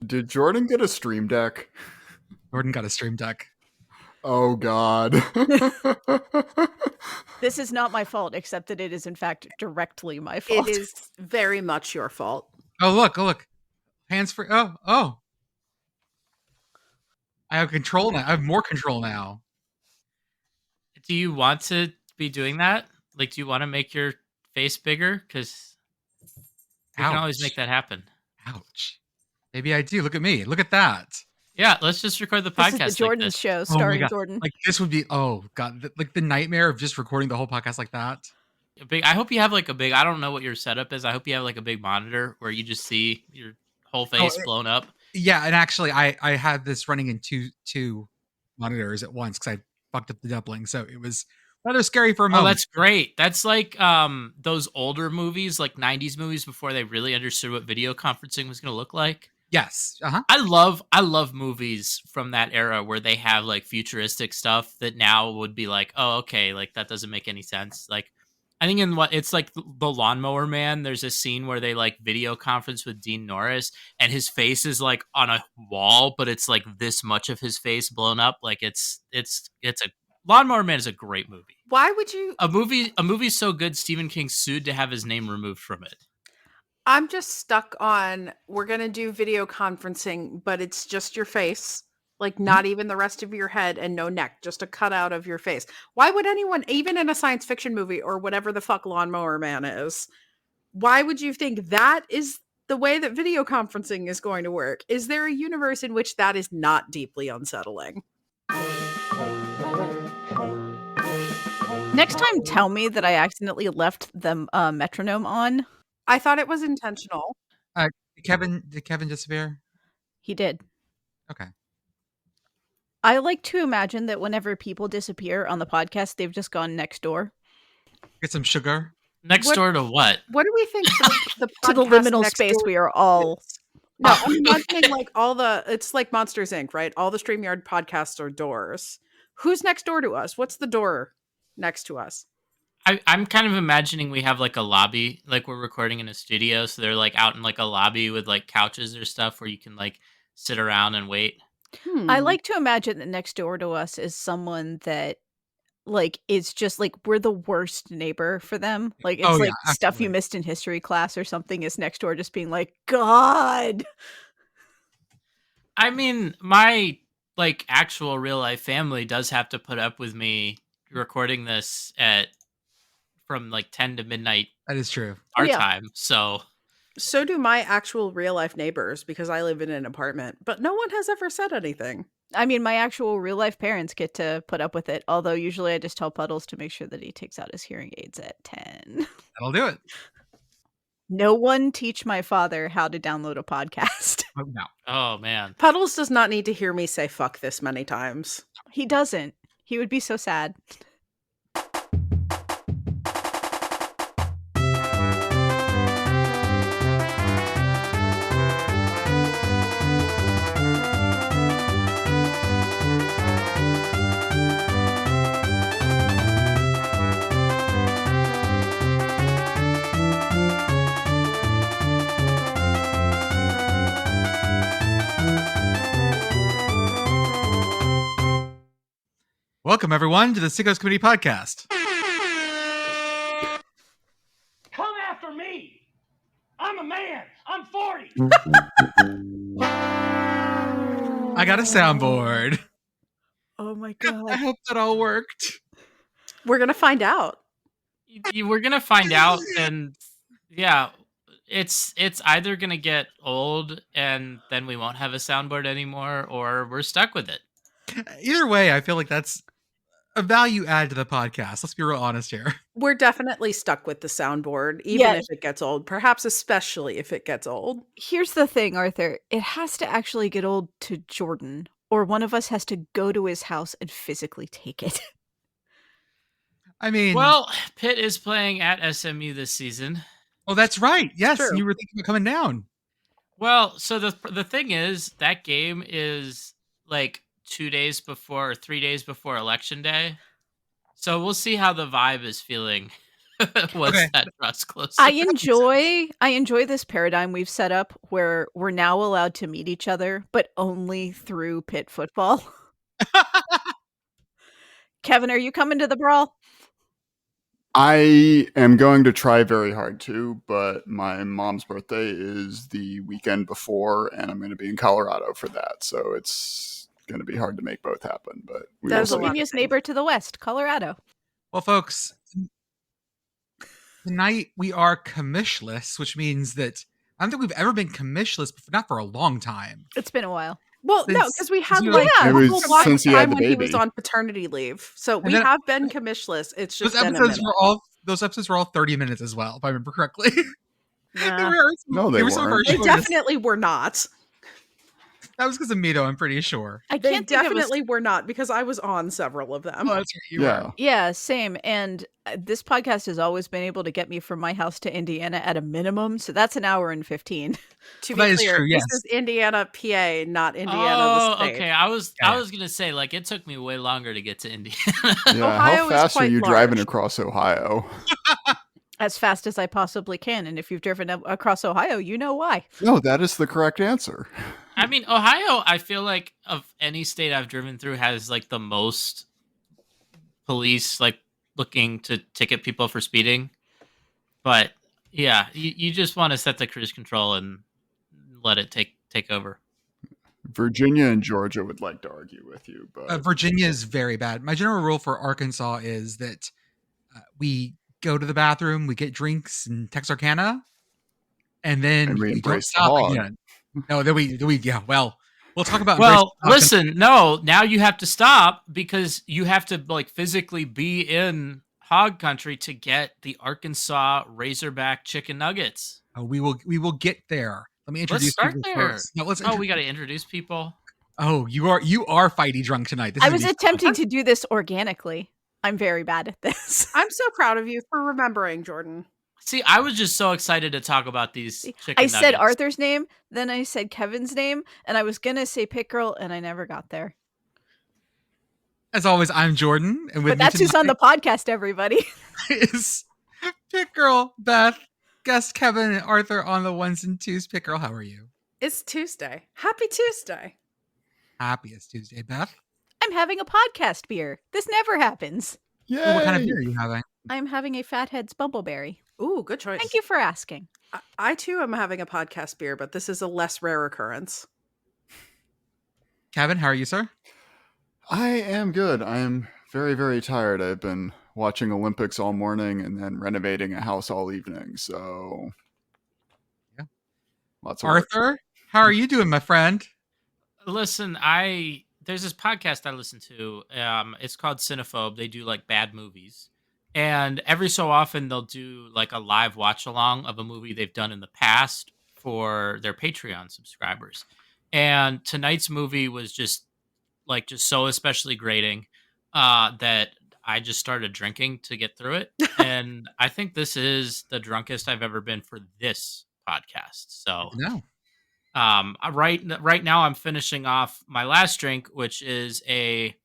Did Jordan get a stream deck? Jordan got a stream deck. Oh, God. This is not my fault, except that it is, in fact, directly my fault. It is very much your fault. Oh, look. Hands free. Oh. I have control now. I have more control now. Do you want to be doing that? Like, do you want to make your face bigger? Because we can always make that happen. Ouch. Maybe I do. Look at me. Look at that. Yeah, let's just record the podcast. This is the Jordan show starring Jordan. Like this would be, oh God, like the nightmare of just recording the whole podcast like that. I hope you have like a big, I don't know what your setup is. I hope you have like a big monitor where you just see your whole face blown up. Yeah, and actually I had this running in two monitors at once because I fucked up the doubling. So it was rather scary for a moment. Oh, that's great. That's like those older movies, like 90s movies before they really understood what video conferencing was going to look like. Yes. I love movies from that era where they have like futuristic stuff that now would be like, oh, okay, like that doesn't make any sense. Like I think it's like the Lawnmower Man, there's a scene where they like video conference with Dean Norris and his face is like on a wall, but it's like this much of his face blown up. Like it's a Lawnmower Man is a great movie. Why would you? A movie so good Stephen King sued to have his name removed from it. I'm just stuck on, we're going to do video conferencing, but it's just your face, like not even the rest of your head and no neck, just a cutout of your face. Why would anyone, even in a science fiction movie or whatever the fuck Lawnmower Man is, why would you think that is the way that video conferencing is going to work? Is there a universe in which that is not deeply unsettling? Next time, tell me that I accidentally left the metronome on. I thought it was intentional. Did Kevin disappear? He did. Okay. I like to imagine that whenever people disappear on the podcast, they've just gone next door. Get some sugar. Next door to what? What do we think the to the liminal space we are all... No, I'm imagining like it's like Monsters, Inc., right? All the StreamYard podcasts are doors. Who's next door to us? What's the door next to us? I'm kind of imagining we have like a lobby, like we're recording in a studio. So they're like out in like a lobby with like couches or stuff where you can like sit around and wait. I like to imagine that next door to us is someone that like is just like we're the worst neighbor for them. Like it's like stuff you missed in history class or something is next door just being like, God. I mean, my like actual real life family does have to put up with me recording this from like 10 to midnight. That is true. Our time. So do my actual real life neighbors because I live in an apartment, but no one has ever said anything. I mean, my actual real life parents get to put up with it. Although usually I just tell Puddles to make sure that he takes out his hearing aids at 10. That'll do it. No one teach my father how to download a podcast. Oh, no. Oh, man. Puddles does not need to hear me say fuck this many times. He doesn't. He would be so sad. Welcome, everyone, to the Sickos Committee podcast. Come after me. I'm a man. I'm 40. I got a soundboard. Oh, my God. I hope that all worked. We're going to find out. We're going to find out. And yeah, it's either going to get old and then we won't have a soundboard anymore, or we're stuck with it. Either way, I feel like that's a value add to the podcast. Let's be real honest here. We're definitely stuck with the soundboard, even if it gets old, perhaps especially if it gets old. Here's the thing, Arthur. It has to actually get old to Jordan, or one of us has to go to his house and physically take it. I mean... Well, Pitt is playing at SMU this season. Oh, that's right. Yes, True. you were thinking of coming down. Well, so the thing is, that game is like 2 days before or 3 days before Election Day. So we'll see how the vibe is feeling What's Okay. that trust close? I enjoy this paradigm we've set up where we're now allowed to meet each other, but only through pit football. Kevin, are you coming to the brawl? I am going to try very hard to, but my mom's birthday is the weekend before, and I'm going to be in Colorado for that. So it's going to be hard to make both happen. But we will There's a see. lot of Pennsylvania's things. neighbor to the west, Colorado. Well, folks, tonight we are commishless, which means that I don't think we've ever been commishless, but not for a long time. It's been a while. Well, no, Since- because we had since like Yeah. a It whole was block of since he had time the when he was baby. on paternity leave. So we then- have been commishless. It's just Those been a episodes minute. those episodes were all 30 minutes as well, if I remember correctly. Nah. No, they were some of our weren't. They shortest. definitely were not. That was because of Mito, I'm pretty sure. I They can't think of a definitely were not because I was on several of them. Oh, that's right, you Yeah. were. Yeah, same. And this podcast has always been able to get me from my house to Indiana at a minimum. So that's an hour and 15. To That be is clear, true, yes. this is Indiana, PA, not Indiana, the state. Okay. I was Yeah. gonna say like it took me way longer to get to Indiana. Yeah, Ohio how is fast are quite you driving large. across Ohio? As fast as I possibly can. And if you've driven across Ohio, you know why. No, that is the correct answer. I mean, Ohio, I feel like of any state I've driven through has like the most police like looking to ticket people for speeding. But yeah, you just want to set the cruise control and let it take over. Virginia and Georgia would like to argue with you, but Virginia is very bad. My general rule for Arkansas is that we go to the bathroom, we get drinks and Texarkana, and then And we we don't embrace the stop hog. again. No, then we yeah. Well, we'll talk about. Well, embracing the hog listen, no, now you have to stop because you have to like physically be in hog country to get the Arkansas Razorback chicken nuggets. we will get there. Let me Let's introduce start people there. first. No, let's. Oh, we got to introduce people. Oh, you are fighty drunk tonight. This I is was gonna be attempting fun. to do this organically. I'm very bad at this. I'm so proud of you for remembering, Jordan. See, I was just so excited to talk about these chicken I nuggets. said Arthur's name, then I said Kevin's name, and I was going to say Pit Girl, and I never got there. As always, I'm Jordan, and with But that's me who's on the podcast, everybody. tonight is Pit Girl, Beth, guest Kevin, and Arthur on the ones and twos. Pit Girl, how are you? It's Tuesday. Happy Tuesday. Happiest Tuesday, Beth. I'm having a podcast beer. This never happens. yay! Well, what kind of beer are you having? I'm having a Fathead's Bumbleberry. Ooh, good choice. Thank you for asking. I too am having a podcast beer, but this is a less rare occurrence. Kevin, how are you, sir? I am good. I am very, very tired. I've been watching Olympics all morning and then renovating a house all evening. So, Yeah. Lots of work. Arthur, how are you doing, my friend? Listen, there's this podcast I listen to. It's called Cinephobe. They do like bad movies, and every so often they'll do like a live watch along of a movie they've done in the past for their Patreon subscribers. And tonight's movie was just so especially grating that I just started drinking to get through it. And I think this is the drunkest I've ever been for this podcast. So No. right now I'm finishing off my last drink, which is a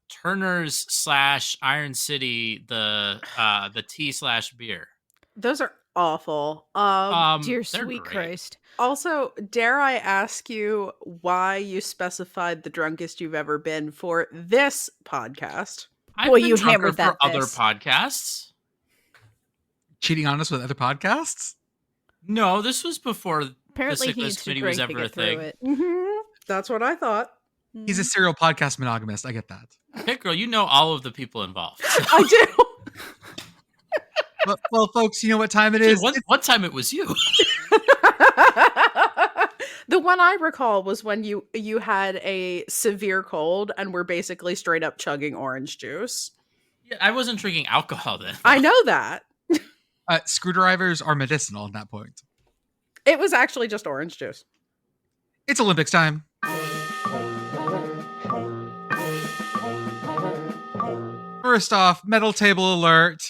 Turner's / Iron City, the tea / beer. Those are awful. Dear they're sweet great. Christ. Also, dare I ask you why you specified the drunkest you've ever been for this podcast? I've Boy, been you drunker hammered for that other fist. podcasts. Cheating on us with other podcasts? No, this was before Apparently the he Sick needs List to Committee drink was to ever a get through thing. it. Mm-hmm. That's what I thought. He's a serial podcast monogamist. I get that. Pit Girl, you know all of the people involved. I do. Well, folks, you know what time it Dude, is? one time it was you. The one I recall was when you had a severe cold and were basically straight up chugging orange juice. Yeah, I wasn't drinking alcohol then. I know that. Screwdrivers are medicinal at that point. It was actually just orange juice. It's Olympics time. First off, medal table alert.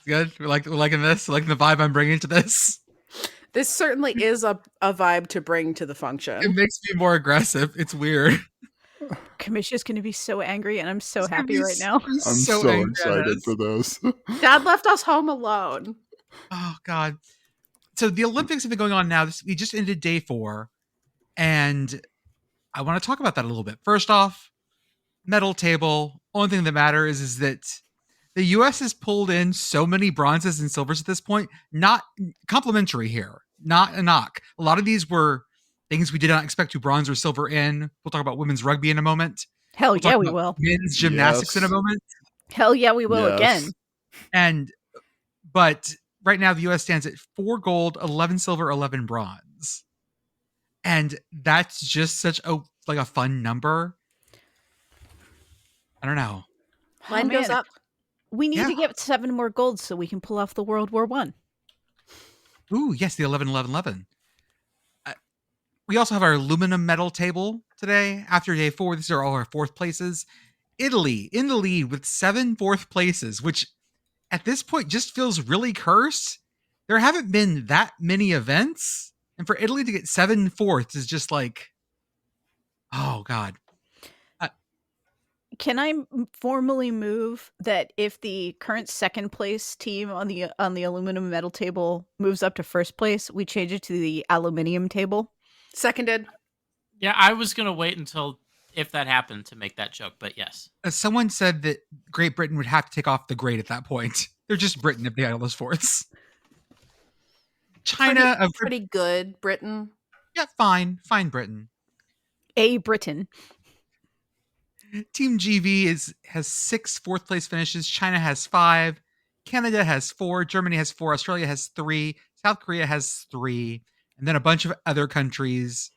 Good. We're liking this. We're liking the vibe I'm bringing to this. This certainly is a vibe to bring to the It function. makes me more aggressive. It's weird. Commish is going to be so angry, and I'm so happy right now. I'm so excited for this. Dad left us home alone. Oh God! So the Olympics have been going on now. We just ended day 4, and I want to talk about that a little bit. First off, medal table. Only thing that matters is that the U.S. has pulled in so many bronzes and silvers at this point. Not complimentary here. Not a knock. A lot of these were things we did not expect to bronze or silver in. We'll talk about women's rugby in a moment. Hell We'll yeah, talk we about will. men's gymnastics in a moment. Hell yeah, we will again. But right now the U.S. stands at 4 gold, 11 silver, 11 bronze, and that's just such a fun number. I don't know. Line goes up. We need to get 7 more golds so we can pull off the World War I. Ooh, yes, the 11, 11, 11. We also have our aluminum medal table today. After day 4, these are all our 4th places. Italy in the lead with 7 4th places, which at this point just feels really cursed. There haven't been that many events, and for Italy to get 7 4ths is just like, oh God. Can I formally move that if the current 2nd place team on the aluminum medal table moves up to 1st place, we change it to the aluminium table? Seconded. Yeah, I was gonna wait until if that happened to make that joke, but yes. Someone said that Great Britain would have to take off the grade at that point. They're just Britain if they had all those 4ths. China, pretty good. Britain. Yeah, fine Britain. A Britain. Team GV has 6 4th place finishes. China has 5. Canada has 4. Germany has 4. Australia has 3. South Korea has 3. And then a bunch of other countries,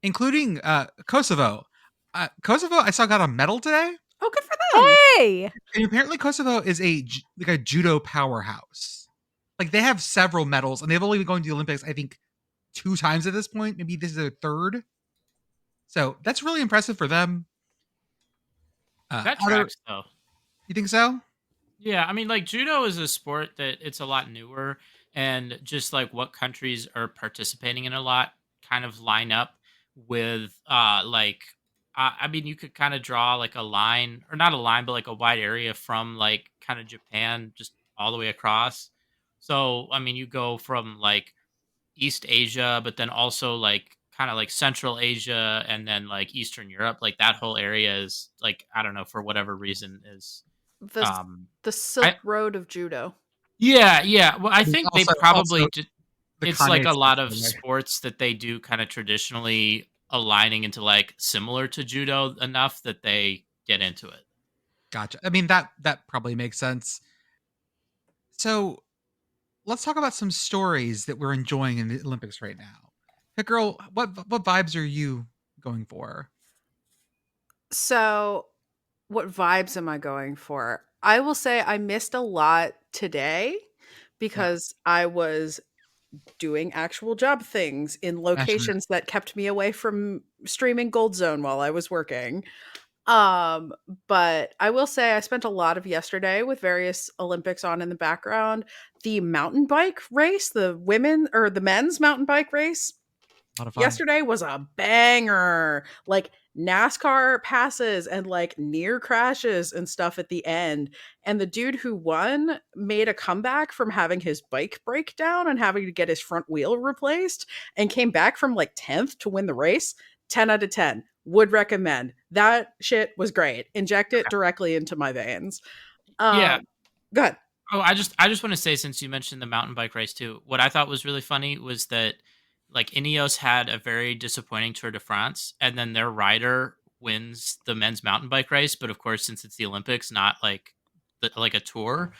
including Kosovo. Kosovo, I saw, got a medal today. Oh, good for them. Hey! And apparently Kosovo is a judo powerhouse. Like, they have several medals, and they've only been going to the Olympics, I think, 2 times at this point. Maybe this is their 3rd. So that's really impressive for them. That tracks, though. You think so? Yeah, I mean, like, judo is a sport that it's a lot newer, and just like what countries are participating in a lot kind of line up with I mean, you could kind of draw like a line, or not a line, but like a wide area from like kind of Japan just all the way across. So I mean, you go from like East Asia, but then also like kind of like Central Asia, and then like Eastern Europe. Like that whole area is like, I don't know, for whatever reason is the Silk Road of judo. Yeah. Well, I think they probably it's like a lot of way. sports that they do kind of traditionally aligning into like similar to judo enough that they get into it. Gotcha. I mean, that probably makes sense. So let's talk about some stories that we're enjoying in the Olympics right now. Hey, girl, what vibes are you going for? So, what vibes am I going for? I will say I missed a lot today because I was doing actual job things in locations that kept me away from streaming Gold Zone while I was working. But I will say I spent a lot of yesterday with various Olympics on in the background. The mountain bike race, the men's mountain bike race yesterday was a banger. Like NASCAR passes and like near crashes and stuff at the end. And the dude who won made a comeback from having his bike break down and having to get his front wheel replaced, and came back from like 10th to win the race. 10 out of 10. Would recommend. That shit was great. Inject it directly into my veins. Yeah. Go ahead. Oh, I just want to say, since you mentioned the mountain bike race too, what I thought was really funny was that like Ineos had a very disappointing Tour de France, and then their rider wins the men's mountain bike race. But of course, since it's the Olympics, not like a tour,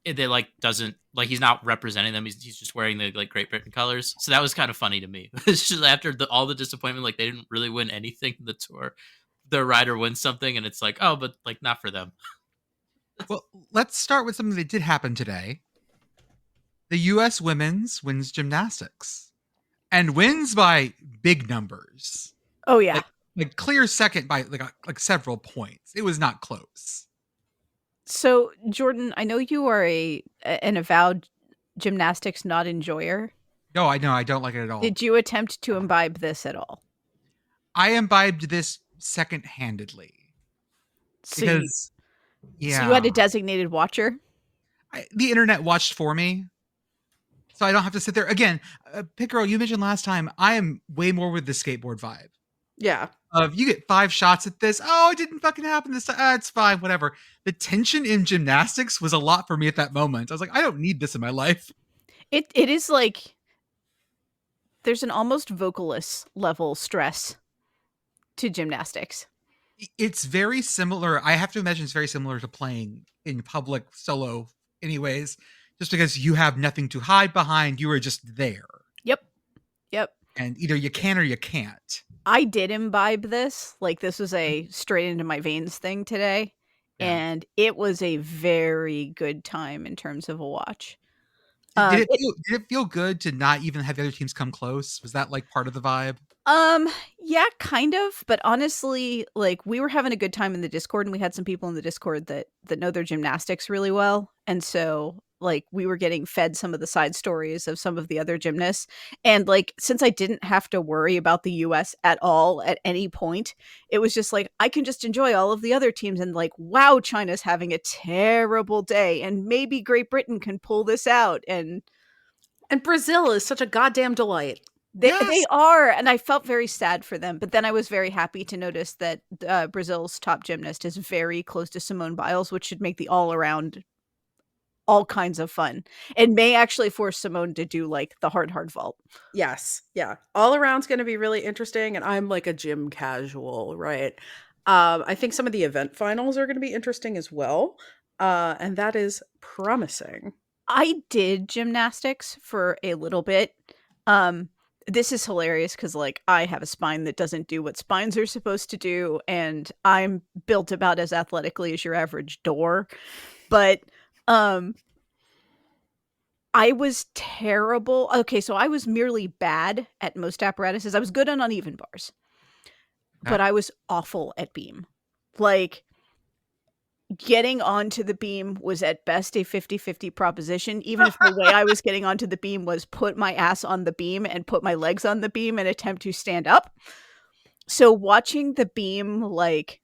they like doesn't like, he's not representing them. He's just wearing the like Great Britain colors. So that was kind of funny to me. It's just after all the disappointment, like they didn't really win anything in the tour. Their rider wins something, and it's like, oh, but like not for them. Well, let's start with something that did happen today. The U.S. women's wins gymnastics, and wins by big numbers. Oh yeah, like clear second by like several points. It was not close. So Jordan, I know you are an avowed gymnastics not enjoyer. No, I know I don't like it at all. Did you attempt to imbibe this at all? I imbibed this second-handedly. So Because so you had a designated watcher? The internet watched for me. So I don't have to sit there. Again, Pit Girl, you mentioned last time, I am way more with the skateboard vibe. Yeah. You get 5 shots at this. Oh, it didn't fucking happen this time. It's fine, whatever. The tension in gymnastics was a lot for me at that moment. I was like, I don't need this in my life. It is like there's an almost vocalist level stress to gymnastics. It's very similar. I have to imagine it's very similar to playing in public solo anyways, just because you have nothing to hide behind. You are just there. Yep. And either you can or you can't. I did imbibe this. Like, this was a straight into my veins thing today. Yeah. And it was a very good time in terms of a watch. Did it feel good to not even have the other teams come close? Was that like part of the vibe? Yeah, kind of. But honestly, like, we were having a good time in the Discord, and we had some people in the Discord that know their gymnastics really well. And so, like, we were getting fed some of the side stories of some of the other gymnasts. And like, since I didn't have to worry about the US at all at any point, it was just like, I can just enjoy all of the other teams and like, wow, China's having a terrible day, and maybe Great Britain can pull this out. And Brazil is such a goddamn delight. They are, and I felt very sad for them. But then I was very happy to notice that Brazil's top gymnast is very close to Simone Biles, which should make the all-around all kinds of fun, and may actually force Simone to do like the hard vault. Yes, yeah, all around's going to be really interesting. And I'm like a gym casual, right? I think some of the event finals are going to be interesting as well, and that is promising. I did gymnastics for a little bit. This is hilarious because, like, I have a spine that doesn't do what spines are supposed to do, and I'm built about as athletically as your average door. But I was terrible. Okay, so I was merely bad at most apparatuses. I was good on uneven bars, but I was awful at beam. Like, getting onto the beam was at best a 50-50 proposition, even if the way I was getting onto the beam was put my ass on the beam and put my legs on the beam and attempt to stand up. So watching the beam, like,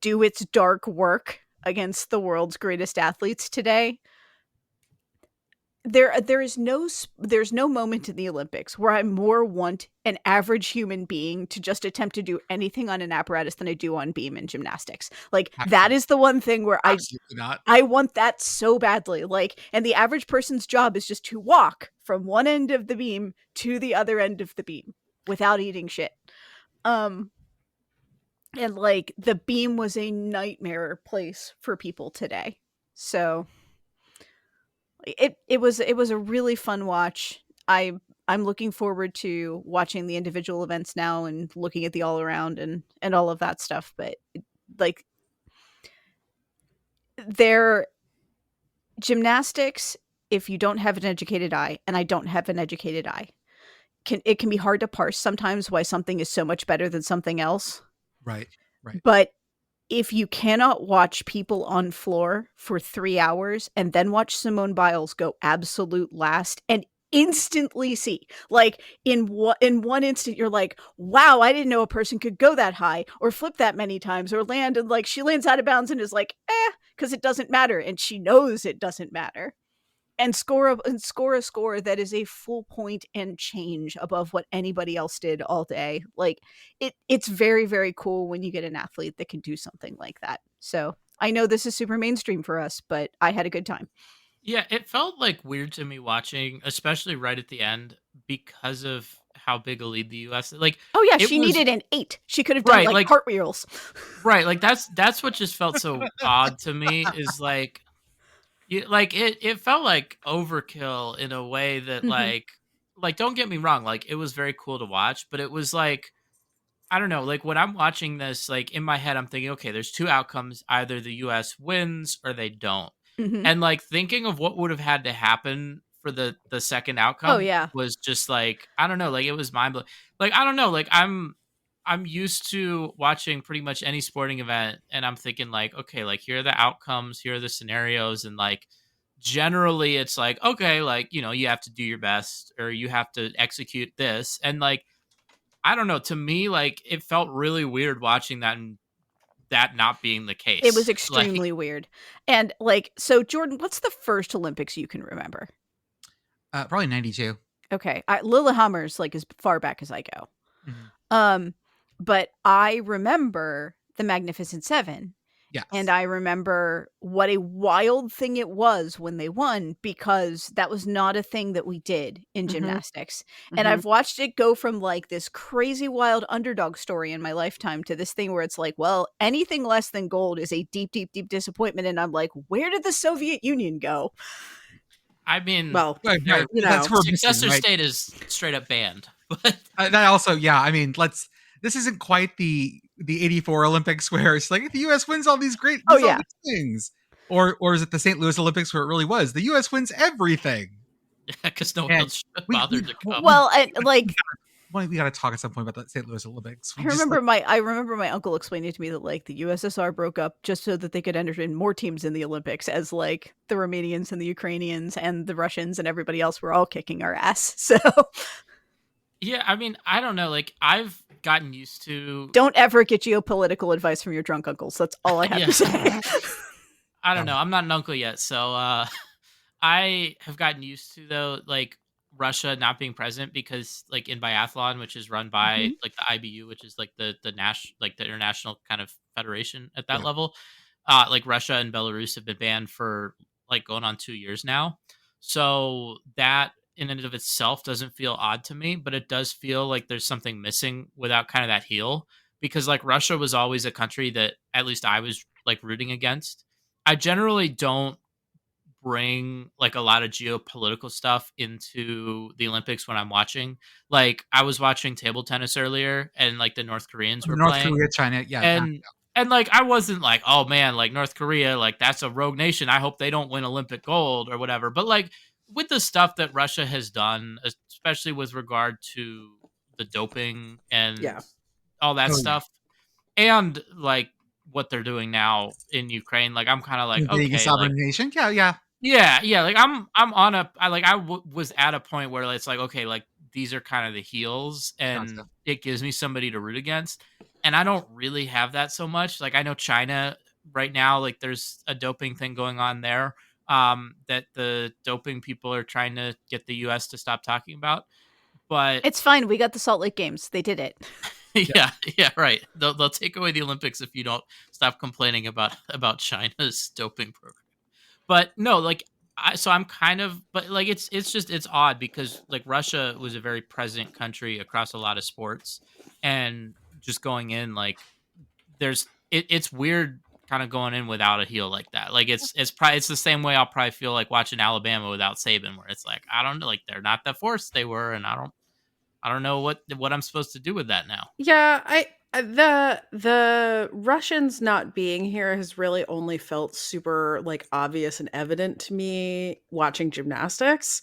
do its dark work against the world's greatest athletes today, there's no moment in the Olympics where I more want an average human being to just attempt to do anything on an apparatus than I do on beam and gymnastics. Like, that is the one thing where I want that so badly. Like, and the average person's job is just to walk from one end of the beam to the other end of the beam without eating shit. And like, the beam was a nightmare place for people today. So it was a really fun watch. I'm looking forward to watching the individual events now and looking at the all around and all of that stuff. But like, their gymnastics, if you don't have an educated eye, and I don't have an educated eye, it can be hard to parse sometimes why something is so much better than something else. Right. But if you cannot watch people on floor for 3 hours and then watch Simone Biles go absolute last and instantly see, like, in one instant, you're like, wow, I didn't know a person could go that high or flip that many times or land, and like, she lands out of bounds and is like, because it doesn't matter, and she knows it doesn't matter, and score a score that is a full point and change above what anybody else did all day. Like, it's very, very cool when you get an athlete that can do something like that. So I know this is super mainstream for us, but I had a good time. Yeah, it felt like weird to me watching, especially right at the end, because of how big a lead the US. Like, oh yeah, she needed an 8. She could have done like cartwheels. Right, like that's what just felt so odd to me. Is like, it felt like overkill in a way that like don't get me wrong, like, it was very cool to watch, but it was like, I don't know, like, when I'm watching this, like, in my head I'm thinking, okay, there's 2 outcomes, either the US wins or they don't. And like, thinking of what would have had to happen for the second outcome was just like, I don't know, like, it was mind-blowing. Like, I don't know, like, I'm used to watching pretty much any sporting event, and I'm thinking like, okay, like, here are the outcomes, here are the scenarios, and like, generally it's like, okay, like, you know, you have to do your best or you have to execute this. And like, I don't know. To me, like, it felt really weird watching that and that not being the case. It was extremely weird. And like, so Jordan, what's the first Olympics you can remember? Probably 92. Okay. Lillehammer's like as far back as I go. Mm-hmm. But I remember the Magnificent Seven. Yes. And I remember what a wild thing it was when they won, because that was not a thing that we did in gymnastics. And I've watched it go from like this crazy wild underdog story in my lifetime to this thing where it's like, well, anything less than gold is a deep, deep, deep disappointment. And I'm like, where did the Soviet Union go? I mean, well, right, you know, that's where successor state is straight up banned. But that also, yeah, I mean, this isn't quite the 84 Olympics where it's like the U.S. wins all these great all these things. Or is it the St. Louis Olympics where it really was? The U.S. wins everything. Yeah, because no one else bothered to come. Well, and like... we got to talk at some point about the St. Louis Olympics. I remember my uncle explaining to me that like the USSR broke up just so that they could enter in more teams in the Olympics, as like the Romanians and the Ukrainians and the Russians and everybody else were all kicking our ass. So yeah, I mean, I don't know. Like, I've gotten used to... Don't ever get geopolitical advice from your drunk uncles. That's all I have to say. I don't know. I'm not an uncle yet. So I have gotten used to, though, like, Russia not being present because, like, in biathlon, which is run by, like, the IBU, which is, like, the national, like, the international kind of federation at that level, like, Russia and Belarus have been banned for, like, going on 2 years now. So that in and of itself doesn't feel odd to me, but it does feel like there's something missing without kind of that heel, because like Russia was always a country that at least I was like rooting against. I generally don't bring like a lot of geopolitical stuff into the Olympics when I'm watching. Like I was watching table tennis earlier and like the North Koreans were playing. North Korea, China, yeah. And like I wasn't like, oh man, like North Korea, like that's a rogue nation. I hope they don't win Olympic gold or whatever. But like with the stuff that Russia has done, especially with regard to the doping and all that stuff, and like what they're doing now in Ukraine, like I'm kind of like, okay, a sovereign nation, yeah. Like I was at a point where it's like, okay, like these are kind of the heels, and it gives me somebody to root against, and I don't really have that so much. Like I know China right now, like there's a doping thing going on there. That the doping people are trying to get the U.S. to stop talking about, but it's fine. We got the Salt Lake Games; they did it. yeah, right. They'll take away the Olympics if you don't stop complaining about China's doping program. But no, like I'm kind of, but like it's odd because like Russia was a very present country across a lot of sports, and just going in like it's weird. Kind of going in without a heel like that. Like it's the same way I'll probably feel like watching Alabama without Saban, where it's like I don't know, like they're not the force they were, and I don't know what I'm supposed to do with that now. Yeah, the Russians not being here has really only felt super like obvious and evident to me watching gymnastics.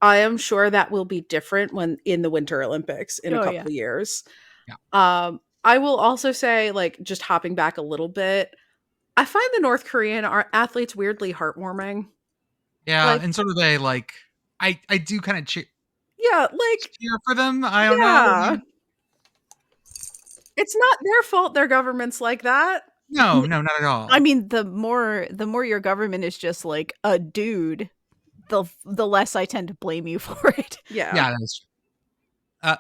I am sure that will be different when in the Winter Olympics in a couple of years. Yeah. I will also say, like, just hopping back a little bit, I find the North Korean athletes weirdly heartwarming. Yeah, like, and sort of they like I do kind of cheer. Yeah, like cheer for them. I don't know. It's not their fault their government's like that. No, not at all. I mean, the more your government is just like a dude, the less I tend to blame you for it. Yeah, that's true.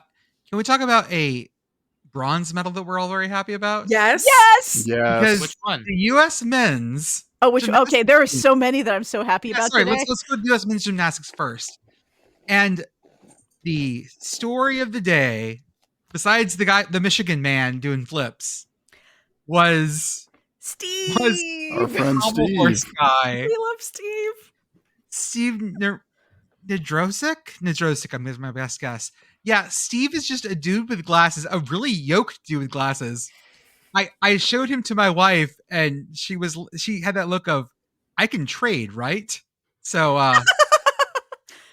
Can we talk about a bronze medal that we're all very happy about? Yes. Because which one? The U.S. men's. Okay, there are so many that I'm so happy about today. Let's go to U.S. men's gymnastics first. And the story of the day, besides the Michigan man doing flips, was Steve. Our friend Steve. We love Steve. Steve Nedrosic, I'm my best guess. Yeah, Steve is just a dude with glasses, a really yoked dude with glasses. I showed him to my wife, and she had that look of, I can trade, right? So,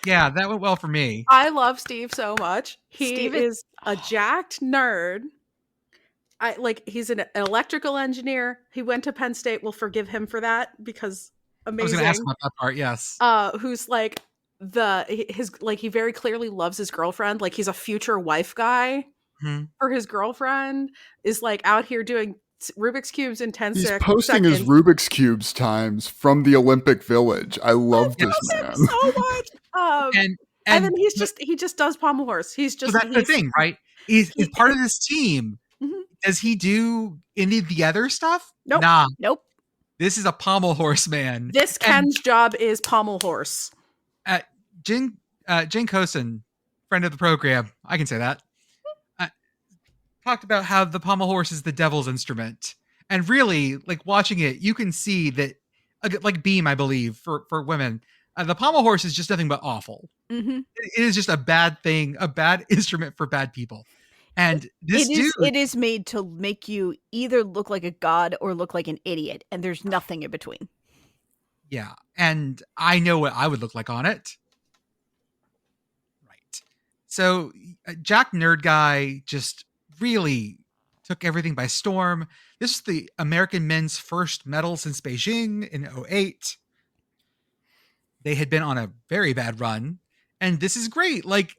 yeah, that went well for me. I love Steve so much. Steve is a jacked nerd. He's an electrical engineer. He went to Penn State. We'll forgive him for that because amazing. I was going to ask about that part. Yes. Who's like he very clearly loves his girlfriend. Like he's a future wife guy. for his girlfriend is like out here doing Rubik's Cubes in 10 He's seconds. posting his Rubik's Cubes times from the Olympic Village. I love this man so much. And then he just does pommel horse. He's just that's the thing, right? He's part of this team. Mm-hmm. Does he do any of the other stuff? Nope. Nah. Nope. This is a pommel horse man. This Ken's job is pommel horse. Jane Cosin, friend of the program, I can say that, talked about how the pommel horse is the devil's instrument. And really, like watching it, you can see that, like Beam, I believe, for women, the pommel horse is just nothing but awful. Mm-hmm. It is just a bad thing, a bad instrument for bad people. And it is made to make you either look like a god or look like an idiot, and there's nothing in between. Yeah, and I know what I would look like on it. Right. So Jack Nerd Guy just really took everything by storm. This is the American men's first medal since Beijing in 2008. They had been on a very bad run, and this is great. Like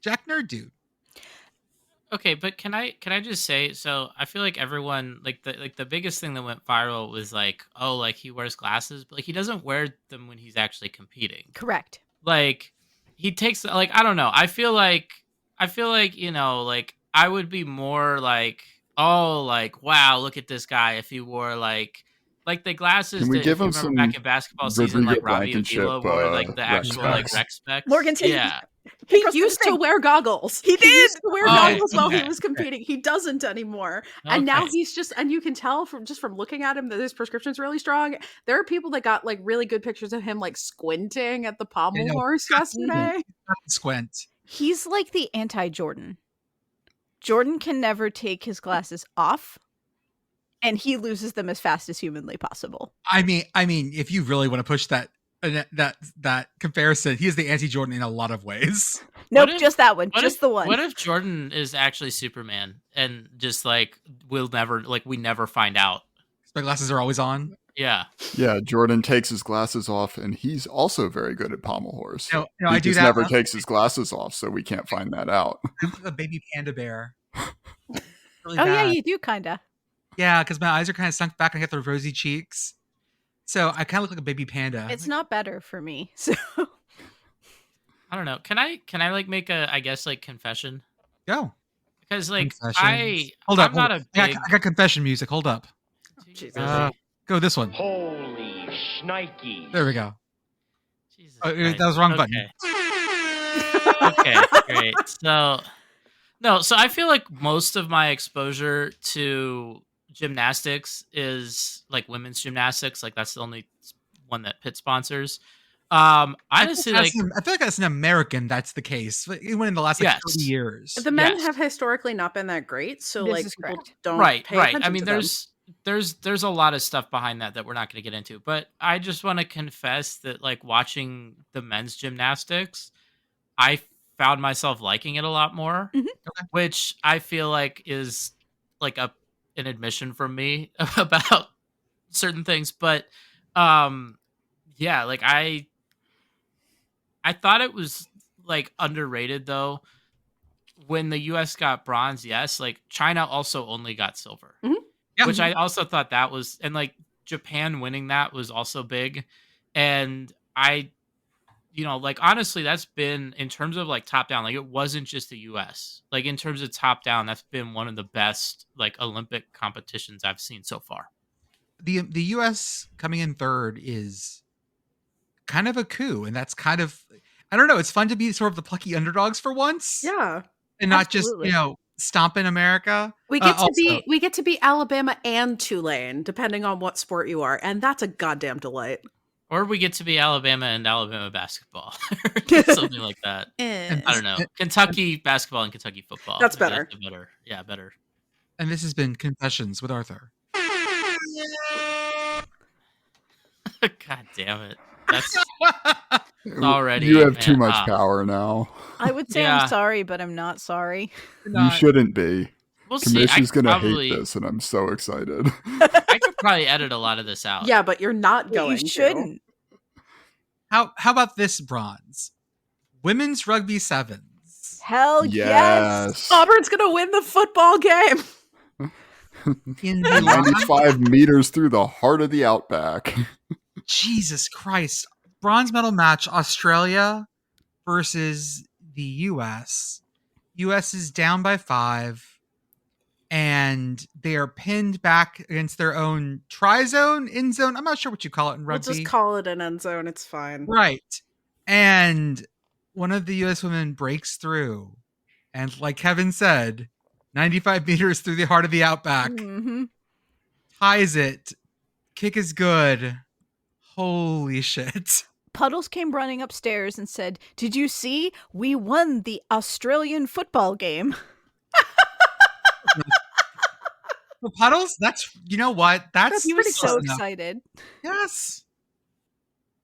Jack Nerd Dude. Okay, but can I just say, so I feel like everyone like the biggest thing that went viral was like, oh, like he wears glasses, but like he doesn't wear them when he's actually competing. Correct. Like he takes, like, I don't know. I feel like, you know, like I would be more like, oh, like, wow, look at this guy if he wore like the glasses. Can we that, give if you him remember some back in basketball season, like Robbie Blankenship, Avila wore like the actual like rec specs. Morganton. Yeah. He used to wear goggles. He did. He used to wear goggles while he okay. was competing. He doesn't anymore. And now he's just, and you can tell from looking at him that his prescription's really strong. There are people that got like really good pictures of him like squinting at the pommel horse yesterday. Squint. He's like the anti-Jordan. Jordan can never take his glasses off, and he loses them as fast as humanly possible. I mean, if you really want to push that comparison, he is the anti-Jordan in a lot lot ways. Nope, just that one. Just the one. What if Jordan is actually Superman and just like we never find out? My glasses are always on. Yeah. Yeah, Jordan takes his glasses off, and he's also very good at pommel horse. No, he I do just that. Never takes his glasses off, so we can't find that out. A baby panda bear. Really oh bad. yeah, you do kinda. Yeah, because my eyes are kind of sunk back and I got the rosy cheeks. So I kind of look like a baby panda. It's not better for me. So I don't know. Can I like make a, I guess, like confession? Go. Because like I'm not a big... I got confession music. Hold up. Go this one. Holy shnikey. There we go. Jesus that was the wrong button. Okay, great. So I feel like most of my exposure to gymnastics is like women's gymnastics. Like that's the only one that Pitt sponsors. Honestly, I feel like that's an American. That's the case. Even in the last 30 years, the men have historically not been that great. So this like is people correct. don't right. pay attention I mean, to there's a lot of stuff behind that we're not going to get into. But I just want to confess that like watching the men's gymnastics, I found myself liking it a lot more, which I feel like is like an admission from me about certain things. But yeah, like I thought it was like underrated though. When the US got bronze, yes, like China also only got silver, which I also thought that was, and like Japan winning that was also big. And like honestly, that's been, in terms of like top down, like it wasn't just the US. Like in terms of top down, that's been one of the best like Olympic competitions I've seen so far. The US coming in third is kind of a coup, and that's kind of, I don't know, it's fun to be sort of the plucky underdogs for once. Yeah. And not just, stomping America. We get to be Alabama and Tulane, depending on what sport you are, and that's a goddamn delight. Or we get to be Alabama and Alabama basketball. Something like that. I don't know. Kentucky basketball and Kentucky football. That's better. Yeah, better. And this has been Confessions with Arthur. God damn it. That's already. You have too much power now. I would say I'm sorry, but I'm not sorry. You shouldn't be. We'll see. Commish is going to hate this, and I'm so excited. I could probably edit a lot of this out. Yeah, but you're not going to. You shouldn't. How about this bronze? Women's rugby sevens. Hell yes. Auburn's going to win the football game. In the 95 meters through the heart of the outback. Jesus Christ. Bronze medal match, Australia versus the US. US is down by 5, and they are pinned back against their own tri-zone, end zone. I'm not sure what you call it in rugby. We'll just call it an end zone. It's fine. Right. And one of the US women breaks through, and like Kevin said, 95 meters through the heart of the outback, ties it. Kick is good. Holy shit. Puddles came running upstairs and said, "Did you see? We won the Australian football game." For Puddles, that's, you know what? That's He was close so enough. excited. Yes.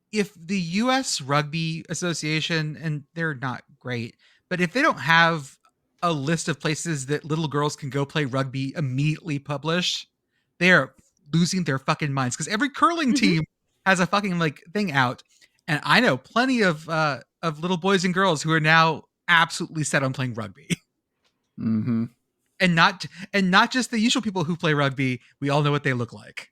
If the US Rugby Association, and they're not great, but if they don't have a list of places that little girls can go play rugby immediately published, they're losing their fucking minds. Because every curling team has a fucking like thing out. And I know plenty of little boys and girls who are now absolutely set on playing rugby. Mm-hmm. And not just the usual people who play rugby. We all know what they look like.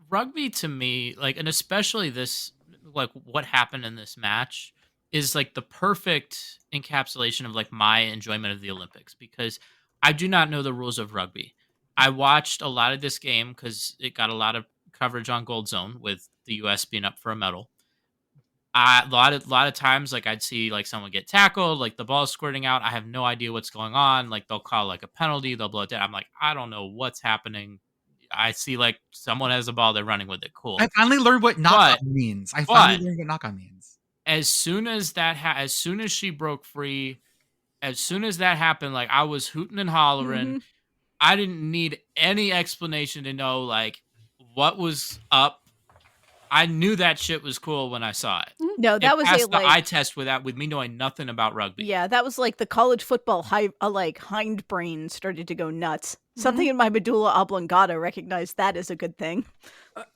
Rugby to me, like, and especially this, like, what happened in this match is like the perfect encapsulation of like my enjoyment of the Olympics, because I do not know the rules of rugby. I watched a lot of this game because it got a lot of coverage on Gold Zone with the U.S. being up for a medal. A lot of times, like, I'd see like someone get tackled, like the ball squirting out. I have no idea what's going on. Like, they'll call like a penalty, they'll blow it down. I'm like, I don't know what's happening. I see like someone has a ball, they're running with it. Cool. I finally learned what knock on means. As soon as as soon as she broke free, as soon as that happened, like, I was hooting and hollering. I didn't need any explanation to know like what was up. I knew that shit was cool when I saw it. No, that was passed the eye test with me knowing nothing about rugby. Yeah, that was like the college football hindbrain started to go nuts. Something in my medulla oblongata recognized that as a good thing.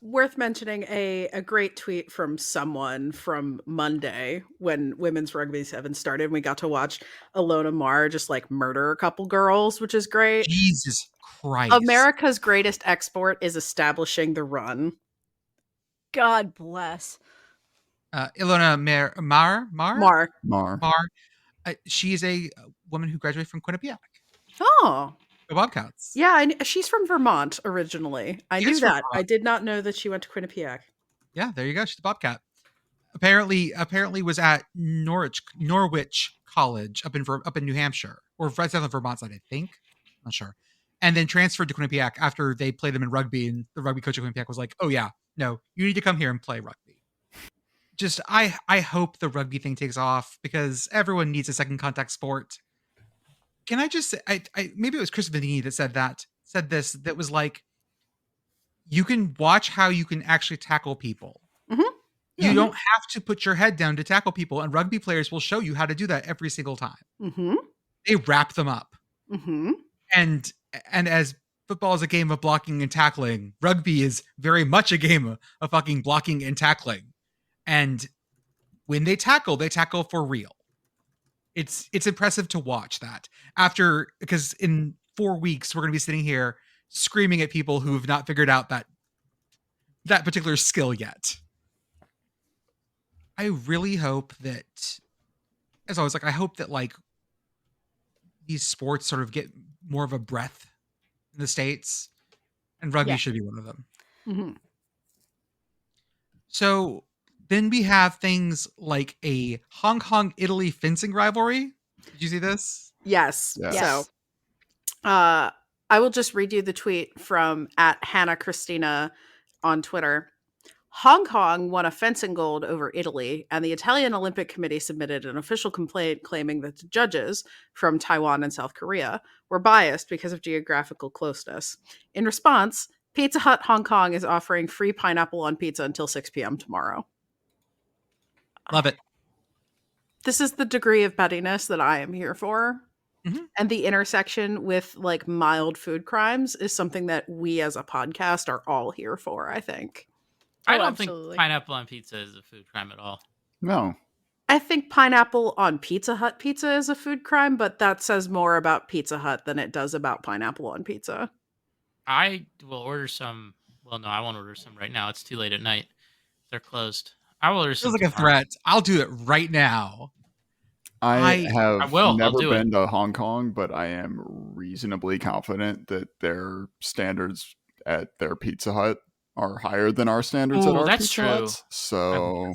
Worth mentioning a great tweet from someone from Monday when women's rugby 7 started. We got to watch Ilona Maher just like murder a couple girls, which is great. Jesus Christ. America's greatest export is establishing the run. God bless. Ilona Maher. She is a woman who graduated from Quinnipiac. Oh. The Bobcats. Yeah, she's from Vermont originally. I knew that. I did not know that she went to Quinnipiac. Yeah, there you go. She's a Bobcat. Apparently was at Norwich College up in New Hampshire, or right south of Vermont side, I think. Not sure. And then transferred to Quinnipiac after they played them in rugby, and the rugby coach at Quinnipiac was like, "Oh yeah, no, you need to come here and play rugby." Just I hope the rugby thing takes off because everyone needs a second contact sport. Can I just say, I maybe it was Chris Vanini that said this, that was like, you can watch how you can actually tackle people. You don't have to put your head down to tackle people, and rugby players will show you how to do that every single time. They wrap them up. And as football is a game of blocking and tackling, rugby is very much a game of fucking blocking and tackling. And when they tackle for real. It's impressive to watch that because in 4 weeks, we're going to be sitting here screaming at people who have not figured out that particular skill yet. I really hope that, as always, like, I hope that like these sports sort of get more of a breath in the States, and rugby should be one of them. So then we have things like a Hong Kong-Italy fencing rivalry. Did you see this? Yes. So I will just read you the tweet from @HannahChristina on Twitter. Hong Kong won a fencing gold over Italy, and the Italian Olympic Committee submitted an official complaint claiming that the judges from Taiwan and South Korea were biased because of geographical closeness. In response, Pizza Hut Hong Kong is offering free pineapple on pizza until 6 p.m. tomorrow. Love it. This is the degree of pettiness that I am here for. And the intersection with like mild food crimes is something that we as a podcast are all here for, I think. I don't think pineapple on pizza is a food crime at all. No. I think pineapple on Pizza Hut pizza is a food crime, but that says more about Pizza Hut than it does about pineapple on pizza. I will order some. Well, no, I won't order some right now. It's too late at night. They're closed. I will order some Feels like a tomorrow. threat. I'll do it right now. I I have will. I'll never do it. been to Hong Kong, but I am reasonably confident that their standards at their Pizza Hut are higher than our standards at Oh, our that's Pizza true. Huts. So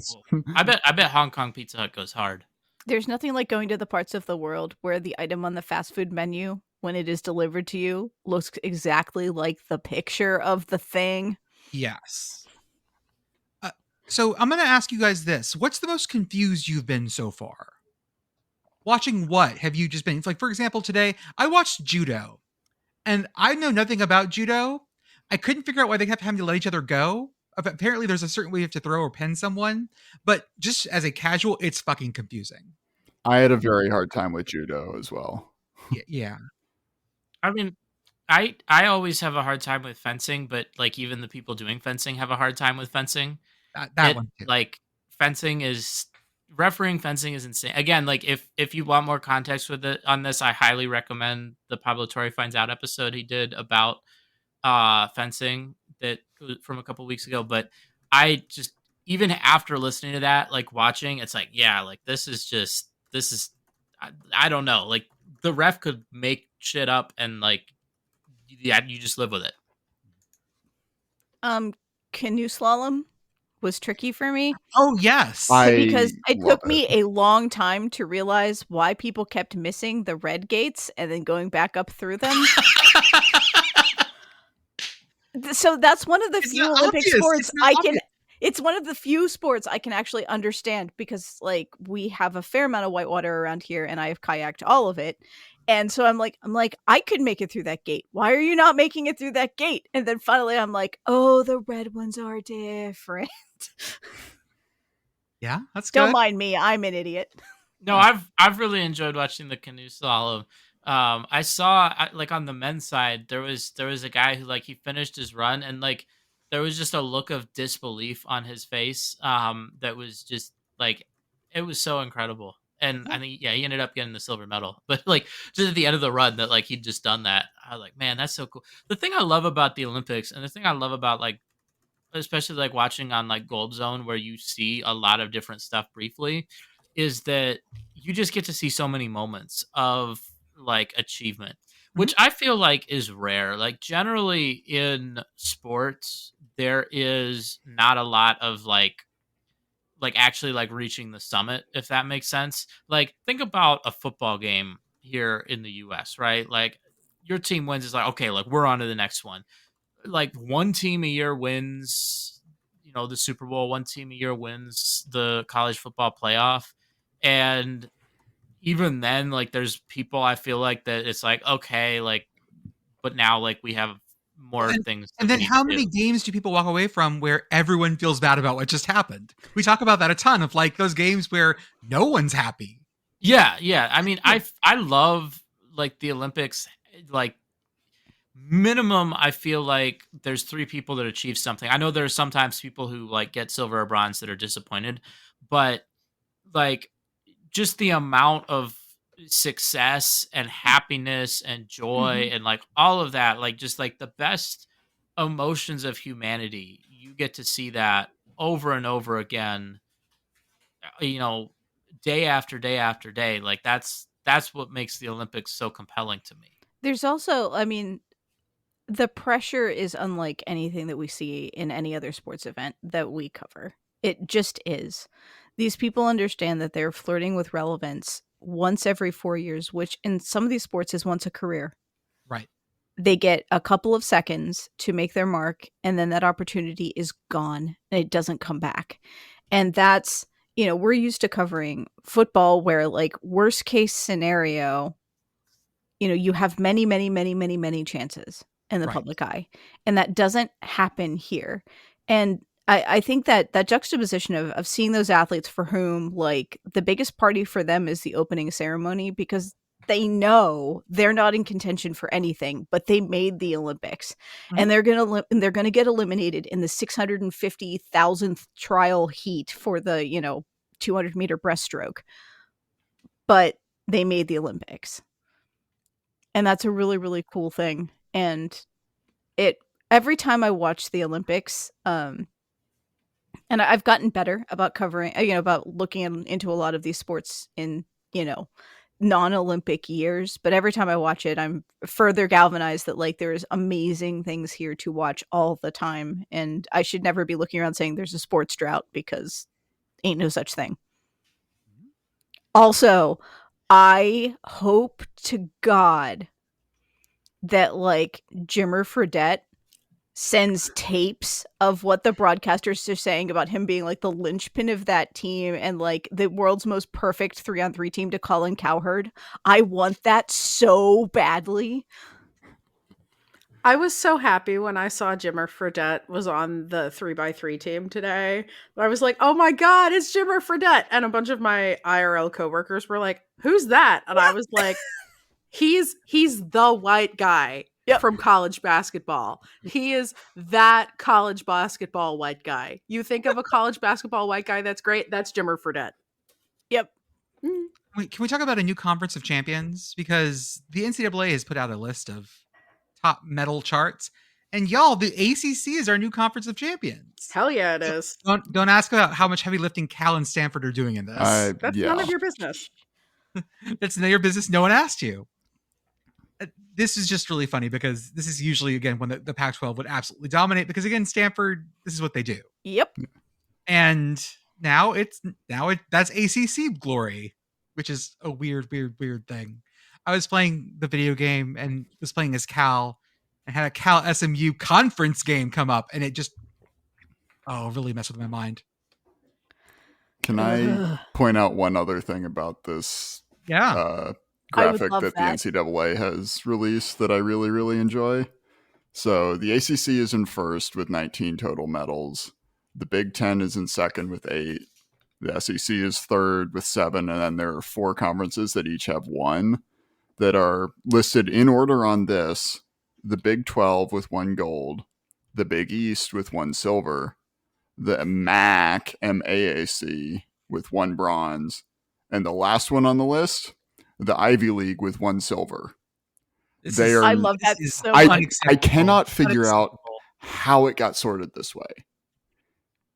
I bet Hong Kong Pizza Hut goes hard. There's nothing like going to the parts of the world where the item on the fast food menu, when it is delivered to you, looks exactly like the picture of the thing. Yes. So I'm going to ask you guys this. What's the most confused you've been so far? Watching what have you just been? Like, for example, today I watched judo and I know nothing about judo. I couldn't figure out why they kept having to let each other go. Apparently there's a certain way you have to throw or pin someone, but just as a casual, it's fucking confusing. I had a very hard time with judo as well. Yeah. I mean, I always have a hard time with fencing, but like even the people doing fencing have a hard time with fencing. That one too. Like refereeing fencing is insane. Again, like if you want more context with it on this, I highly recommend the Pablo Torre Finds Out episode he did about fencing that from a couple weeks ago. But I just, even after listening to that, like watching, it's like, yeah, like this is I don't know, like the ref could make shit up and like, yeah, you just live with it. Canoe slalom was tricky for me. Oh, yes. Because it took me a long time to realize why people kept missing the red gates and then going back up through them. So that's one of the few Olympic sports it's one of the few sports I can actually understand because like we have a fair amount of whitewater around here and I have kayaked all of it. And so I'm like, I could make it through that gate. Why are you not making it through that gate? And then finally I'm like, oh, the red ones are different. Yeah, that's good. Don't mind me. I'm an idiot. No, I've really enjoyed watching the canoe slalom. I saw like on the men's side, there was a guy who like he finished his run and like there was just a look of disbelief on his face. That was just like it was so incredible. And I think he ended up getting the silver medal. But like just at the end of the run that like he'd just done that. I was like, man, that's so cool. The thing I love about the Olympics and the thing I love about like especially like watching on like Gold Zone where you see a lot of different stuff briefly is that you just get to see so many moments of like achievement, which I feel like is rare. Like generally in sports, there is not a lot of like actually like reaching the summit, if that makes sense. Like think about a football game here in the US, right? Like your team wins, it's like, okay, like we're on to the next one. Like one team a year wins, you know, the Super Bowl, one team a year wins the college football playoff. And even then, like there's people I feel like that it's like, okay, like, but now like we have more things. And then how many games do people walk away from where everyone feels bad about what just happened? We talk about that a ton of like those games where no one's happy. Yeah. I mean, I love like the Olympics, like minimum I feel like there's 3 people that achieve something. I know there's sometimes people who like get silver or bronze that are disappointed, but like just the amount of success and happiness and joy and like all of that, like just like the best emotions of humanity, you get to see that over and over again, you know, day after day after day. Like that's what makes the Olympics so compelling to me. There's also, I mean, the pressure is unlike anything that we see in any other sports event that we cover. It just is. These people understand that they're flirting with relevance once every 4 years, which in some of these sports is once a career. Right. They get a couple of seconds to make their mark, and then that opportunity is gone and it doesn't come back. And that's, you know, we're used to covering football where like worst case scenario, you know, you have many, many, many, many, many chances in the public eye. And that doesn't happen here. And I think that juxtaposition of seeing those athletes for whom like the biggest party for them is the opening ceremony because they know they're not in contention for anything, but they made the Olympics and they're gonna get eliminated in the 650,000th trial heat for the, you know, 200-meter breaststroke, but they made the Olympics. And that's a really, really cool thing. And every time I watch the Olympics, and I've gotten better about covering, about looking into a lot of these sports in, non-Olympic years. But every time I watch it, I'm further galvanized that like there's amazing things here to watch all the time. And I should never be looking around saying there's a sports drought, because ain't no such thing. Also, I hope to God that like Jimmer Fredette sends tapes of what the broadcasters are saying about him being like the linchpin of that team and like the world's most perfect 3-on-3 team to Colin Cowherd. I want that so badly. I was so happy when I saw Jimmer Fredette was on the 3x3 team today. I was like, oh my God, it's Jimmer Fredette. And a bunch of my IRL coworkers were like, who's that? And I was like, he's the white guy from college basketball. He is that college basketball white guy. You think of a college basketball white guy that's great, that's Jimmer Fredette. Yep. Can we talk about a new conference of champions? Because the NCAA has put out a list of top medal charts, and y'all, the ACC is our new conference of champions. Hell yeah, it is. Don't ask about how much heavy lifting Cal and Stanford are doing in this. That's none of your business. That's none of your business. No one asked you. This is just really funny because this is usually, again, when the Pac-12 would absolutely dominate, because again, Stanford, this is what they do. Yep. And now that's ACC glory, which is a weird thing. I was playing the video game and was playing as Cal and had a Cal SMU conference game come up, and it just really messed with my mind. Can I point out one other thing about this? Yeah. Graphic that the NCAA has released that I really, really enjoy. So the ACC is in first with 19 total medals. The Big Ten is in second with 8. The SEC is third with 7. And then there are 4 conferences that each have 1 that are listed in order on this. The Big 12 with 1 gold. The Big East with 1 silver. The MAAC with 1 bronze. And the last one on the list, the Ivy League with 1 silver. I love that so much. I cannot figure out how it got sorted this way.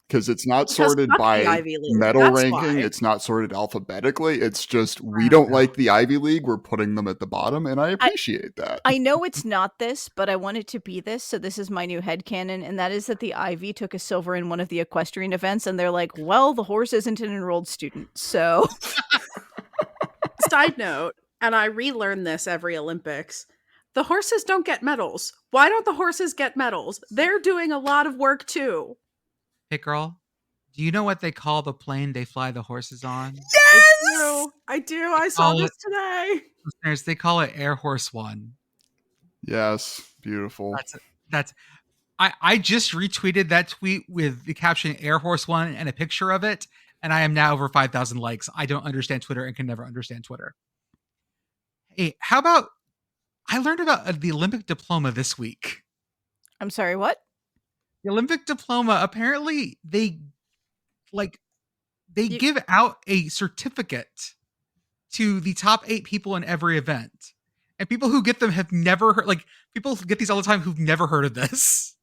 Because it's not sorted by medal ranking. It's not sorted alphabetically. It's just, we don't like the Ivy League. We're putting them at the bottom, and I appreciate that. I know it's not this, but I want it to be this. So this is my new headcanon, and that is that the Ivy took a silver in one of the equestrian events, and they're like, well, the horse isn't an enrolled student, so... Side note, and I relearn this every Olympics, the horses don't get medals. Why don't the horses get medals? They're doing a lot of work too. Hey girl, do you know what they call the plane they fly the horses on? Yes! I do. I saw this today. Listeners, they call it Air Horse One. Yes, beautiful. I just retweeted that tweet with the caption Air Horse One and a picture of it, and I am now over 5,000 likes. I don't understand Twitter and can never understand Twitter. Hey, how about, I learned about the Olympic diploma this week. I'm sorry, what? The Olympic diploma, apparently they give out a certificate to the top 8 people in every event. And people who get them have never heard, people get these all the time who've never heard of this.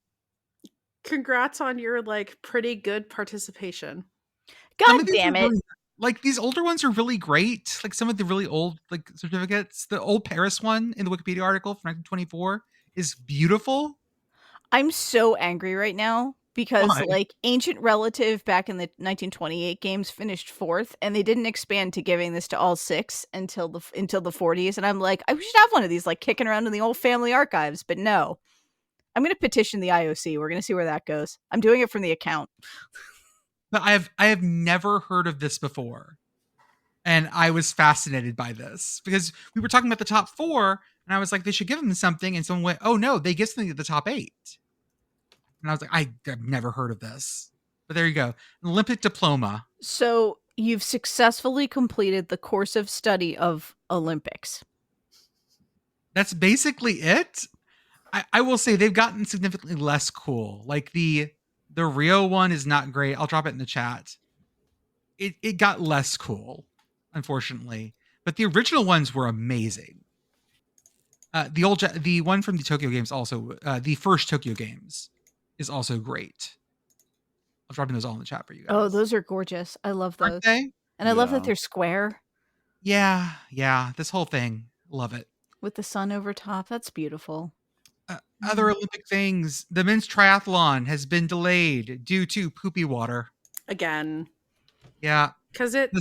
Congrats on your pretty good participation. God damn it. Really, these older ones are really great. Some of the really old certificates. The old Paris one in the Wikipedia article from 1924 is beautiful. I'm so angry right now because Why? Ancient Relative back in the 1928 games finished 4th, and they didn't expand to giving this to all 6 until the 40s. And I'm like, I should have one of these kicking around in the old family archives, but no. I'm going to petition the IOC. We're going to see where that goes. I'm doing it from the account. But I have never heard of this before. And I was fascinated by this because we were talking about the top 4, and I was like, they should give them something. And someone went, oh no, they get something to the top 8. And I was like, I've never heard of this. But there you go. An Olympic diploma. So you've successfully completed the course of study of Olympics. That's basically it. I will say they've gotten significantly less cool. The Rio one is not great. I'll drop it in the chat. it got less cool, unfortunately. But the original ones were amazing. The one from the Tokyo Games also, the first Tokyo Games is also great. I'm dropping those all in the chat for you guys. Oh, those are gorgeous. I love those. Aren't they? And I love that they're square. Yeah. This whole thing, love it. With the sun over top, that's beautiful. Other Olympic things, the men's triathlon has been delayed due to poopy water. Again. Yeah. Because it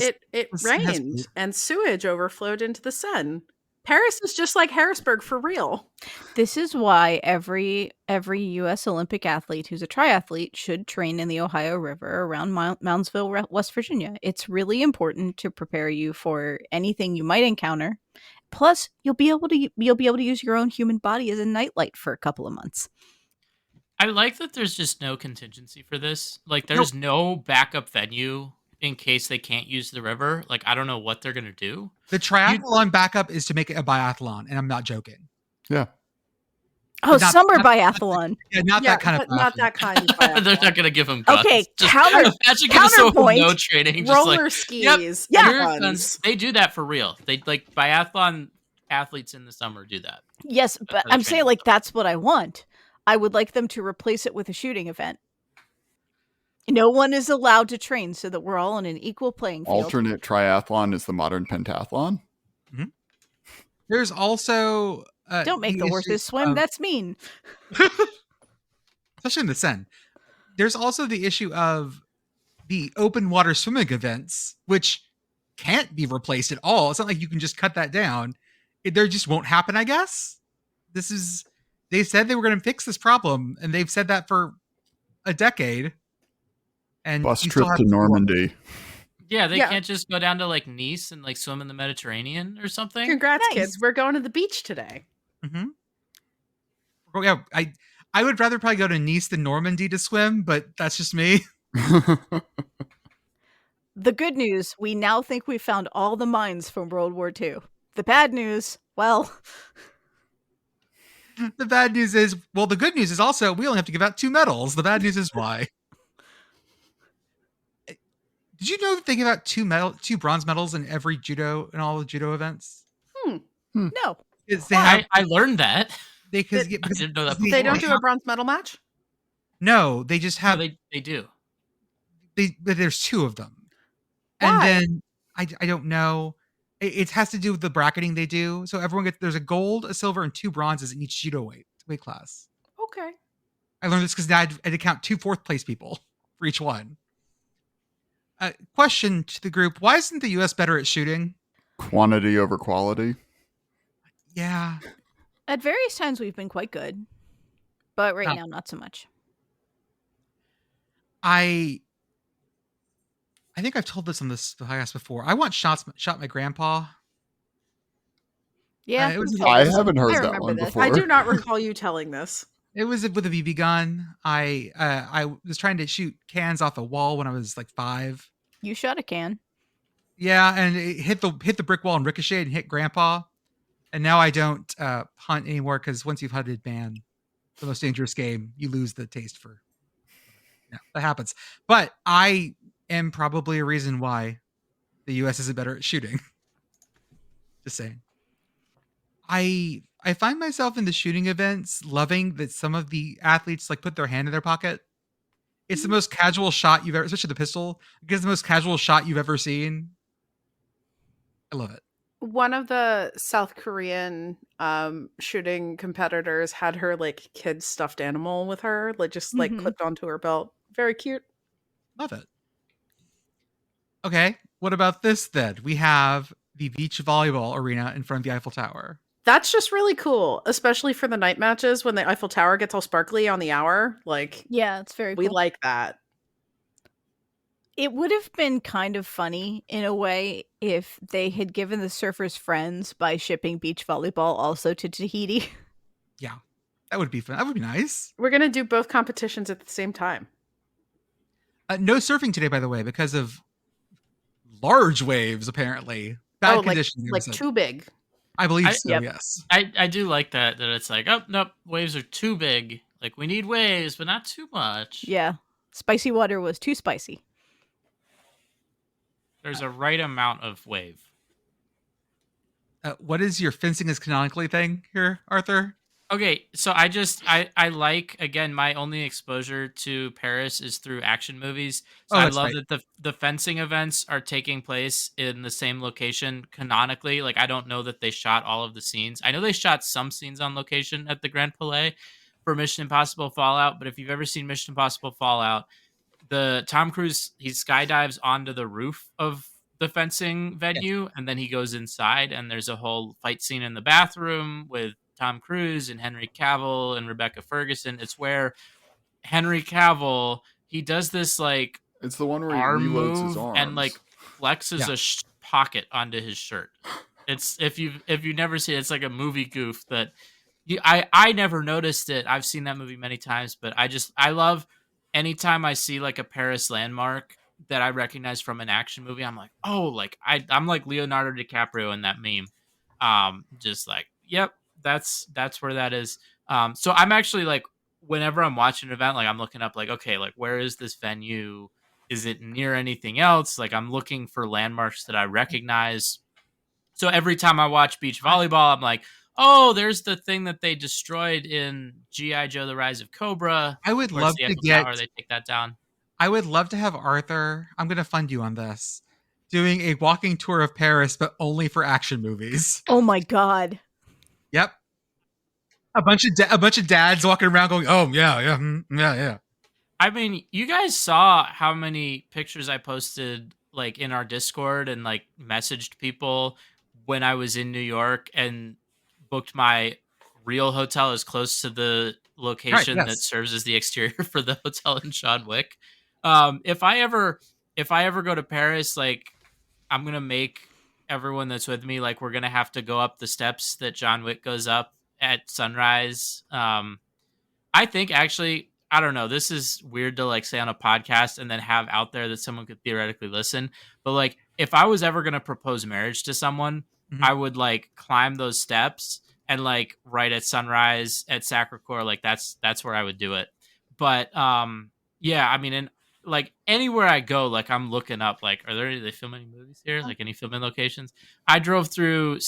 rained and sewage overflowed into the Seine. Paris is just like Harrisburg for real. This is why every U.S. Olympic athlete who's a triathlete should train in the Ohio River around Moundsville, West Virginia. It's really important to prepare you for anything you might encounter. Plus, you'll be able to use your own human body as a nightlight for a couple of months. I like that there's just no contingency for this. Like, there's no backup venue in case they can't use the river. Like, I don't know what they're gonna do. The triathlon backup is to make it a biathlon, and I'm not joking. Yeah. Oh, summer biathlon. Not that kind of biathlon. Not that kind of biathlon. They're not gonna give them guns. Okay, imagine giving someone no training. Roller just skis. They do that for real. They like biathlon athletes in the summer do that. Yes, but I'm saying like that's what I want. I would like them to replace it with a shooting event. No one is allowed to train so that we're all on an equal playing field. Alternate triathlon is the modern pentathlon. Mm-hmm. There's also don't make the horses swim. That's mean. Especially in the Seine. There's also the issue of the open water swimming events, which can't be replaced at all. It's not like you can just cut that down. There just won't happen, I guess. They said they were going to fix this problem, and they've said that for a decade. And bus trip to Normandy. Yeah, they can't just go down to like Nice and like swim in the Mediterranean or something. Congrats, kids! We're going to the beach today. Mm-hmm. Oh, yeah, I would rather probably go to Nice than Normandy to swim, but that's just me. The good news, we now think we found all the mines from World War II. The bad news, well... The bad news is, well, the good news is also we only have to give out 2 medals. The bad news is why. Did you know that they give out 2 bronze medals in every in all the judo events? No. I learned that. I didn't know that before. They don't do a bronze medal match? No, they just have... No, they do. There's 2 of them. Why? And then, I don't know. It has to do with the bracketing they do. So everyone there's a gold, a silver, and 2 bronzes in each judo weight class. Okay. I learned this because I had to count 2 fourth place people for each one. Question to the group: why isn't the U.S. better at shooting? Quantity over quality. Yeah. At various times we've been quite good, but right now not so much. I think I've told this on this podcast before. I once shot my grandpa. Yeah, I haven't heard that one before. I do not recall you telling this. It was with a BB gun. I was trying to shoot cans off a wall when I was like 5. You shot a can. Yeah, and it hit the brick wall and ricocheted and hit Grandpa. And now I don't hunt anymore because once you've hunted, man, the most dangerous game, you lose the taste for. Yeah, that happens. But I am probably a reason why the U.S. isn't better at shooting. Just saying. I find myself in the shooting events loving that some of the athletes like put their hand in their pocket. It's the most casual shot you've ever, especially the pistol. It's the most casual shot you've ever seen. I love it. One of the South Korean shooting competitors had her like kid stuffed animal with her, like just like clipped onto her belt. Very cute. Love it. Okay, what about this then? We have the beach volleyball arena in front of the Eiffel Tower. That's just really cool, especially for the night matches when the Eiffel Tower gets all sparkly on the hour. Like, yeah, it's very cool. We like that. It would have been kind of funny in a way if they had given the surfers friends by shipping beach volleyball also to Tahiti. Yeah, that would be fun. That would be nice. We're going to do both competitions at the same time. No surfing today, by the way, because of large waves, apparently. Bad conditions. Like too big. I believe so, yes. I do like that it's like, oh, nope, waves are too big. Like, we need waves, but not too much. Yeah. Spicy water was too spicy. There's a right amount of wave. What is your fencing is canonically thing here, Arthur? Okay, so I like, again, my only exposure to Paris is through action movies. So I That's love right. that the fencing events are taking place in the same location canonically. Like, I don't know that they shot all of the scenes. I know they shot some scenes on location at the Grand Palais for Mission Impossible Fallout, but if you've ever seen Mission Impossible Fallout, the Tom Cruise, he skydives onto the roof of the fencing venue, and then he goes inside, and there's a whole fight scene in the bathroom with Tom Cruise and Henry Cavill and Rebecca Ferguson. It's where Henry Cavill, he does this like It's the one where he arm reloads his move and like arms. flexes a pocket onto his shirt. It's if you've never seen it, it's like a movie goof that I never noticed it. I've seen that movie many times, but I love anytime I see like a Paris landmark that I recognize from an action movie. I'm like, oh, like I'm like Leonardo DiCaprio in that meme. Just like, yep, that's where that is. So I'm actually like, whenever I'm watching an event, like I'm looking up like, okay, like where is this venue? Is it near anything else? Like I'm looking for landmarks that I recognize. So every time I watch beach volleyball, I'm like, oh, there's the thing that they destroyed in G.I. Joe: The Rise of Cobra. I would love the to Eiffel get. Tower, they take that down. I would love to have Arthur. I'm going to fund you on this. Doing a walking tour of Paris, but only for action movies. Oh my god. Yep. A bunch of dads walking around going, "Oh yeah." I mean, you guys saw how many pictures I posted like in our Discord and like messaged people when I was in New York and booked my real hotel as close to the location that serves as the exterior for the hotel in John Wick. If I ever go to Paris, like I'm gonna make everyone that's with me, like we're gonna have to go up the steps that John Wick goes up at sunrise. I think actually, I don't know, this is weird to like say on a podcast and then have out there that someone could theoretically listen. But like if I was ever gonna propose marriage to someone, I would like climb those steps and like right at sunrise at Sacré-Cœur, like that's where I would do it. But yeah, I mean, and like anywhere I go, like I'm looking up, like, are they filming any movies here? Like any filming locations? I drove through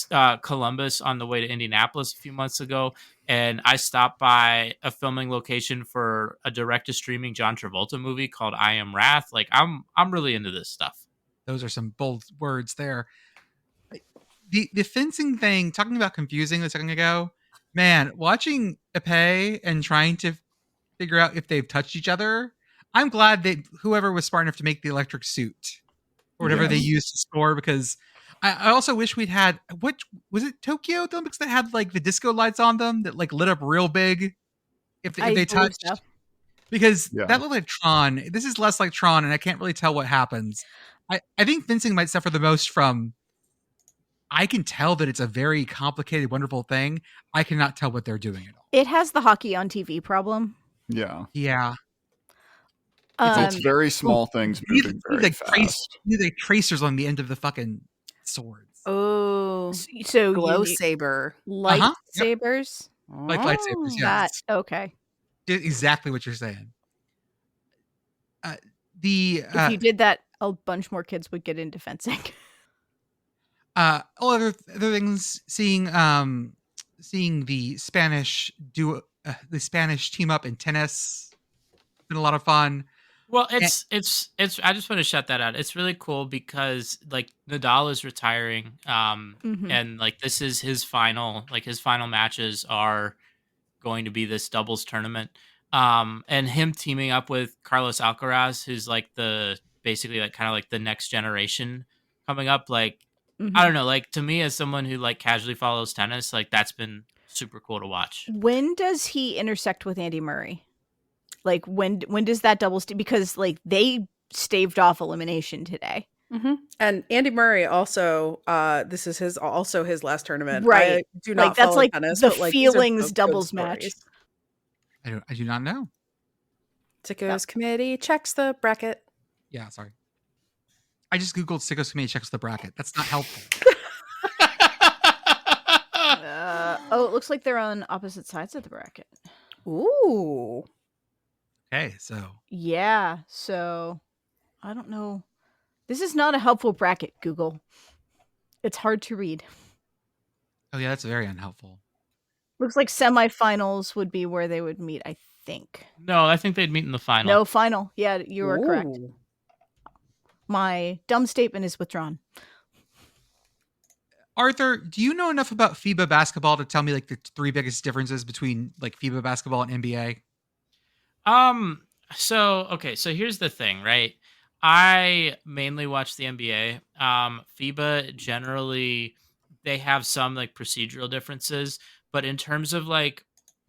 Columbus on the way to Indianapolis a few months ago, and I stopped by a filming location for a direct to streaming John Travolta movie called I Am Wrath. Like I'm really into this stuff. Those are some bold words there. The fencing thing, talking about confusing a second ago, man, watching Epee and trying to figure out if they've touched each other. I'm glad that whoever was smart enough to make the electric suit or whatever they used to score, because I also wish we'd had, what was it, Tokyo the Olympics that had like the disco lights on them that like lit up real big if they touched? So. Because that looked like Tron. This is less like Tron, and I can't really tell what happens. I think fencing might suffer the most from, I can tell that it's a very complicated, wonderful thing. I cannot tell what they're doing at all. It has the hockey on TV problem. Yeah. It's very small things moving very fast. The tracers on the end of the fucking swords. Oh, so glow saber, lightsabers, like lightsabers. Yeah, okay. Exactly what you're saying. If you did that, a bunch more kids would get into fencing. All other things, seeing the Spanish the Spanish team up in tennis, been a lot of fun. Well, it's I just want to shout that out. It's really cool because like Nadal is retiring, and like this is his final matches are going to be this doubles tournament, and him teaming up with Carlos Alcaraz, who's like basically like kind of like the next generation coming up. Like I don't know, like to me as someone who like casually follows tennis, like that's been super cool to watch. When does he intersect with Andy Murray? Like when does that doubles because like they staved off elimination today. And Andy Murray also this is his last tournament. Right. I do not like that's like tennis, the but, like, feelings doubles match. I do not know. Sicko's committee checks the bracket. Yeah, sorry. I just googled Sicko's committee checks the bracket. That's not helpful. It looks like they're on opposite sides of the bracket. Ooh. Okay, so. Yeah, so I don't know. This is not a helpful bracket, Google. It's hard to read. Oh yeah, that's very unhelpful. Looks like semifinals would be where they would meet, I think. No, I think they'd meet in the final. No, final. Yeah, you are correct. My dumb statement is withdrawn. Arthur, do you know enough about FIBA basketball to tell me like the 3 biggest differences between like FIBA basketball and NBA? So here's the thing, right? I mainly watch the NBA. FIBA generally they have some like procedural differences, but in terms of like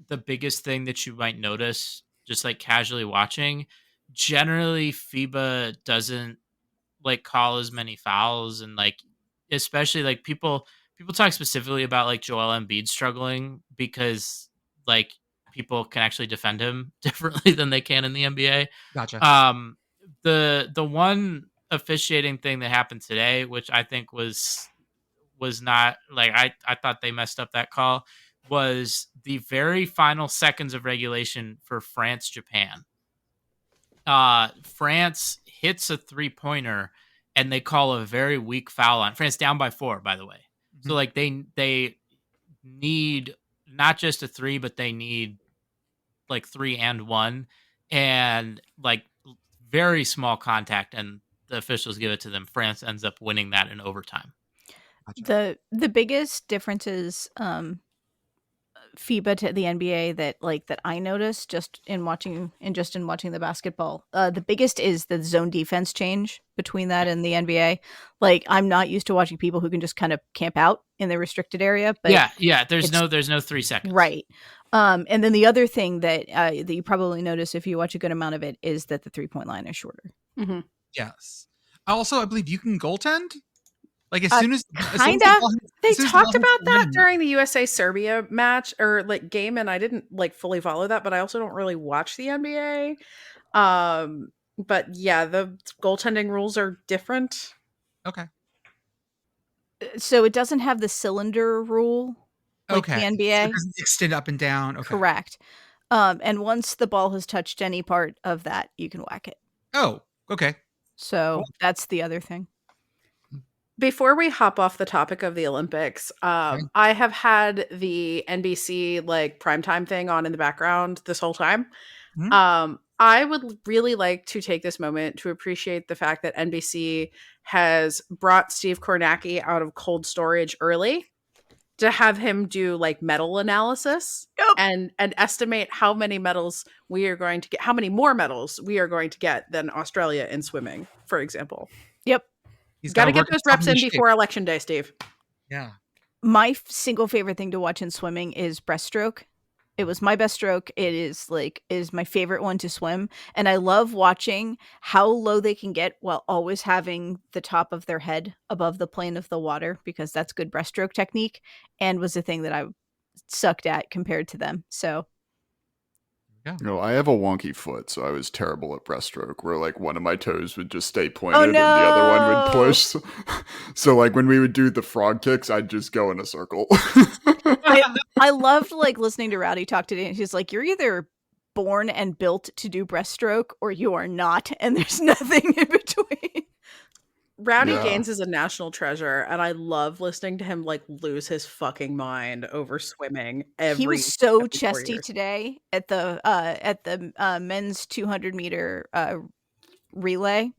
the biggest thing that you might notice just like casually watching, generally FIBA doesn't like call as many fouls, and like especially like people talk specifically about like Joel Embiid struggling because like people can actually defend him differently than they can in the NBA. Gotcha. The one officiating thing that happened today, which I think was not like I thought they messed up that call, was the very final seconds of regulation for France Japan. France hits a 3-pointer and they call a very weak foul on France, down by 4, by the way. Mm-hmm. So like they need not just a 3, but they need like 3 and 1, and like very small contact, and the officials give it to them. France ends up winning that in overtime. Gotcha. The biggest differences FIBA to the NBA that I noticed just in watching the basketball. The biggest is the zone defense change between that and the NBA. Like, I'm not used to watching people who can just kind of camp out in the restricted area. But yeah. There's no 3 seconds. Right. And then the other thing that you probably notice if you watch a good amount of it is that the 3-point line is shorter. Mm-hmm. Yes. Also, I believe you can goaltend. Like as soon as they talked about that during the USA Serbia match or like game, and I didn't like fully follow that, but I also don't really watch the NBA. But yeah, the goaltending rules are different. Okay. So it doesn't have the cylinder rule like the NBA. So it doesn't extend up and down. Okay. Correct. And once the ball has touched any part of that, you can whack it. Oh, okay. So that's the other thing. Before we hop off the topic of the Olympics, I have had the NBC like primetime thing on in the background this whole time. Mm-hmm. I would really like to take this moment to appreciate the fact that NBC has brought Steve Kornacki out of cold storage early to have him do like medal analysis and estimate how many medals we are going to get, how many more medals we are going to get than Australia in swimming, for example. Yep. He's got to get those reps in before Election Day, Steve. Yeah. My single favorite thing to watch in swimming is breaststroke. It was my best stroke. It is my favorite one to swim. And I love watching how low they can get while always having the top of their head above the plane of the water, because that's good breaststroke technique and was the thing that I sucked at compared to them. So. Yeah. No, I have a wonky foot, so I was terrible at breaststroke, where like one of my toes would just stay pointed and the other one would push. So like when we would do the frog kicks, I'd just go in a circle. I loved like listening to Rowdy talk today, and he's like, "You're either born and built to do breaststroke, or you are not, and there's nothing in between." Rowdy Gaines is a national treasure, and I love listening to him like lose his fucking mind over swimming. He was so chesty today at the men's 200 meter relay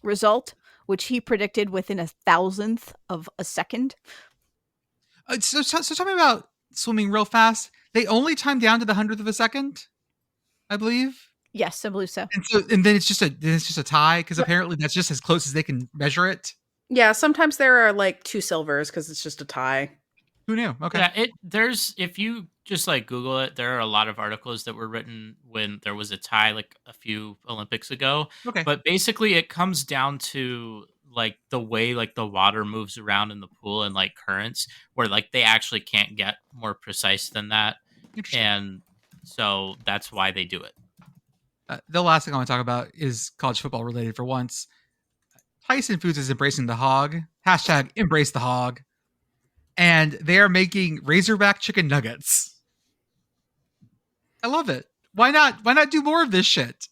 result, which he predicted within 1,000th of a second. So tell me about swimming real fast. They only time down to the 100th of a second, I believe. Yes, I believe so. And then it's just a tie, because apparently that's just as close as they can measure it. Yeah, sometimes there are like 2 silvers because it's just a tie. Who knew? Okay. Yeah, there's if you just like Google it, there are a lot of articles that were written when there was a tie like a few Olympics ago. Okay. But basically it comes down to like the way like the water moves around in the pool and like currents, where like they actually can't get more precise than that. And so that's why they do it. The last thing I want to talk about is college football related for once. Tyson Foods is embracing the hog. # embrace the hog. And they are making Razorback chicken nuggets. I love it. Why not do more of this shit?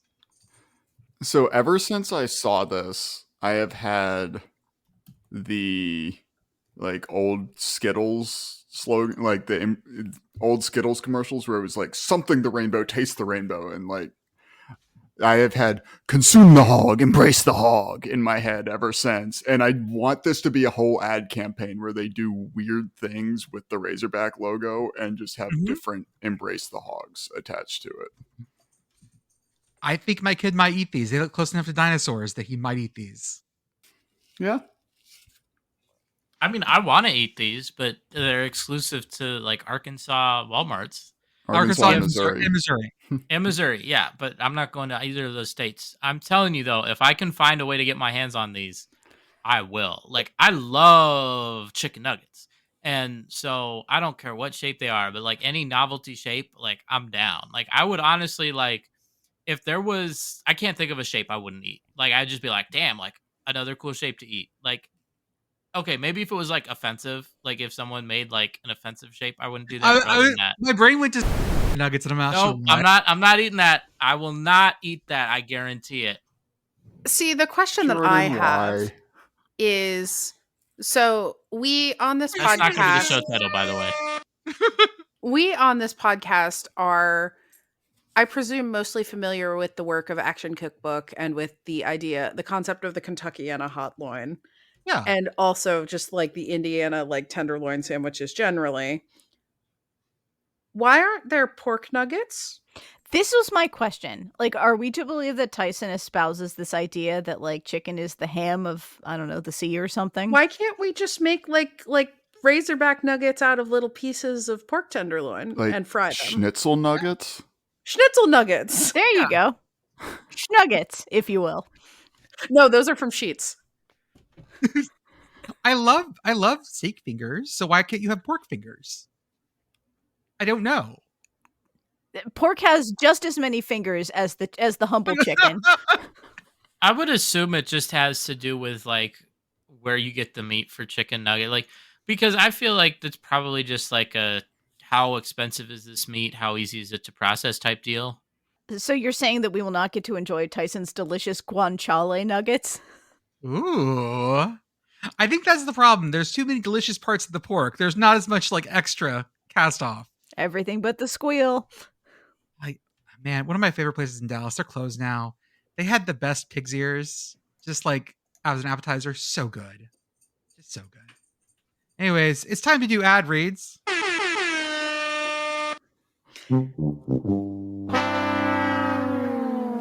So ever since I saw this, I have had the like old Skittles slogan, like the old Skittles commercials where it was like something the rainbow, taste the rainbow, and like I have had consume the hog, embrace the hog in my head ever since. And I want this to be a whole ad campaign where they do weird things with the Razorback logo and just have different embrace the hogs attached to it. I think my kid might eat these. They look close enough to dinosaurs that he might eat these. Yeah. I mean, I want to eat these, but they're exclusive to like Arkansas Walmarts. Arkansas and Missouri. And Missouri, yeah, but I'm not going to either of those states. I'm telling you though, if I can find a way to get my hands on these, I will. Like, I love chicken nuggets. And so I don't care what shape they are, but like any novelty shape, like I'm down. Like I would honestly like if there was, I can't think of a shape I wouldn't eat. Like I'd just be like, damn, like another cool shape to eat. Like, okay, maybe if it was like offensive, like if someone made like an offensive shape, I wouldn't do that. My brain went to nuggets, and I'm not sure. I'm not eating that. I will not eat that. I guarantee it. See, the question that I have is, so we on this That's podcast, not going to be the show title, by the way. We on this podcast are, I presume, mostly familiar with the work of Action Cookbook and with the concept of the Kentuckiana hot loin. Yeah. And also just like the Indiana like tenderloin sandwiches generally. Why aren't there pork nuggets? This was my question. Like, are we to believe that Tyson espouses this idea that like chicken is the ham of, I don't know, the sea or something? Why can't we just make like Razorback nuggets out of little pieces of pork tenderloin and fry them? Schnitzel nuggets? Schnitzel nuggets. There you go. Schnuggets, if you will. No, those are from Sheets. I love steak fingers, so why can't you have pork fingers? I don't know. Pork has just as many fingers as the humble chicken. I would assume it just has to do with like where you get the meat for chicken nugget, like because I feel like that's probably just like a how expensive is this meat, how easy is it to process type deal. So you're saying that we will not get to enjoy Tyson's delicious guanciale nuggets? Ooh. I think that's the problem. There's too many delicious parts of the pork. There's not as much like extra cast off. Everything but the squeal. Man, one of my favorite places in Dallas, they're closed now. They had the best pig's ears, just like as an appetizer. So good. Just so good. Anyways, it's time to do ad reads.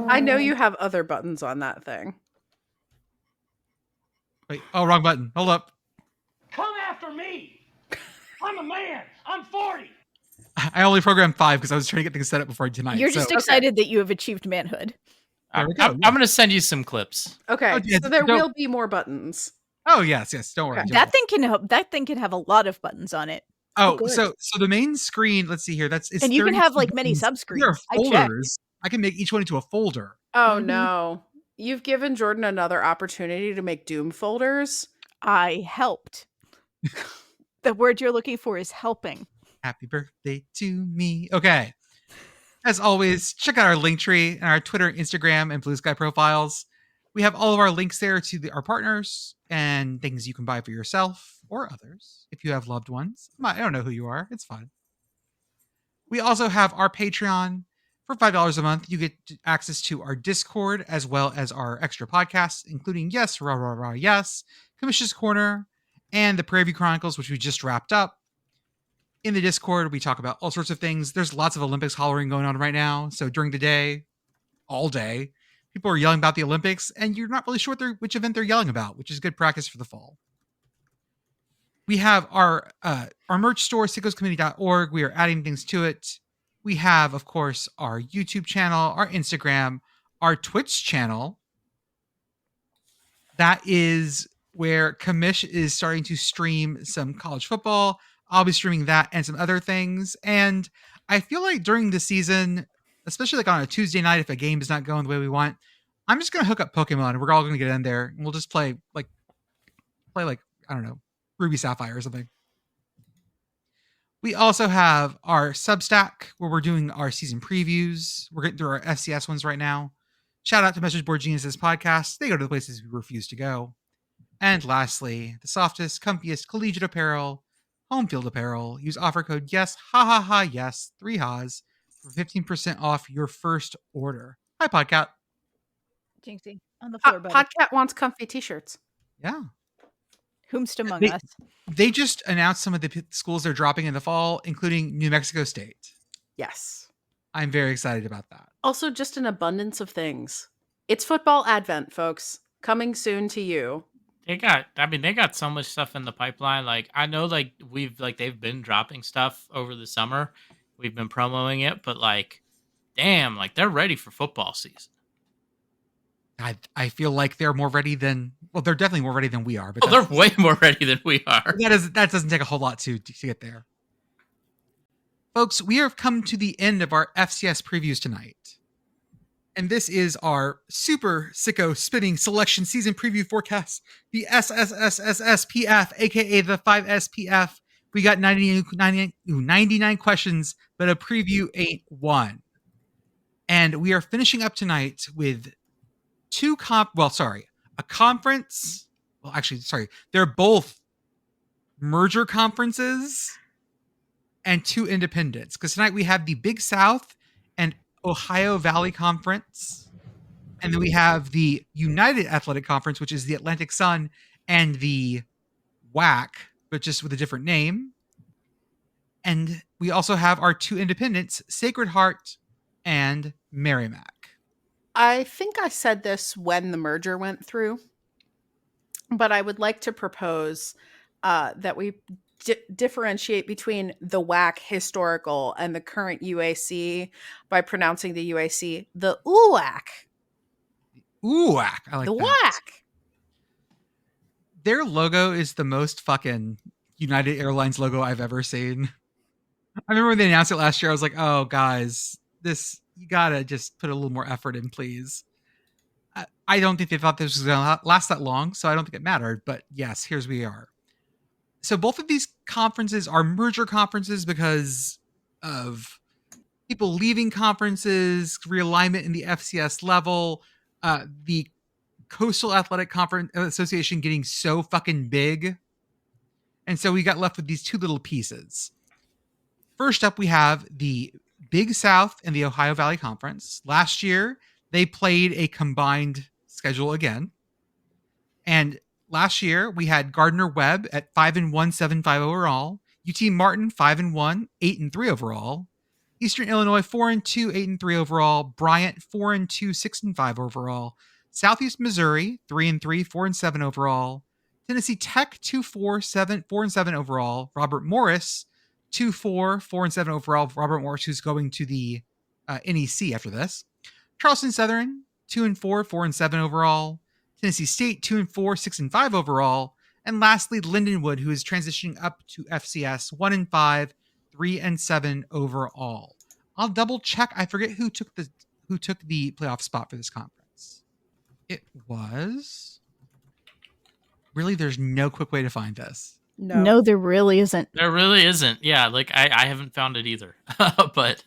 I know you have other buttons on that thing. Wait, oh, wrong button. Hold up. Come after me. I'm a man. I'm 40. I only programmed 5 because I was trying to get things set up before tonight. You're just excited that you have achieved manhood. I'm going to send you some clips. Okay, so there will be more buttons. Oh yes, don't worry. Okay. That thing can have a lot of buttons on it. Oh, so the main screen. Let's see here. And you can have like many subscreens. There are folders. I can make each one into a folder. Oh no! You've given Jordan another opportunity to make Doom folders. I helped. The word you're looking for is helping. Happy birthday to me. Okay. As always, check out our link tree and our Twitter, Instagram, and Blue Sky profiles. We have all of our links there to our partners and things you can buy for yourself or others if you have loved ones. I don't know who you are. It's fun. We also have our Patreon. For $5 a month, you get access to our Discord as well as our extra podcasts, including Yes, Rah, Rah, Rah, Yes, Commish's Corner, and the Prairie View Chronicles, which we just wrapped up. In the Discord, we talk about all sorts of things. There's lots of Olympics hollering going on right now. So during the day, all day, people are yelling about the Olympics, and you're not really sure which event they're yelling about, which is good practice for the fall. We have our merch store, sickoscommittee.org. We are adding things to it. We have, of course, our YouTube channel, our Instagram, our Twitch channel. That is where Commish is starting to stream some college football. I'll be streaming that and some other things. And I feel like during the season, especially like on a Tuesday night, if a game is not going the way we want, I'm just going to hook up Pokemon and we're all going to get in there and we'll just play like, I don't know, Ruby Sapphire or something. We also have our Substack where we're doing our season previews. We're getting through our FCS ones right now. Shout out to Message Board Geniuses podcast. They go to the places we refuse to go. And lastly, the softest, comfiest collegiate apparel, home field apparel. Use offer code YES, ha ha ha, yes, 3 ha's for 15% off your first order. Hi, Podcat. Jinxie, on the floor, buddy. Podcat wants comfy t-shirts. Yeah. Whomst among us. They just announced some of the schools they're dropping in the fall, including New Mexico State. Yes. I'm very excited about that. Also, just an abundance of things. It's football advent, folks. Coming soon to you. They got so much stuff in the pipeline. Like, I know, like, they've been dropping stuff over the summer. We've been promoting it, but, like, damn, like, they're ready for football season. I feel like they're more ready than, well, they're definitely more ready than we are. But they're way more ready than we are. That doesn't take a whole lot to get there. Folks, we have come to the end of our FCS previews tonight. And this is our super sicko spinning selection season preview forecast, the SSSSSPF, aka the 5SPF. We got 99 questions, but a preview ain't one. And we are finishing up tonight with a conference. Well, actually, sorry. They're both merger conferences and 2 independents. Because tonight we have the Big South and Ohio Valley Conference. And then we have the United Athletic Conference, which is the Atlantic Sun and the WAC, but just with a different name. And we also have our 2 independents, Sacred Heart and Merrimack. I think I said this when the merger went through, but I would like to propose that we differentiate between the WAC historical and the current UAC by pronouncing the UAC the UAC. UAC. I like the that. WAC. Their logo is the most fucking United Airlines logo I've ever seen. I remember when they announced it last year, I was like, oh, guys, you gotta just put a little more effort in, please. I don't think they thought this was going to last that long, so I don't think it mattered. But yes, here's we are. So both of these conferences are merger conferences because of people leaving conferences, realignment in the FCS level, the Coastal Athletic Conference Association getting so fucking big. And so we got left with these 2 little pieces. First up, we have the Big South and the Ohio Valley Conference. Last year, they played a combined schedule again. And last year, we had Gardner-Webb at 5-1, 7-5 overall. UT Martin 5-1, 8-3 overall. Eastern Illinois 4-2, 8-3 overall. Bryant 4-2, 6-5 overall. Southeast Missouri 3-3, 4-7 overall. Tennessee Tech 2-4, 4-7 overall. Robert Morris 2-4, 4-7 overall. Robert Morris, who's going to the NEC after this. Charleston Southern 2-4, 4-7 overall. Tennessee State 2-4, 6-5 overall. And lastly, Lindenwood, who is transitioning up to FCS 1-5, 3-7 overall. I'll double check. I forget who took the playoff spot for this conference. It was really, there's no quick way to find this. No, there really isn't. There really isn't. Yeah, like I haven't found it either. But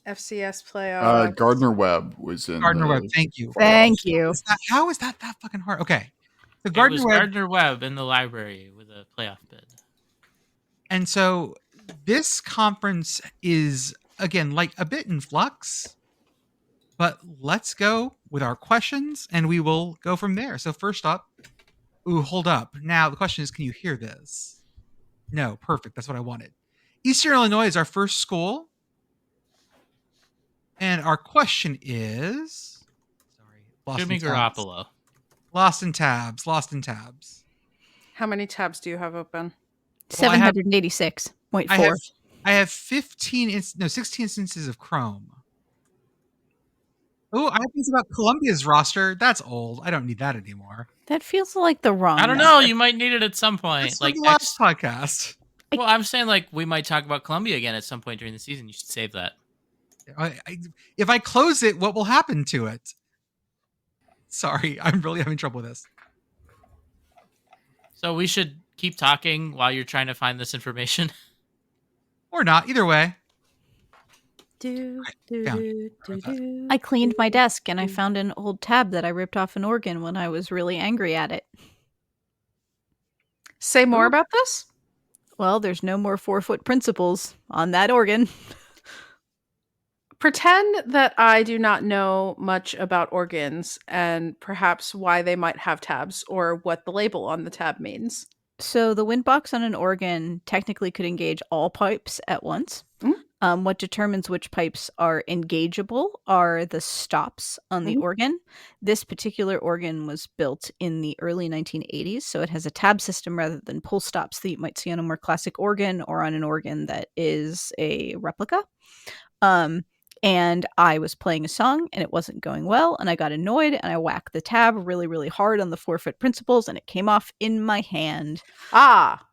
FCS playoff. Gardner-Webb was in Gardner-Webb. Thank you. Thank you. How is that fucking hard? Okay. So Gardner-Webb in the library with a playoff bid. And so this conference is, again, like a bit in flux. But let's go with our questions and we will go from there. So first up, hold up. Now the question is, can you hear this? No, perfect. That's what I wanted. Eastern Illinois is our first school. And our question is, Jimmy Garoppolo. Lost in tabs. How many tabs do you have open? 786.4. I have 16 instances of Chrome. Oh, I think it's about Columbia's roster. That's old. I don't need that anymore. That feels like the wrong. I don't know. You might need it at some point. It's like the last podcast. Well, I'm saying like we might talk about Columbia again at some point during the season. You should save that. If I close it, what will happen to it? Sorry, I'm really having trouble with this. So we should keep talking while you're trying to find this information. Or not. Either way. I cleaned my desk and I found an old tab that I ripped off an organ when I was really angry at it. Say more about this? Well, there's no more 4-foot principles on that organ. Pretend that I do not know much about organs and perhaps why they might have tabs or what the label on the tab means. So the wind box on an organ technically could engage all pipes at once. What determines which pipes are engageable are the stops on the organ. This particular organ was built in the early 1980s, so it has a tab system rather than pull stops that you might see on a more classic organ or on an organ that is a replica. And I was playing a song and it wasn't going well, and I got annoyed and I whacked the tab really, really hard on the 4-foot principles and it came off in my hand. Ah,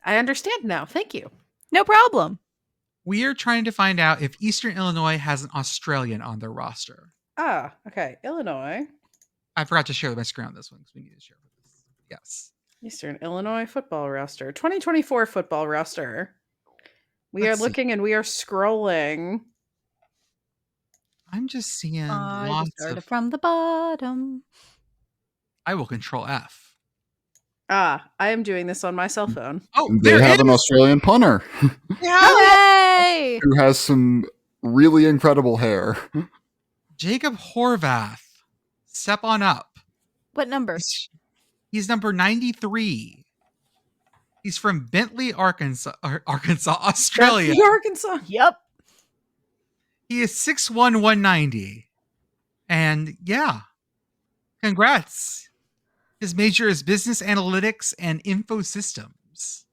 I understand now. Thank you. No problem. We are trying to find out if Eastern Illinois has an Australian on their roster. Ah, okay. Illinois. I forgot to share my screen on this one because we need to share this. Yes. Eastern Illinois football roster. 2024 football roster. We Let's are looking and we are scrolling. I'm just seeing I lots started of... from the bottom. I will control F. Ah, I am doing this on my cell phone. Oh, They there have is! an Australian punter Hooray! who has some really incredible hair. Jacob Horvath. Step on up. What number? He's number 93. He's from Bentley, Arkansas, Australia. That's Arkansas. Yep. He is 6'1", 190. And yeah, congrats. His major is business analytics and info systems.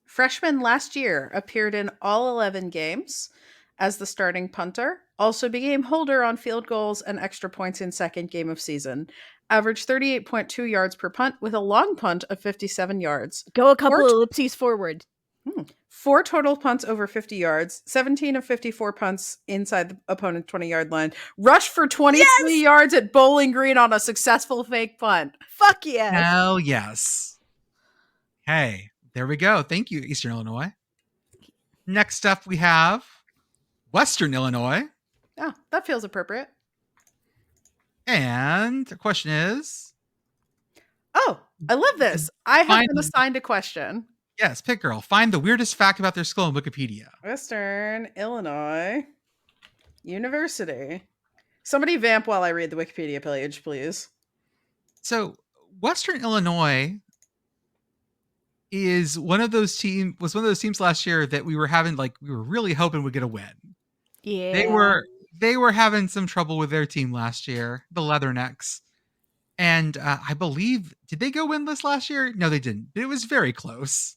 Freshman last year appeared in all 11 games as the starting punter. Also became holder on field goals and extra points in second game of season. Averaged 38.2 yards per punt with a long punt of 57 yards. Go a couple of ellipses forward. 4 total punts over 50 yards. 17 of 54 punts inside the opponent's 20-yard line. Rushed for 23 yards at Bowling Green on a successful fake punt. Fuck yeah. Hell yes. Hey, there we go. Thank you, Eastern Illinois. Next up, we have Western Illinois. Oh, that feels appropriate. And the question is... Oh, I love this. I have been assigned a question. Yes, Pit Girl. Find the weirdest fact about their school in Wikipedia. Western Illinois University. Somebody vamp while I read the Wikipedia page, please. So, Western Illinois was one of those teams last year that we were really hoping would get a win. Yeah. They were having some trouble with their team last year, the Leathernecks. And I believe, did they go winless last year? No, they didn't. It was very close.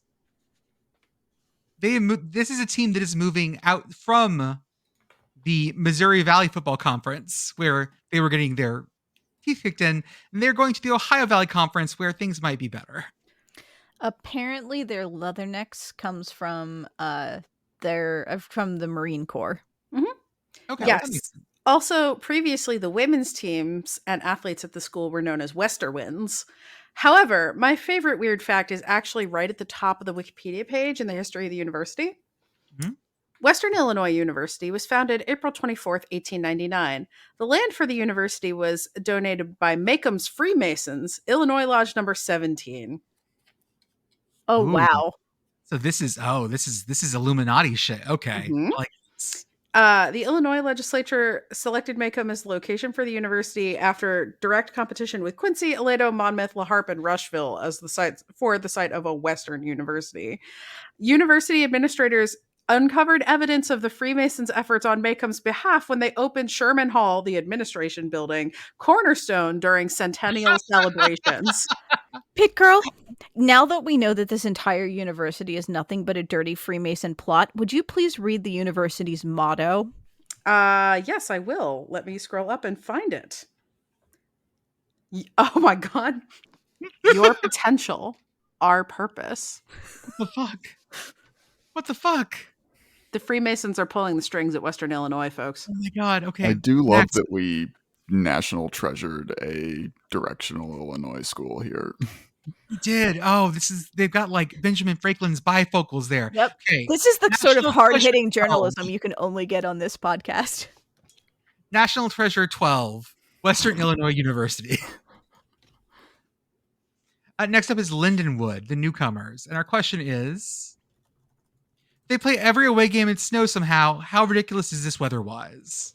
This is a team that is moving out from the Missouri Valley Football Conference, where they were getting their teeth kicked in, and they're going to the Ohio Valley Conference, where things might be better. Apparently, their Leathernecks comes from from the Marine Corps. Mm-hmm. Okay. Yes. Also, previously, the women's teams and athletes at the school were known as Westerwinds. However, my favorite weird fact is actually right at the top of the Wikipedia page in the history of the university. Mm-hmm. Western Illinois University was founded April 24th, 1899. The land for the university was donated by Macomb's Freemasons, Illinois Lodge number 17. Oh, Ooh. wow. So this is Illuminati shit. Okay. Mm-hmm. The Illinois legislature selected Macomb as the location for the university after direct competition with Quincy, Aledo, Monmouth, La Harpe, and Rushville as the site of a Western university. University administrators uncovered evidence of the Freemasons' efforts on Macomb's behalf when they opened Sherman Hall, the administration building, cornerstone during centennial celebrations. Pit Girl, now that we know that this entire university is nothing but a dirty Freemason plot, would you please read the university's motto? Yes, I will. Let me scroll up and find it. Oh my God. Your potential, our purpose. What the fuck? What the fuck? The Freemasons are pulling the strings at Western Illinois, folks. Oh my God. Okay. I do love that we national treasured a directional Illinois school here. He did. Oh, they've got like Benjamin Franklin's bifocals there. Yep. Okay. This is the sort of National hard-hitting Treasure 12. journalism you can only get on this podcast. National Treasure 12, Western Illinois University. Next up is Lindenwood, the newcomers. And our question is, they play every away game in snow somehow. How ridiculous is this weather-wise?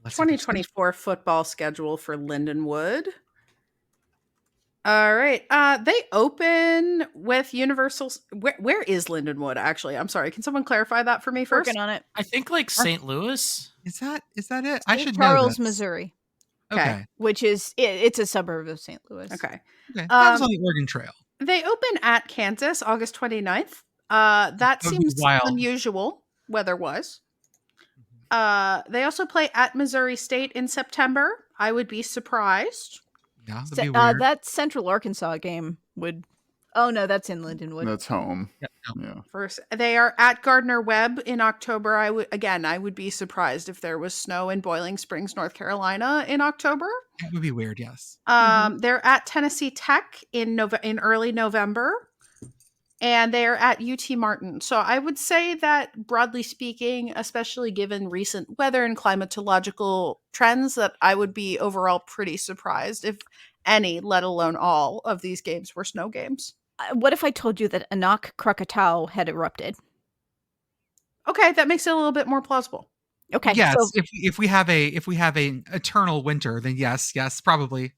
2024 football schedule for Lindenwood. All right. They open with Universal. Where is Lindenwood, actually? I'm sorry. Can someone clarify that for me first? Working on it. I think like St. Louis. Is that it? I should Charles, know this. Missouri. Okay. Which is it's a suburb of St. Louis. Okay. That was on the Oregon Trail. They open at Kansas August 29th. That seems unusual weather-wise. They also play at Missouri State in September. I would be surprised. Yeah, that'd be weird. That Central Arkansas game would. Oh no, that's in Lindenwood. That's home. Yeah. First, they are at Gardner Webb in October. I would be surprised if there was snow in Boiling Springs, North Carolina in October. It would be weird, yes. They're at Tennessee Tech in early November. And they're at UT Martin. So I would say that, broadly speaking, especially given recent weather and climatological trends, that I would be overall pretty surprised if any, let alone all, of these games were snow games. What if I told you that Anak Krakatau had erupted? Okay, that makes it a little bit more plausible. Okay. Yes, So, if we have an eternal winter, then yes, probably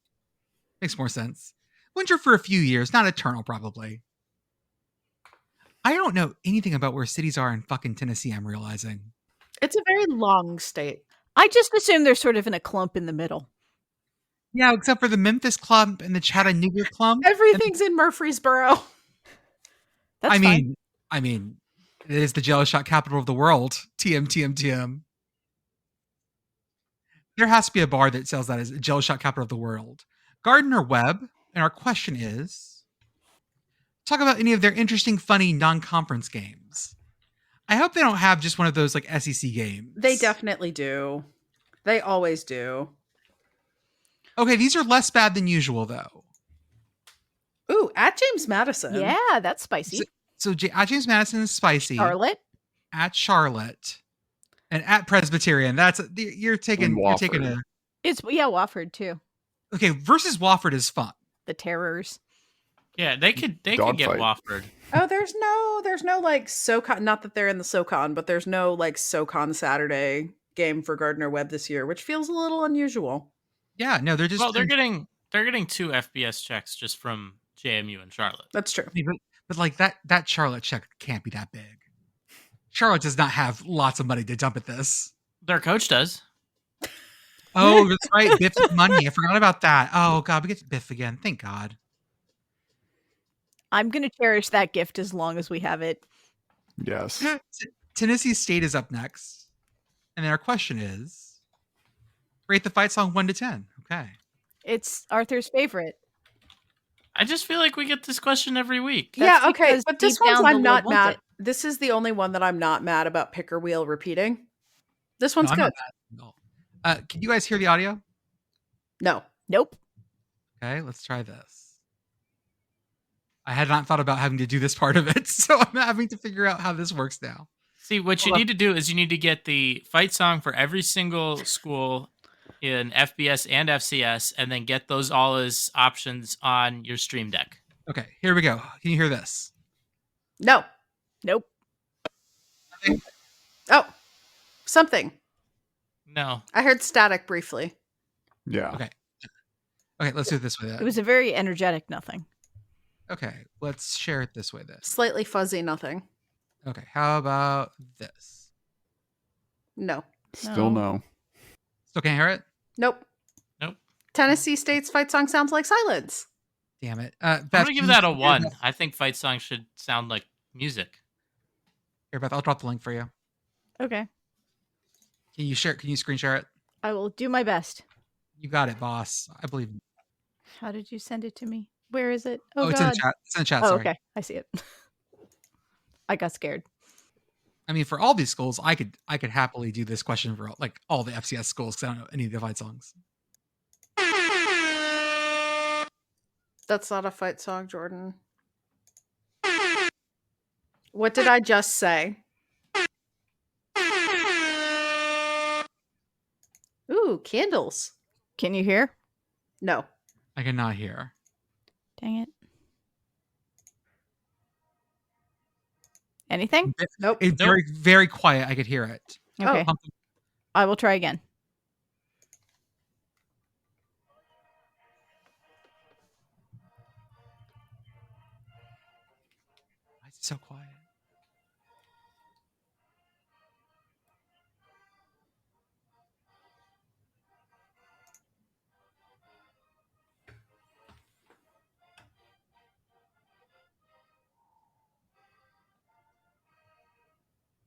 makes more sense. Winter for a few years, not eternal, probably. I don't know anything about where cities are in fucking Tennessee, I'm realizing. It's a very long state. I just assume they're sort of in a clump in the middle. Yeah, except for the Memphis clump and the Chattanooga clump. Everything's in Murfreesboro. That's fine. I mean, it is the jello shot capital of the world. TM. There has to be a bar that sells that as jello shot capital of the world. Gardner Webb, and our question is, talk about any of their interesting, funny non-conference games. I hope they don't have just one of those like SEC games. They definitely do. They always do. Okay, these are less bad than usual, though. Ooh, at James Madison. Yeah, that's spicy. So at James Madison is spicy. Charlotte. At Charlotte. And at Presbyterian. You're taking a... It's Wofford too. Okay, versus Wofford is fun. The Terrors. Yeah, they could get Wofford. Oh, there's no like SoCon, not that they're in the SoCon, but there's no like SoCon Saturday game for Gardner Webb this year, which feels a little unusual. Yeah, no, they're just they're getting 2 FBS checks just from JMU and Charlotte. That's true. But like that Charlotte check can't be that big. Charlotte does not have lots of money to dump at this. Their coach does. Oh, that's right. Biff's money. I forgot about that. Oh God, we get Biff again. Thank God. I'm going to cherish that gift as long as we have it. Yes. Tennessee State is up next. And then our question is, rate the fight song 1 to 10. Okay. It's Arthur's favorite. I just feel like we get this question every week. That's yeah, okay. because But this deep one's down the I'm not Lord wants mad. it. This is the only one that I'm not mad about Picker Wheel repeating. This No, one's I'm good. not mad at all. Can you guys hear the audio? No. Nope. Okay, let's try this. I had not thought about having to do this part of it, so I'm having to figure out how this works now. See, what you need to do is you need to get the fight song for every single school in FBS and FCS, and then get those all as options on your Stream Deck. Okay, here we go. Can you hear this? No. Nope. Oh. Something. No. I heard static briefly. Yeah. Okay, let's do it this way then. It was a very energetic nothing. Okay, let's share it this way then. Slightly fuzzy nothing. Okay, how about this? No. Still no. Still can't hear it? Nope. Nope. Tennessee State's fight song sounds like silence. Damn it. I'm Beth, going to give that a 1. I think fight songs should sound like music. Here, Beth, I'll drop the link for you. Okay. Can you screen share it? I will do my best. You got it, boss. I believe you. How did you send it to me? Where is it? Oh, it's in God. the chat. It's in the chat, Oh, sorry. okay. I see it. I got scared. I mean, for all these schools, I could happily do this question for like all the FCS schools because I don't know any of the fight songs. That's not a fight song, Jordan. What did I just say? Ooh, candles. Can you hear? No. I cannot hear. Dang it. Anything? Nope. It's very, very quiet. I could hear it. Okay. Oh. I will try again. Why is it so quiet?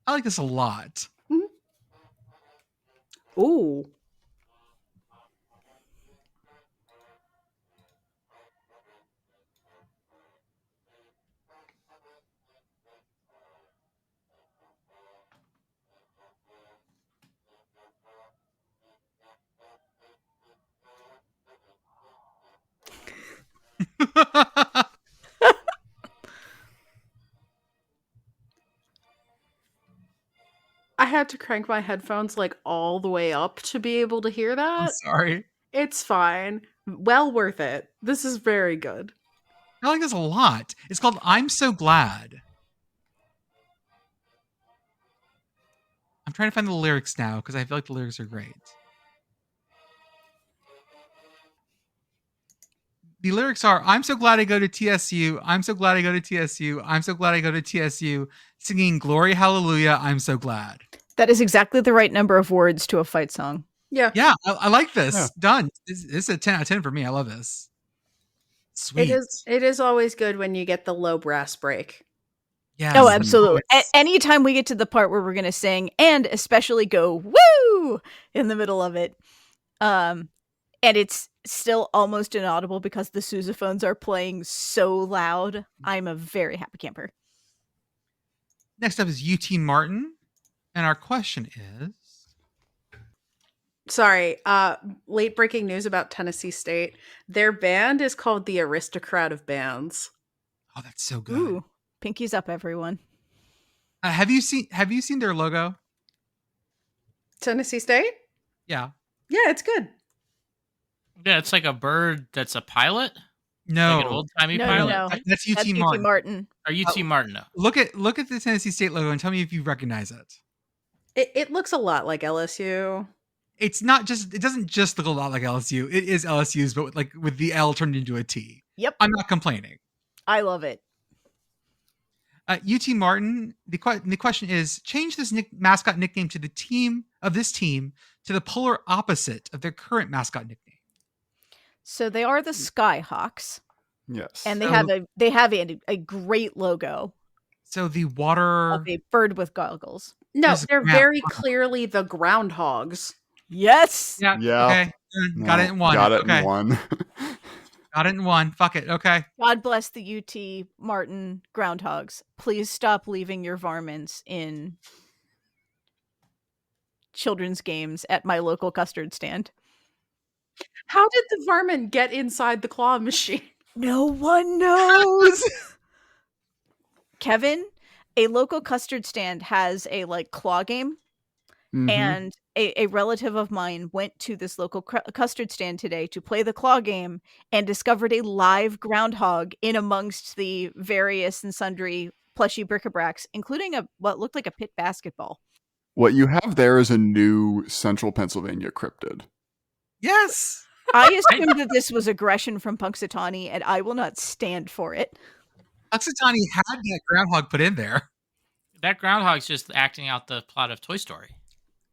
I like this a lot. Ooh. I had to crank my headphones like all the way up to be able to hear I'm that. sorry. It's fine. Well worth it. This is very good. I like this a lot. It's called I'm So Glad. I'm trying to find the lyrics now because I feel like the lyrics are great. The lyrics are, I'm so glad I go to TSU. I'm so glad I go to TSU. I'm so glad I go to TSU. Singing Glory Hallelujah. I'm so glad. That is exactly the right number of words to a fight song. Yeah. Yeah, I like this. Yeah. Done. This is a 10 out of 10 for me. I love this. Sweet. It is always good when you get the low brass break. Yeah. Oh, absolutely. Anytime we get to the part where we're going to sing and especially go woo in the middle of it. And it's still almost inaudible because the sousaphones are playing so loud. I'm a very happy camper. Next up is UT Martin. And our question is... Sorry, late breaking news about Tennessee State. Their band is called the Aristocrat of Bands. Oh, that's so good. Ooh, pinkies up, everyone. Have you seen their logo? Tennessee State? Yeah. Yeah, it's good. Yeah, it's like a bird that's a pilot. No. Like an old-timey No, pilot. no. That's UT That's Martin. UT Martin. Or UT Martin. No. Look at the Tennessee State logo and tell me if you recognize it. It looks a lot like LSU. It doesn't just look a lot like LSU. It is LSU's, but with the L turned into a T. Yep. I'm not complaining. I love it. UT Martin, the question is, change this mascot nickname to this team to the polar opposite of their current mascot nickname. So they are the Skyhawks. Yes. And they have a great logo. So the water... Of a bird with goggles. No, they're very clearly the Groundhogs. Yes. Yeah. Okay. Got it in one. Got it okay. in one. Got it in one. Fuck it. Okay. God bless the UT Martin Groundhogs. Please stop leaving your varmints in children's games at my local custard stand. How did the varmint get inside the claw machine? No one knows. Kevin, a local custard stand has a claw game. Mm-hmm. And a relative of mine went to this local custard stand today to play the claw game and discovered a live groundhog in amongst the various and sundry plushy bric-a-bracs, including what looked like a pit basketball. What you have there is a new Central Pennsylvania cryptid. Yes. I assumed that this was aggression from Punxsutawney, and I will not stand for it. Punxsutawney had that groundhog put in there. That groundhog's just acting out the plot of Toy Story.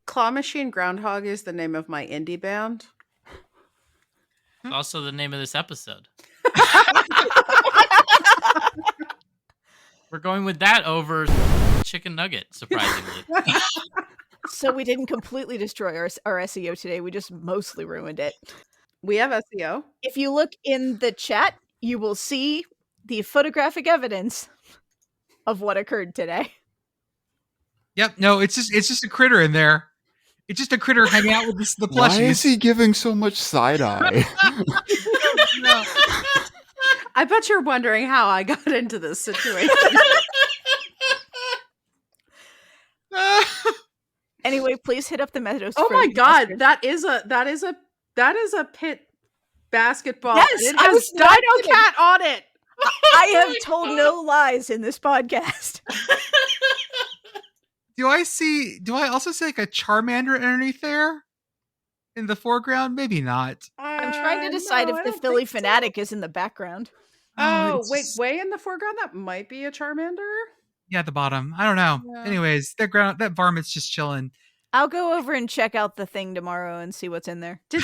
Claw Machine Groundhog is the name of my indie band. It's also the name of this episode. We're going with that over Chicken Nugget, surprisingly. So we didn't completely destroy our SEO today. We just mostly ruined it. We have SEO. If you look in the chat, you will see the photographic evidence of what occurred today. Yep. No, it's just a critter in there. It's just a critter hanging out with the plushies. Why is he giving so much side eye? I bet you're wondering how I got into this situation. Anyway, please hit up the Meadows. Oh my God, that is a pit basketball. Yes, and it I has was not Dino kidding. Cat on it. I have told no lies in this podcast. Do I also see like a Charmander underneath there in the foreground? Maybe not. I'm trying to decide No, if I the don't Philly think so. Fanatic is in the background. Oh, it's wait, just- way in the foreground? That might be a Charmander. Yeah, at the bottom. I don't know. Yeah. Anyways, that varmint's just chilling. I'll go over and check out the thing tomorrow and see what's in there. Did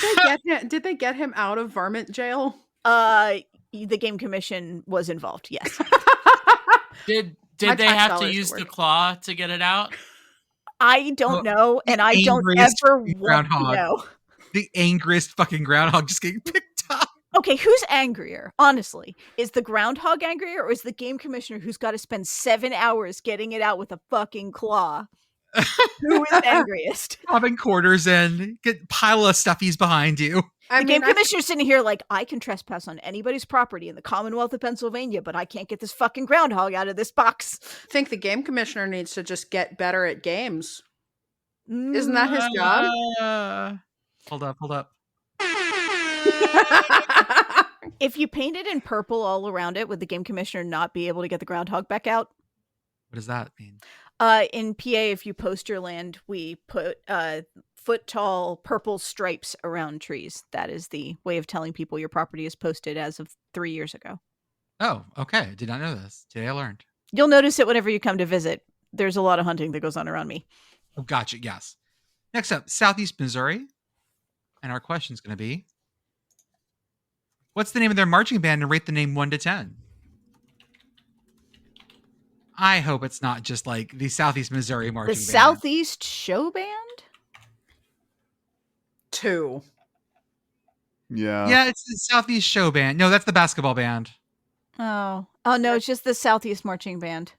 they get him out of varmint jail? The game commission was involved. Yes. Did My they tax have to dollars use are the working. claw to get it out? I don't know, and I don't angriest ever want to groundhog. know. The angriest fucking groundhog just getting picked up. Okay, who's angrier? Honestly, is the groundhog angrier, or is the game commissioner who's got to spend 7 hours getting it out with a fucking claw? Who is angriest? Popping quarters in, get pile of stuffies behind you. The game commissioner's sitting here like, I can trespass on anybody's property in the Commonwealth of Pennsylvania, but I can't get this fucking groundhog out of this box. I think the game commissioner needs to just get better at games. Isn't that his job? Hold up. If you paint it in purple all around it, would the game commissioner not be able to get the groundhog back out? What does that mean? In PA, if you post your land, we put foot-tall purple stripes around trees. That is the way of telling people your property is posted as of 3 years ago. Oh, okay. Did not know this. Today I learned. You'll notice it whenever you come to visit. There's a lot of hunting that goes on around me. Oh, gotcha. Yes. Next up, Southeast Missouri. And our question is going to be, what's the name of their marching band, and rate the name 1 to 10? I hope it's not just like the Southeast Missouri marching The band. Southeast Show Band? 2. Yeah. Yeah, it's the Southeast Show Band. No, that's the basketball band. Oh no, it's just the Southeast Marching Band.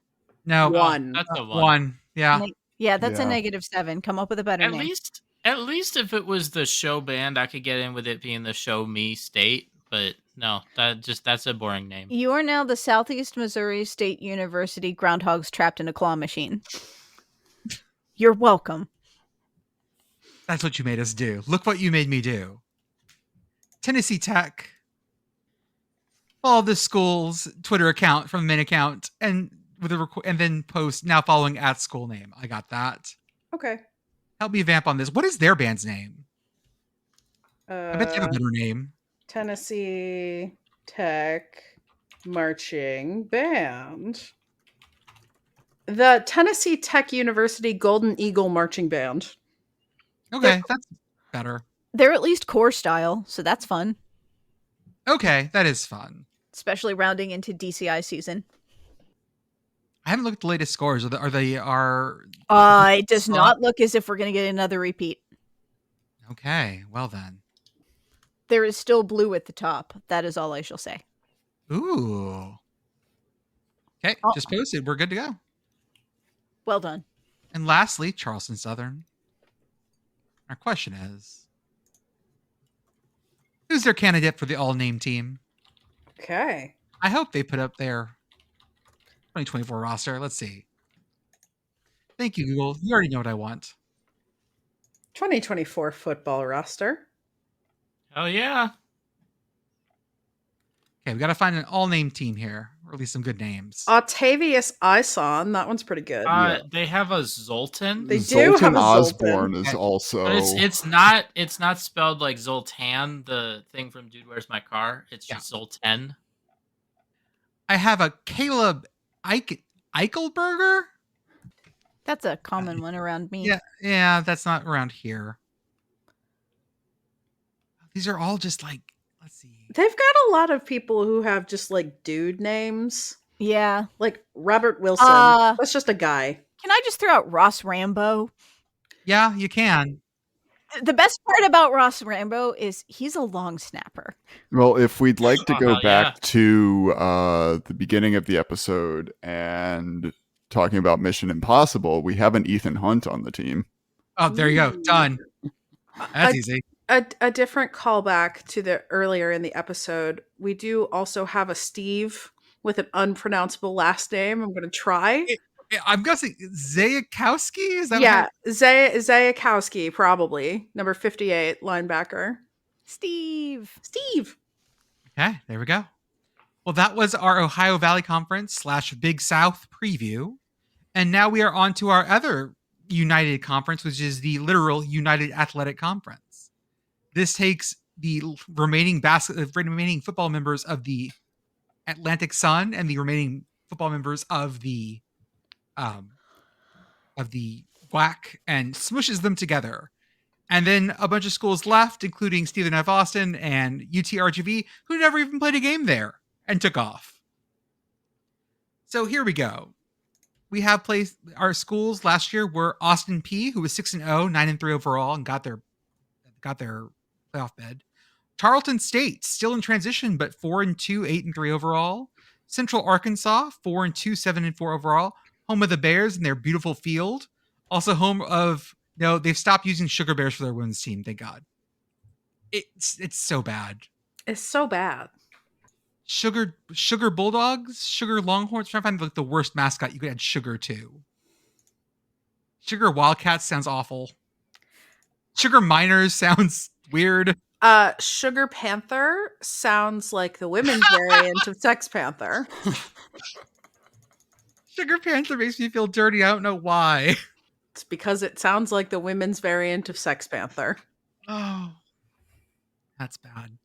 No. 1. That's a 1. 1. Yeah. Yeah, that's a Yeah. -7. Come up with a better At name. least if it was the show band, I could get in with it being the Show Me State. But no, that's a boring name. You are now the Southeast Missouri State University Groundhogs Trapped in a Claw Machine. You're welcome. That's what you made us do. Look what you made me do. Tennessee Tech. Follow the school's Twitter account from the main account and with and then post now following at school name. I got that. Okay. Help me vamp on this. What is their band's name? I bet they have a better name. Tennessee Tech Marching Band. The Tennessee Tech University Golden Eagle Marching Band. Okay, that's better. They're at least core style, so that's fun. Okay, that is fun. Especially rounding into DCI season. I haven't looked at the latest scores. It does not look as if we're going to get another repeat. Okay, well then. There is still blue at the top. That is all I shall say. Ooh. Okay, just posted. We're good to go. Well done. And lastly, Charleston Southern. Our question is, who's their candidate for the all-name team? Okay. I hope they put up their 2024 roster. Let's see. Thank you, Google. You already know what I want. 2024 football roster. Oh yeah. Okay, we got to find an all-name team here, or at least some good names. Octavius Ison. That one's pretty good. They have a Zoltan. They do have Zoltan a Osborne Zoltan. is also. But it's not spelled like Zoltan, the thing from Dude Where's My Car. It's just Zoltan. I have a Caleb Eichelberger. That's a common one around me. Yeah, that's not around here. These are all just like, let's see. They've got a lot of people who have just like dude names. Yeah. Like Robert Wilson. That's just a guy. Can I just throw out Ross Rambo? Yeah, you can. The best part about Ross Rambo is he's a long snapper. Well, if we'd like to go back yeah. to the beginning of the episode and talking about Mission Impossible, we have an Ethan Hunt on the team. Oh, there you go. Done. That's easy. A different callback to the earlier in the episode. We do also have a Steve with an unpronounceable last name. I'm going to try. I'm guessing Zayakowski? Is that Yeah, Zayakowski, probably. Number 58, linebacker. Steve. Okay, there we go. Well, that was our Ohio Valley Conference / Big South preview. And now we are on to our other United Conference, which is the literal United Athletic Conference. This takes the remaining football members of the Atlantic Sun and the remaining football members of the WAC and smushes them together. And then a bunch of schools left, including Stephen F. Austin and UTRGV, who never even played a game there and took off. So here we go. We have placed our schools last year were Austin P, who was 6-0, 9-3 overall, and got their playoff bed. Tarleton State, still in transition, but 4-2, 8-3 overall. Central Arkansas, 4-2, 7-4 overall. Home of the Bears in their beautiful field. Also home of, they've stopped using Sugar Bears for their women's team, thank God. It's so bad. It's so bad. Sugar Bulldogs, Sugar Longhorns. I'm trying to find the worst mascot you could add Sugar to. Sugar Wildcats sounds awful. Sugar Miners sounds weird. Sugar Panther sounds like the women's variant of Sex Panther. Sugar Panther makes me feel dirty. I don't know why. It's because it sounds like the women's variant of Sex Panther. Oh, that's bad.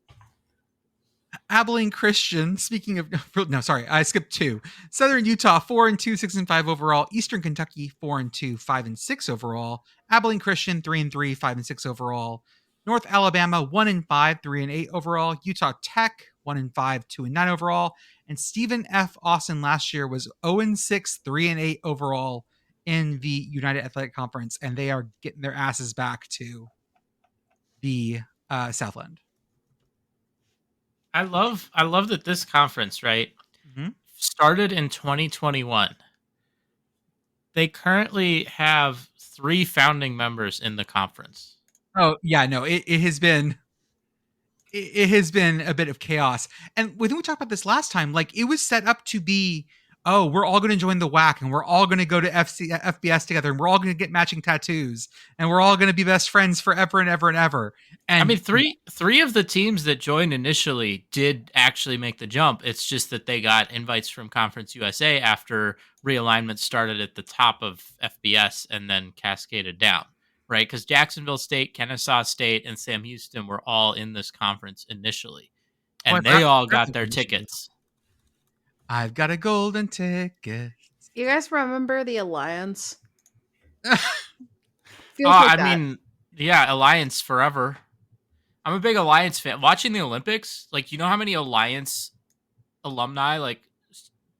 Abilene Christian, speaking of, no, sorry, I skipped 2. Southern Utah, 4-2, 6-5 overall. Eastern Kentucky, 4-2, 5-6 overall. Abilene Christian, 3-3, 5-6 overall. North Alabama, 1-5, 3-8 overall. Utah Tech, 1-5, 2-9 overall. And Stephen F. Austin last year was 0-6, 3-8 overall in the United Athletic Conference, and they are getting their asses back to the Southland. I love that this conference, right, started in 2021. They currently have 3 founding members in the conference. Oh yeah, no, it has been a bit of chaos. And when we talked about this last time, like it was set up to be, oh, we're all going to join the WAC and we're all going to go to FBS together and we're all going to get matching tattoos and we're all going to be best friends forever and ever and ever. And I mean, three of the teams that joined initially did actually make the jump. It's just that they got invites from Conference USA after realignment started at the top of FBS and then cascaded down, right? Because Jacksonville State, Kennesaw State, and Sam Houston were all in this conference initially, and they all got their tickets. I've got a golden ticket. You guys remember the Alliance? Yeah, Alliance forever. I'm a big Alliance fan. Watching the Olympics, like, you know how many Alliance alumni, like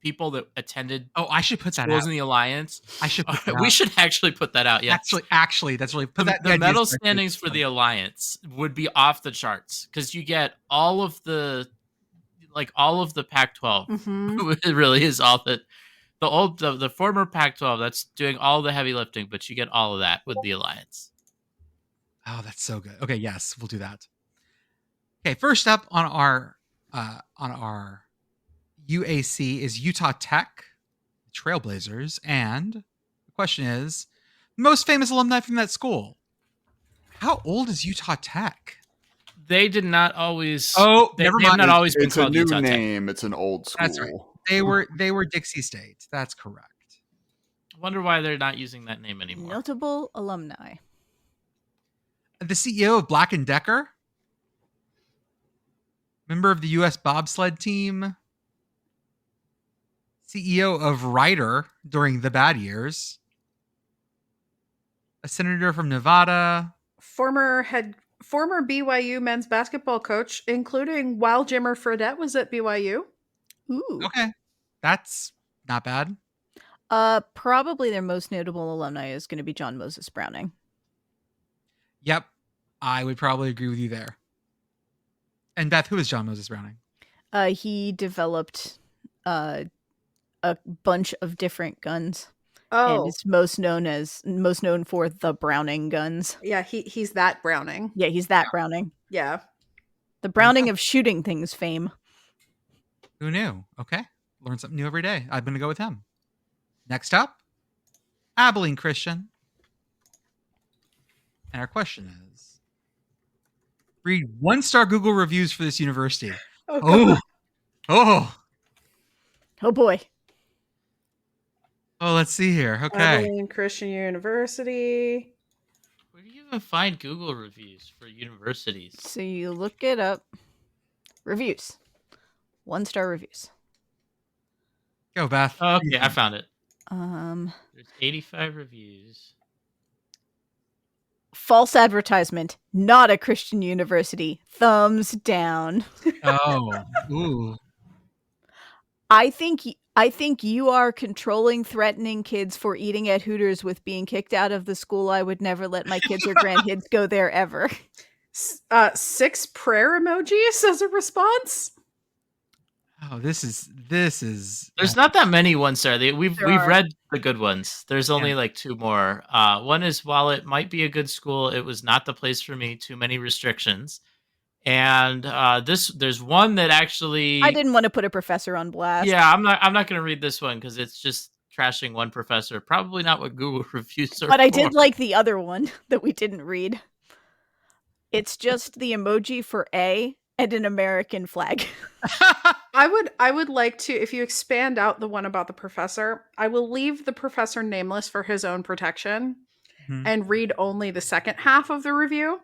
people that attended? Oh, I should put that schools out. In the Alliance. I should. Put that we out. should actually put that out. Yeah, actually, that's really put the medal standings for the Alliance would be off the charts because you get all of the Pac-12. Mm-hmm. It really is all the former Pac-12 that's doing all the heavy lifting, but you get all of that with the Alliance. Oh, that's so good. Okay, yes, we'll do that. Okay, first up on our UAC is Utah Tech, Trailblazers, and the question is, most famous alumni from that school. How old is Utah Tech? They did not always. Oh, never mind. Not always been it's called a new Utah name. Tech. It's an old school. That's right. They were Dixie State. That's correct. I wonder why they're not using that name anymore. Notable alumni. The CEO of Black & Decker. Member of the U.S. bobsled team. CEO of Ryder during the bad years. A senator from Nevada. Former BYU men's basketball coach, including while Jimmer Fredette was at BYU. Ooh. Okay. That's not bad. Probably their most notable alumni is going to be John Moses Browning. Yep. I would probably agree with you there. And Beth, who is John Moses Browning? He developed a bunch of different guns. and is most known for the Browning guns. Yeah, he's that Browning. Yeah, he's that Browning. Yeah. The Browning of shooting things fame. Who knew? Okay. Learn something new every day. I'm going to go with him. Next up, Abilene Christian. And our question is, read 1-star Google reviews for this university. Oh boy. Oh, let's see here. Okay. Abilene Christian University. Where do you even find Google reviews for universities? So you look it up. Reviews. 1-star reviews. Go, Beth. Oh, okay, I found it. There's 85 reviews. False advertisement. Not a Christian university. Thumbs down. Oh. Ooh. I think you are controlling, threatening kids for eating at Hooters with being kicked out of the school. I would never let my kids or grandkids go there ever. 6 prayer emojis as a response. Oh, this is. There's not that many 1-star. We've read the good ones. There's only like 2 more. One is, while it might be a good school, it was not the place for me. Too many restrictions. And there's one that actually I didn't want to put a professor on blast. Yeah, I'm not going to read this one because it's just trashing one professor. Probably not what Google reviews are. But I did like the other one that we didn't read. It's just the emoji for A and an American flag. I would like to, if you expand out the one about the professor, I will leave the professor nameless for his own protection and read only the second half of the review.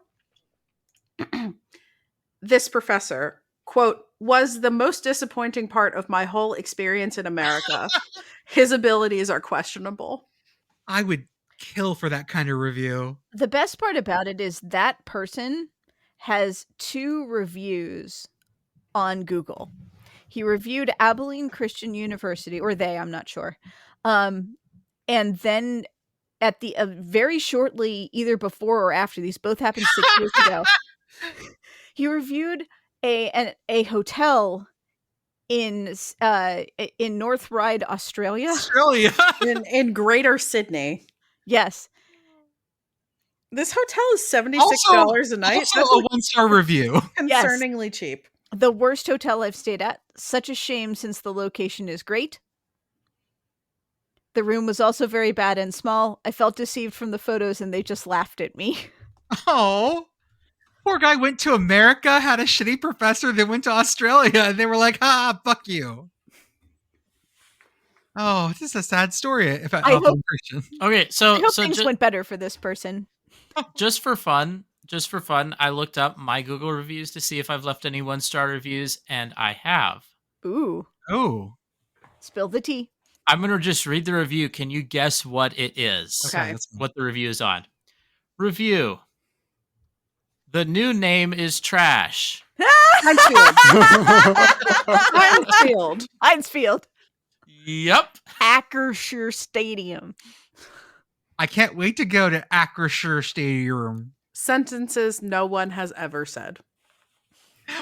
This professor, quote, was the most disappointing part of my whole experience in America. His abilities are questionable. I would kill for that kind of review. The best part about it is that person has 2 reviews on Google. He reviewed Abilene Christian University, or they, I'm not sure. And then at the very shortly, either before or after, these both happened 6 years ago, he reviewed a hotel in North Ryde, Australia. in Greater Sydney. Yes. This hotel is $76 a night. Also a 1-star review. Concerningly cheap. The worst hotel I've stayed at. Such a shame since the location is great. The room was also very bad and small. I felt deceived from the photos and they just laughed at me. Oh. Poor guy went to America, had a shitty professor, then went to Australia, and they were like, fuck you. Oh, this is a sad story. I hope Christian. Okay, so things went better for this person. Just for fun, I looked up my Google reviews to see if I've left any 1-star reviews, and I have. Ooh. Oh. Spill the tea. I'm going to just read the review. Can you guess what it is? Okay. What the review is on. Review. The new name is trash. Heinzfield. Yep. Acrisure Stadium. I can't wait to go to Acrisure Stadium. Sentences no one has ever said.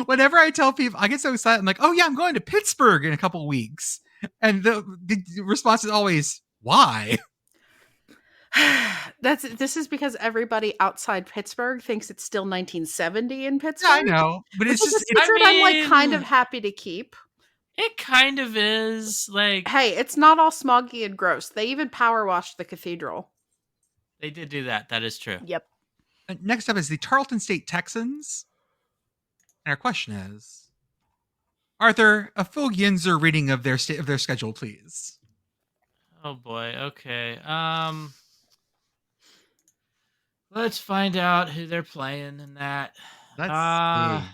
Whenever I tell people, I get so excited. I'm like, oh yeah, I'm going to Pittsburgh in a couple weeks. And the response is always, why? This is because everybody outside Pittsburgh thinks it's still 1970 in Pittsburgh. Yeah, I know, but it's just I'm like kind of happy to keep. It kind of is like, hey, it's not all smoggy and gross. They even power washed the cathedral. They did do that. That is true. Yep. Next up is the Tarleton State Texans. And our question is, Arthur, a full Yinzer reading of their schedule, please. Oh boy. Okay. Let's find out who they're playing in that. Let's see.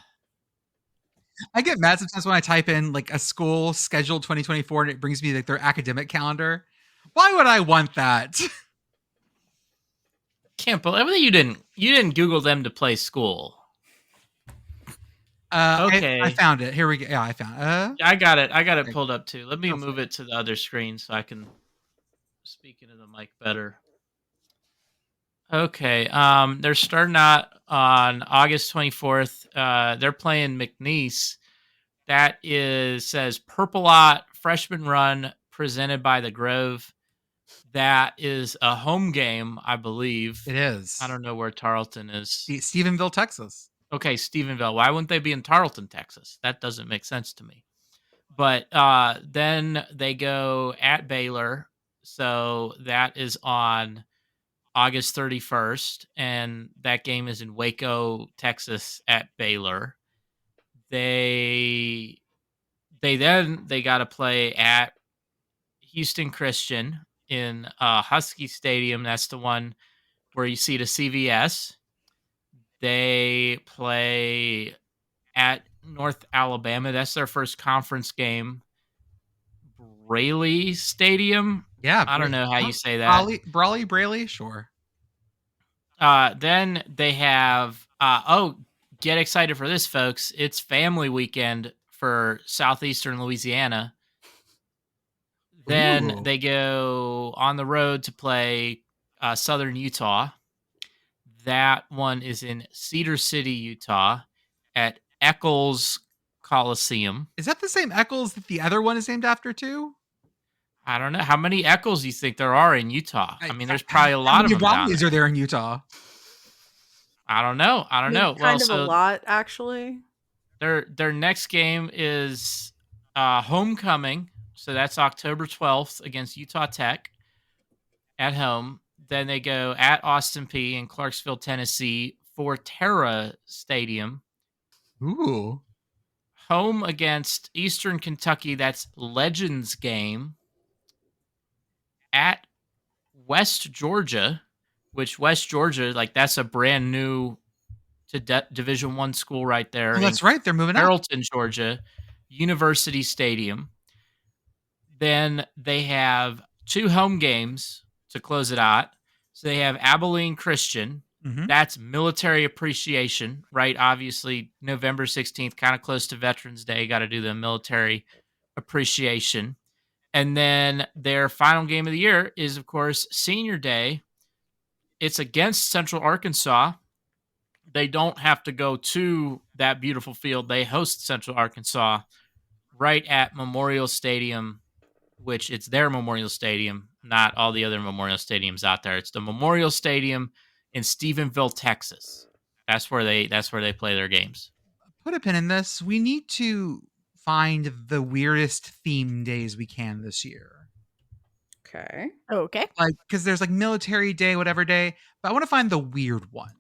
I get mad sometimes when I type in like a school schedule 2024 and it brings me like their academic calendar. Why would I want that? Can't believe you didn't Google them to play school. Okay, I found it. Here we go. Yeah, I found it. I got it pulled up too. Let me move it to the other screen so I can speak into the mic better. Okay, they're starting out on August 24th. They're playing McNeese. That says Purple Lot Freshman Run presented by the Grove. That is a home game, I believe. It is. I don't know where Tarleton is. Stephenville, Texas. Okay, Stephenville. Why wouldn't they be in Tarleton, Texas? That doesn't make sense to me. But then they go at Baylor. So that is on August 31st. And that game is in Waco, Texas at Baylor. They got to play at Houston Christian in Husky Stadium. That's the one where you see the CVS. They play at North Alabama. That's their first conference game. Braley Stadium. Yeah. I don't know how you say that. Braley, sure. Then they have, get excited for this, folks. It's family weekend for Southeastern Louisiana. Then they go on the road to play Southern Utah. That one is in Cedar City, Utah, at Eccles Coliseum. Is that the same Eccles that the other one is named after too? I don't know. How many Eccles do you think there are in Utah? I mean, there's probably a lot of them. How many Romneys are there in Utah? I don't know. Kind of a lot, actually. Their next game is homecoming. So that's October 12th against Utah Tech at home. Then they go at Austin Peay in Clarksville, Tennessee, Forterra Stadium. Ooh. Home against Eastern Kentucky. That's Legends game. At West Georgia, which West Georgia, like that's a brand new to Division I school right there. Oh, that's right. They're moving Carrollton, Georgia, University Stadium. Then they have 2 home games to close it out. So they have Abilene Christian. Mm-hmm. That's military appreciation, right? Obviously, November 16th, kind of close to Veterans Day. Got to do the military appreciation. And then their final game of the year is, of course, Senior Day. It's against Central Arkansas. They don't have to go to that beautiful field. They host Central Arkansas right at Memorial Stadium, which it's their Memorial Stadium, not all the other Memorial Stadiums out there. It's the Memorial Stadium in Stephenville, Texas. That's where they play their games. Put a pin in this. We need to find the weirdest theme days we can this year. Okay. Like, because there's like Military Day, whatever day, but I want to find the weird ones.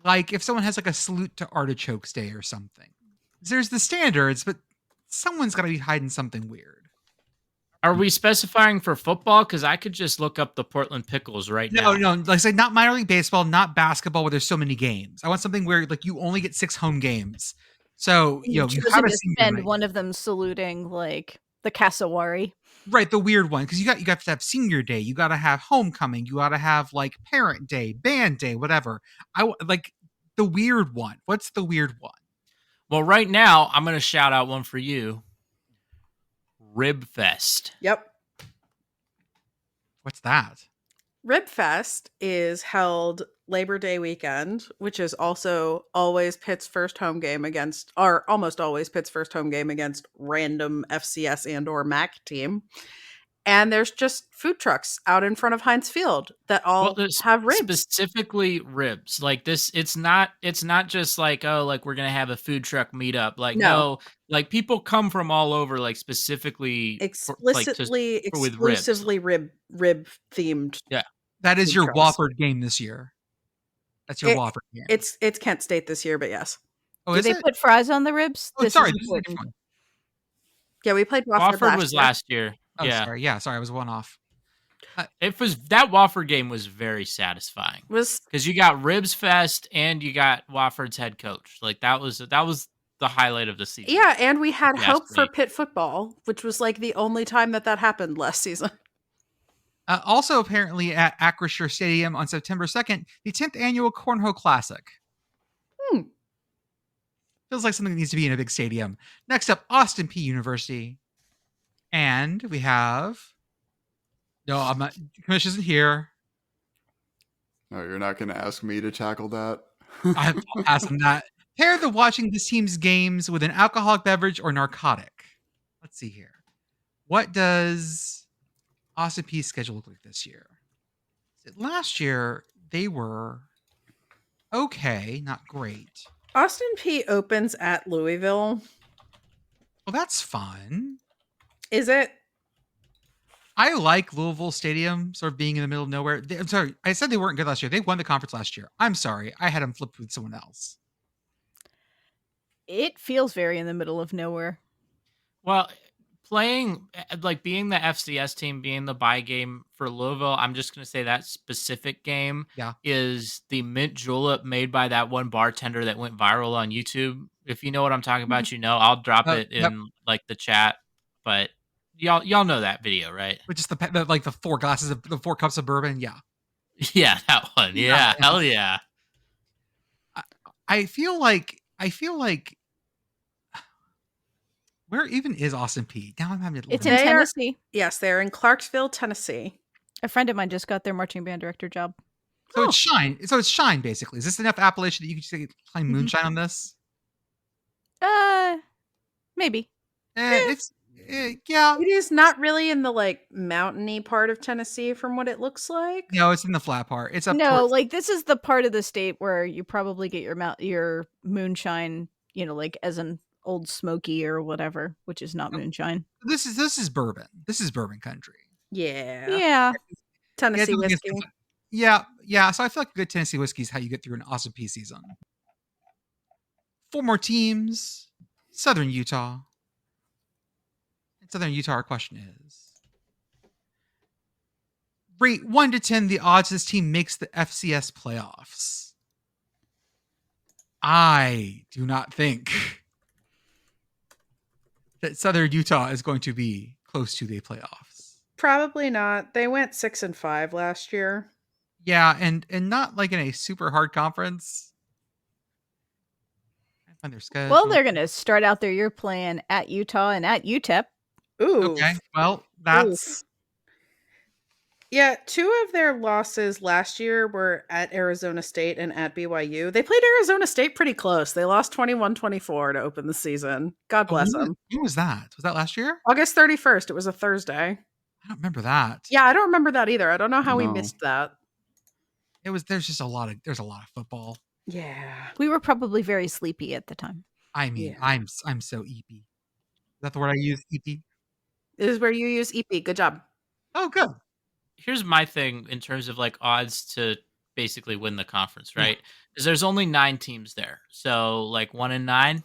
Like if someone has like a Salute to Artichokes Day or something. There's the standards, but someone's got to be hiding something weird. Are we specifying for football? Because I could just look up the Portland Pickles right now. No. Like, say not minor league baseball, not basketball, where there's so many games. I want something where like you only get 6 home games. So you have to spend one of them saluting like the cassowary. Right, the weird one, because you got to have Senior Day, you got to have Homecoming, you got to have like Parent Day, Band Day, whatever. I like the weird one. What's the weird one? Well, right now I'm going to shout out one for you. Rib Fest. Yep. What's that? Rib Fest is held Labor Day weekend, which is also always Pitt's first home game against, or almost always Pitt's first home game against random FCS and or MAC team. And there's just food trucks out in front of Heinz Field that all have ribs. Specifically ribs. Like this, it's not just like, oh, like we're going to have a food truck meetup. Like, no, like people come from all over, like specifically exclusively rib themed. Yeah. That is your Wofford game this year. That's your Wofford game. It's Kent State this year, but yes. Oh, do they put fries on the ribs? Oh, sorry. This is a different one. Yeah, we played Wofford last year. Oh, yeah. Sorry, I was one off. It was that Wofford game was very satisfying. Because you got Ribs Fest and you got Wofford's head coach. Like that was the highlight of the season. Yeah, and we had hope for Pitt football, which was like the only time that happened last season. Also, apparently at Acrisure Stadium on September 2nd, the 10th annual Cornhole Classic. Feels like something that needs to be in a big stadium. Next up, Austin Peay University. And we have... No, I'm not... Commish isn't here. No, you're not going to ask me to tackle that? I'll pass on that. Pair the watching this team's games with an alcoholic beverage or narcotic. Let's see here. What does Austin Peay's schedule look like this year? Last year, they were okay, not great. Austin Peay opens at Louisville. Well, that's fun. Is it? I like Louisville Stadium sort of being in the middle of nowhere. I'm sorry, I said they weren't good last year. They won the conference last year. I'm sorry. I had them flipped with someone else. It feels very in the middle of nowhere. Well, playing, like being the FCS team, being the bye game for Louisville, I'm just going to say that specific game is the mint julep made by that one bartender that went viral on YouTube. If you know what I'm talking about, you know. I'll drop it in like the chat, but y'all know that video, right? Which is the like the 4 cups of bourbon. Yeah. Yeah, that one. Yeah, hell yeah. I feel like where even is Austin Peay? Now I'm having to. It's in Tennessee. Yes, they're in Clarksville, Tennessee. A friend of mine just got their marching band director job. So it's Shine. So it's Shine, basically. Is this enough appellation that you could say claim moonshine on this? Maybe. It's It is not really in the like mountainy part of Tennessee, from what it looks like. No, it's in the flat part. It's up. No, like this is the part of the state where you probably get your moonshine. You know, like as an Old Smoky or whatever, which is not moonshine. This is bourbon. This is bourbon country. Yeah. Tennessee whiskey. Yeah. So I feel like a good Tennessee whiskey is how you get through an Austin Peay season. 4 more teams. Southern Utah. In Southern Utah, our question is: rate 1 to 10 the odds this team makes the FCS playoffs. I do not think that Southern Utah is going to be close to the playoffs. Probably not. They went 6-5 last year. Yeah, and not like in a super hard conference. I find their schedule. Well, they're going to start out their year playing at Utah and at UTEP. Ooh. Okay. Well, that's. Yeah, 2 of their losses last year were at Arizona State and at BYU. They played Arizona State pretty close. They lost 21-24 to open the season. God bless them. When was that? Was that last year? August 31st. It was a Thursday. I don't remember that. Yeah, I don't remember that either. I don't know how we missed that. There's a lot of football. Yeah. We were probably very sleepy at the time. I mean, I'm so EP. Is that the word I use? EP? This is where you use EP. Good job. Oh, good. Here's my thing in terms of like odds to basically win the conference, right? Because there's only 9 teams there. So like 1 in 9.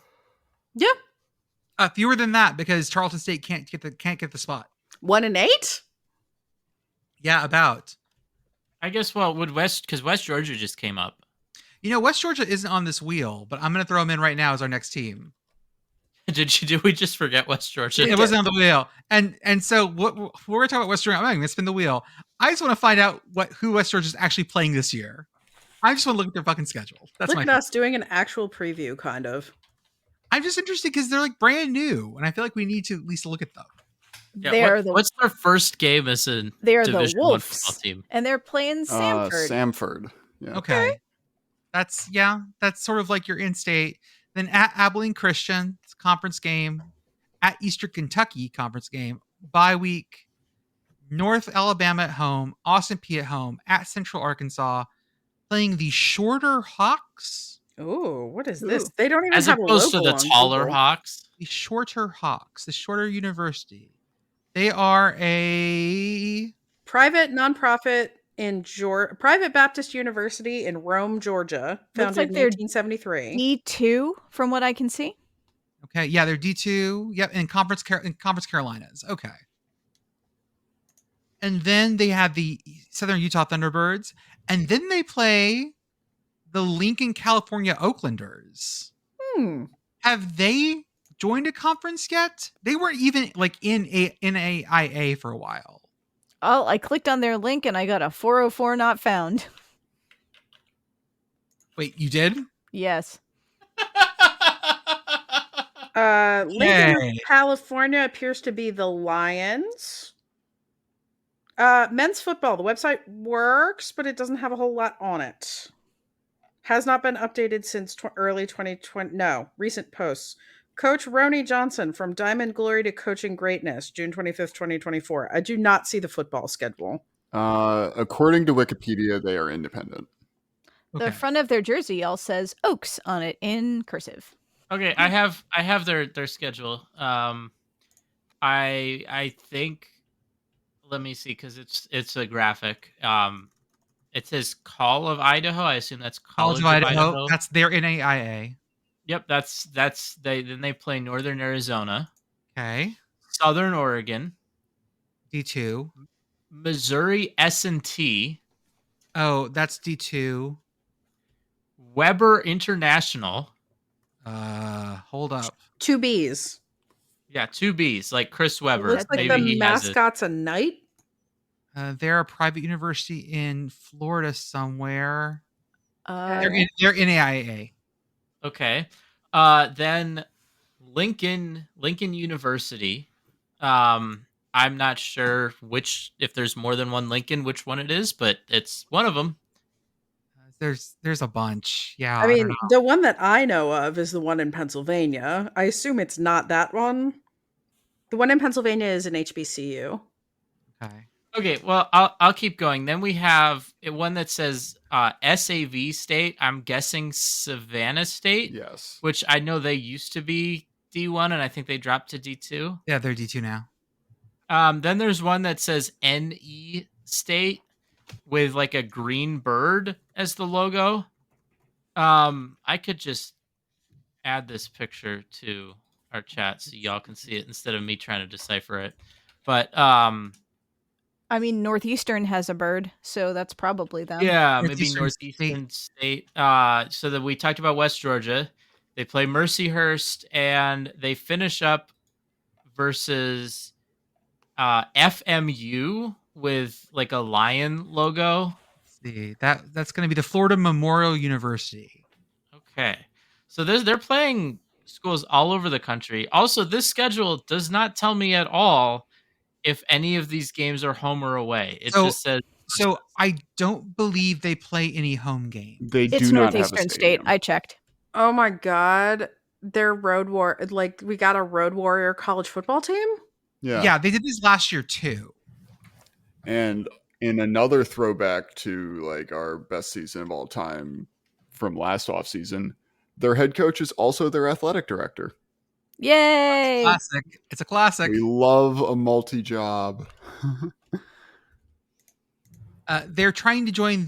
Yeah. Fewer than that because Charleston State can't get the spot. 1 in 8? Yeah, about. I guess because West Georgia just came up. You know, West Georgia isn't on this wheel, but I'm going to throw them in right now as our next team. Did we just forget West Georgia? It wasn't on the wheel. And so what we're talking about West Georgia, I'm not going to spin the wheel. I just want to find out who West Georgia is actually playing this year. I just want to look at their fucking schedule. That's look at us doing an actual preview, kind of. I'm just interested because they're like brand new, and I feel like we need to at least look at them. Yeah, what's their first game as a Division the Wolves, football team? And they're playing Samford. Samford. Yeah. Okay. That's sort of like your in-state. Then at Abilene Christian, it's a conference game. At Eastern Kentucky, conference game. Bye week. North Alabama at home. Austin Peay at home. At Central Arkansas. Playing the Shorter Hawks. Oh, what is this? They don't even as have opposed a to logo the on taller Google. Hawks. The Shorter Hawks. The Shorter University. They are a private nonprofit in Private Baptist University in Rome, Georgia, founded in 1873. D2, from what I can see. Okay, yeah, they're D2. Yep, in Conference Carolinas. Okay. And then they have the Southern Utah Thunderbirds, and then they play the Lincoln, California Oaklanders. Have they joined a conference yet? They weren't even like in NAIA for a while. Oh, I clicked on their link and I got a 404 not found. Wait, you did? Yes. Lincoln, California appears to be the Lions. Men's football, the website works, but it doesn't have a whole lot on it. Has not been updated since early 2020. No, recent posts. Coach Roni Johnson, from Diamond Glory to Coaching Greatness, June 25th, 2024. I do not see the football schedule. According to Wikipedia, they are independent. The Okay. front of their jersey all says Oaks on it in cursive. Okay, I have their schedule. I think, let me see, because it's a graphic. It says Call of Idaho. I assume that's College of Idaho. That's their NAIA. Yep, that's they play Northern Arizona, Okay. Southern Oregon, D2. Missouri S&T, Oh, that's D2. Weber International. Hold up. 2 Bs. Yeah, 2 Bs, like Chris It Weber. looks like Maybe the he has it. mascot's a knight. They're a private university in Florida somewhere. Uh, They're NAIA. Okay. Then Lincoln University. I'm not sure if there's more than one Lincoln, which one it is, but it's one of them. There's a bunch. Yeah. I don't mean, know. the one that I know of is the one in Pennsylvania. I assume it's not that one. The one in Pennsylvania is an HBCU. Okay. Okay, well, I'll keep going. Then we have one that says SAV State. I'm guessing Savannah State. Yes. Which I know they used to be D1, and I think they dropped to D2. Yeah, they're D2 now. Then there's one that says NE State with like a green bird as the logo. I could just add this picture to our chat so y'all can see it instead of me trying to decipher it. But I mean, Northeastern has a bird, so that's probably them. yeah, maybe Northeastern Northeastern State. So that we talked about West Georgia. They play Mercyhurst, and they finish up versus FMU with like a lion logo. Let's see, that's going to be the Florida Memorial University. Okay, so they're playing schools all over the country. Also, this schedule does not tell me at all if any of these games are home or away. It just says. So I don't believe they play any home games. They It's do not have a Northeastern State. stadium. I checked. Oh my god. Their we got a Road Warrior college football team? Yeah, they did this last year too. And in another throwback to like our best season of all time from last offseason, their head coach is also their athletic director. Yay! Classic. It's a classic. We love a multi-job. They're trying to join,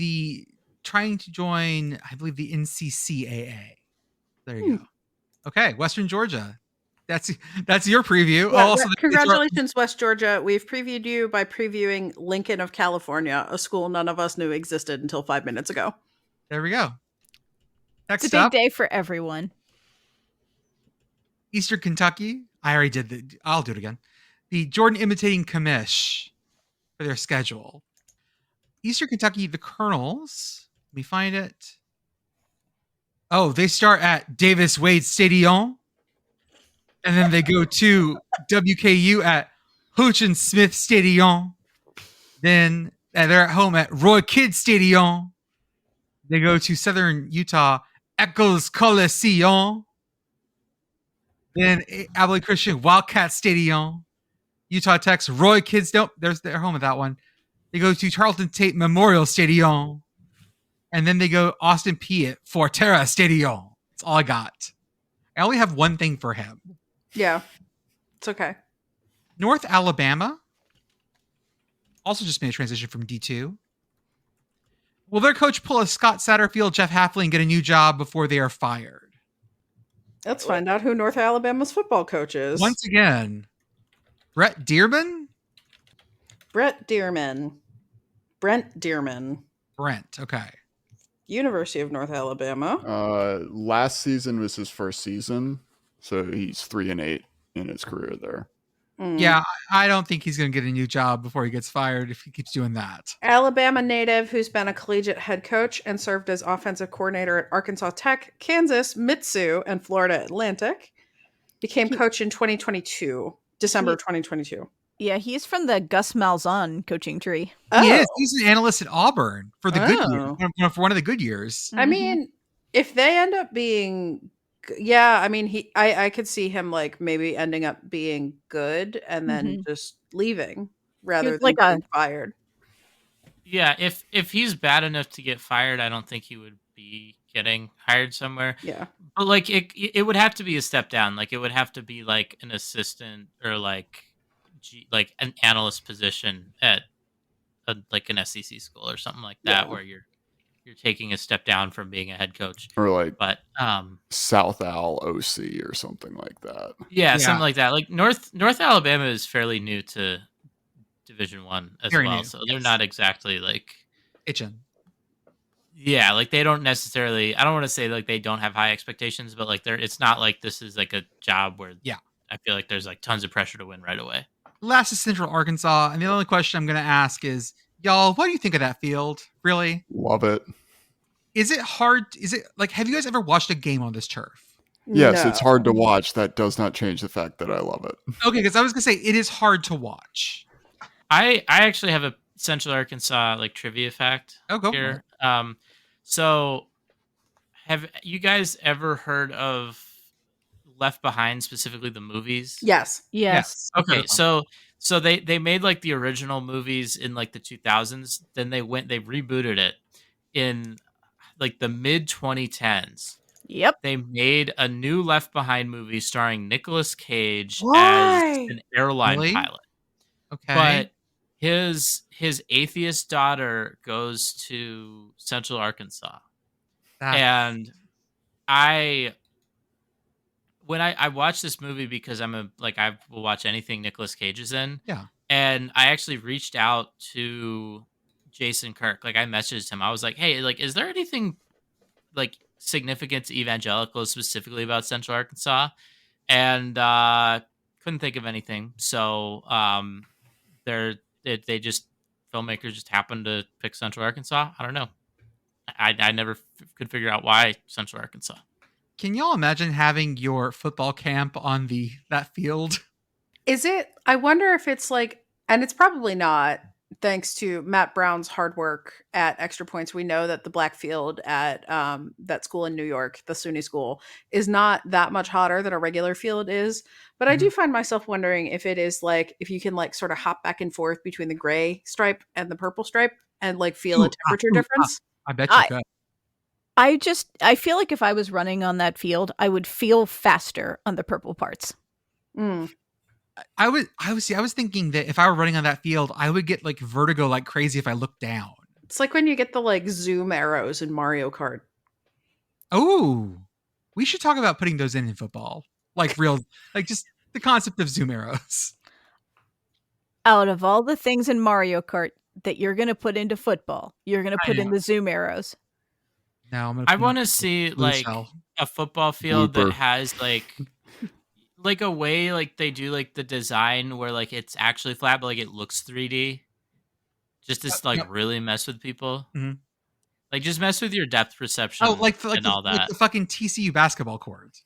I believe, the NCCAA. There you go. Okay, Western Georgia. That's your preview. Yeah, Also, congratulations, West Georgia. We've previewed you by previewing Lincoln of California, a school none of us knew existed until 5 minutes ago. there we go. Next It's a big up, day for everyone. Eastern Kentucky. I already did I'll do it again. The Jordan imitating Commish for their schedule. Eastern Kentucky, the Colonels. Let me find it. Oh, they start at Davis Wade Stadium. And then they go to WKU at Houchin Smith Stadium. Then they're at home at Roy Kidd Stadium. They go to Southern Utah, Echoes Coliseum. Then Abilene Christian, Wildcat Stadium. Utah Tech's Roy Kidd. Nope, they're home at that one. They go to Tarleton Tate Memorial Stadium. And then they go Austin Peay at Forterra Stadium. That's all I got. I only have one thing for him. Yeah, it's okay. North Alabama also just made a transition from D2. Will their coach pull a Scott Satterfield, Jeff Halfley, and get a new job before they are fired? Let's find out who North Alabama's football coach is. Once again, Brent Dearman. Brent Dearman. Brent, okay. University of North Alabama. Last season was his first season, so he's 3-8 in his career there. Yeah, I don't think he's going to get a new job before he gets fired if he keeps doing that. Alabama native who's been a collegiate head coach and served as offensive coordinator at Arkansas Tech, Kansas, Mitsu, and Florida Atlantic. Became coach in 2022, December 2022. Yeah, he's from the Gus Malzahn coaching tree. He is. He's an analyst at Auburn for the good Oh. years, for one of the good years. I mean, if they end up being Yeah, I mean, I could see him like maybe ending up being good and then just leaving rather than like a getting fired. Yeah, if he's bad enough to get fired, I don't think he would be getting hired somewhere. Yeah. But like it would have to be a step down. Like it would have to be like an assistant or like an analyst position at like an SEC school or something like that, Yeah. where you're taking a step down from being a head coach. Or like But South Al OC or something like that. yeah, something like that. Like North Alabama is fairly new to Division 1 as Very well, new, so they're yes. not exactly like itching. Yeah, like they don't necessarily. I don't want to say like they don't have high expectations, but like it's not like this is like a job where I feel like there's like tons of pressure to win right away. Last is Central Arkansas, and the only question I'm going to ask is, y'all, what do you think of that field? Really? Love it. Is it hard? Is it like, have you guys ever watched a game on this turf? Yes, No. it's hard to watch. That does not change the fact that I love it. Okay, because I was going to say it is hard to watch. I actually have a Central Arkansas like trivia fact here. So have you guys ever heard of Left Behind, specifically the movies? Yes. Yes. Okay, so they made like the original movies in like the 2000s. Then they rebooted it in like the mid 2010s. Yep. They made a new Left Behind movie starring Nicolas Cage Why? as an airline pilot. Okay. But his atheist daughter goes to Central Arkansas. And when I watched this movie because I will watch anything Nicolas Cage is in. Yeah. And I actually reached out to Jason Kirk. Like I messaged him. I was like, hey, like, is there anything like significant to evangelicals specifically about Central Arkansas? And couldn't think of anything. So they just filmmakers just happened to pick Central Arkansas. I don't know. I never could figure out why Central Arkansas. Can y'all imagine having your football camp on that field? Is it? I wonder if it's like, and it's probably not, thanks to Matt Brown's hard work at Extra Points. We know that the black field at that school in New York, the SUNY school, is not that much hotter than a regular field is. But I do find myself wondering if it is like, if you can like sort of hop back and forth between the gray stripe and the purple stripe and like feel a temperature difference. I bet you could. I feel like if I was running on that field, I would feel faster on the purple parts. I was thinking that if I were running on that field, I would get like vertigo like crazy if I looked down. It's like when you get the like zoom arrows in Mario Kart. Oh, we should talk about putting those in football. Like real, like just the concept of zoom arrows. Out of all the things in Mario Kart that you're going to put into football, you're going to put in the zoom arrows. No, I want to see like a football field that has like a way like they do like the design where like it's actually flat, but like it looks 3D. Just to like really mess with people. Mm-hmm. Like just mess with your depth perception. Oh, like all that. Like the fucking TCU basketball court.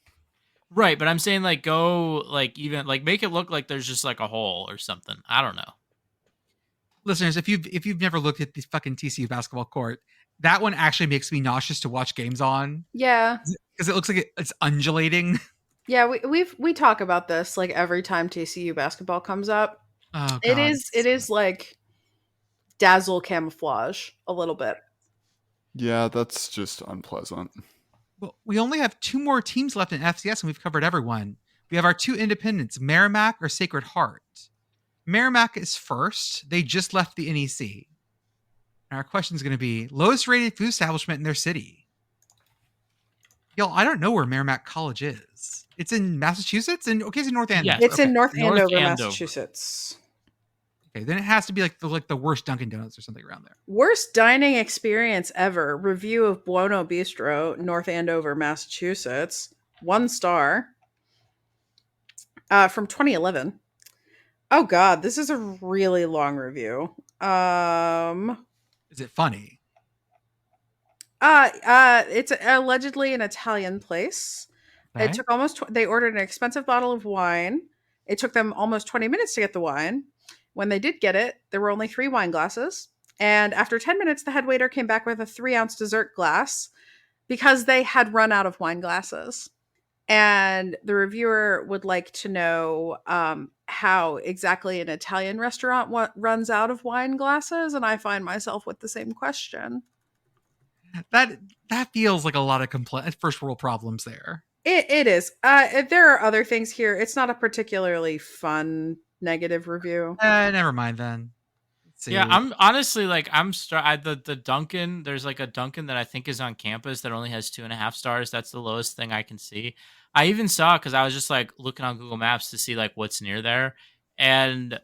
Right, but I'm saying like go like even like make it look like there's just like a hole or something. I don't know. Listeners, if you've never looked at the fucking TCU basketball court, that one actually makes me nauseous to watch games on. Yeah, because it looks like it's undulating. Yeah, we talk about this like every time TCU basketball comes up. Oh, God. It is like dazzle camouflage a little bit. Yeah, that's just unpleasant. Well, we only have 2 more teams left in FCS, and we've covered everyone. We have our 2 independents, Merrimack or Sacred Heart. Merrimack is first. They just left the NEC. And our question is going to be, lowest rated food establishment in their city. Y'all, I don't know where Merrimack College is. It's in Massachusetts? It's in North Andover. Yeah, it's in North Andover, Massachusetts. Okay, then it has to be like the worst Dunkin' Donuts or something around there. Worst dining experience ever. Review of Buono Bistro, North Andover, Massachusetts. 1 star. From 2011. Oh God, this is a really long review. Is it funny? It's allegedly an Italian place. Okay. It took they ordered an expensive bottle of wine. It took them almost 20 minutes to get the wine. When they did get it, there were only 3 wine glasses. And after 10 minutes, the head waiter came back with a 3-ounce dessert glass because they had run out of wine glasses. And the reviewer would like to know how exactly an Italian restaurant runs out of wine glasses, and I find myself with the same question. That feels like a lot of first world problems there. It is. There are other things here. It's not a particularly fun negative review. Never mind then. Yeah, I'm honestly like the Dunkin'. There's like a Dunkin' that I think is on campus that only has 2.5 stars. That's the lowest thing I can see. I even saw because I was just like looking on Google Maps to see like what's near there, and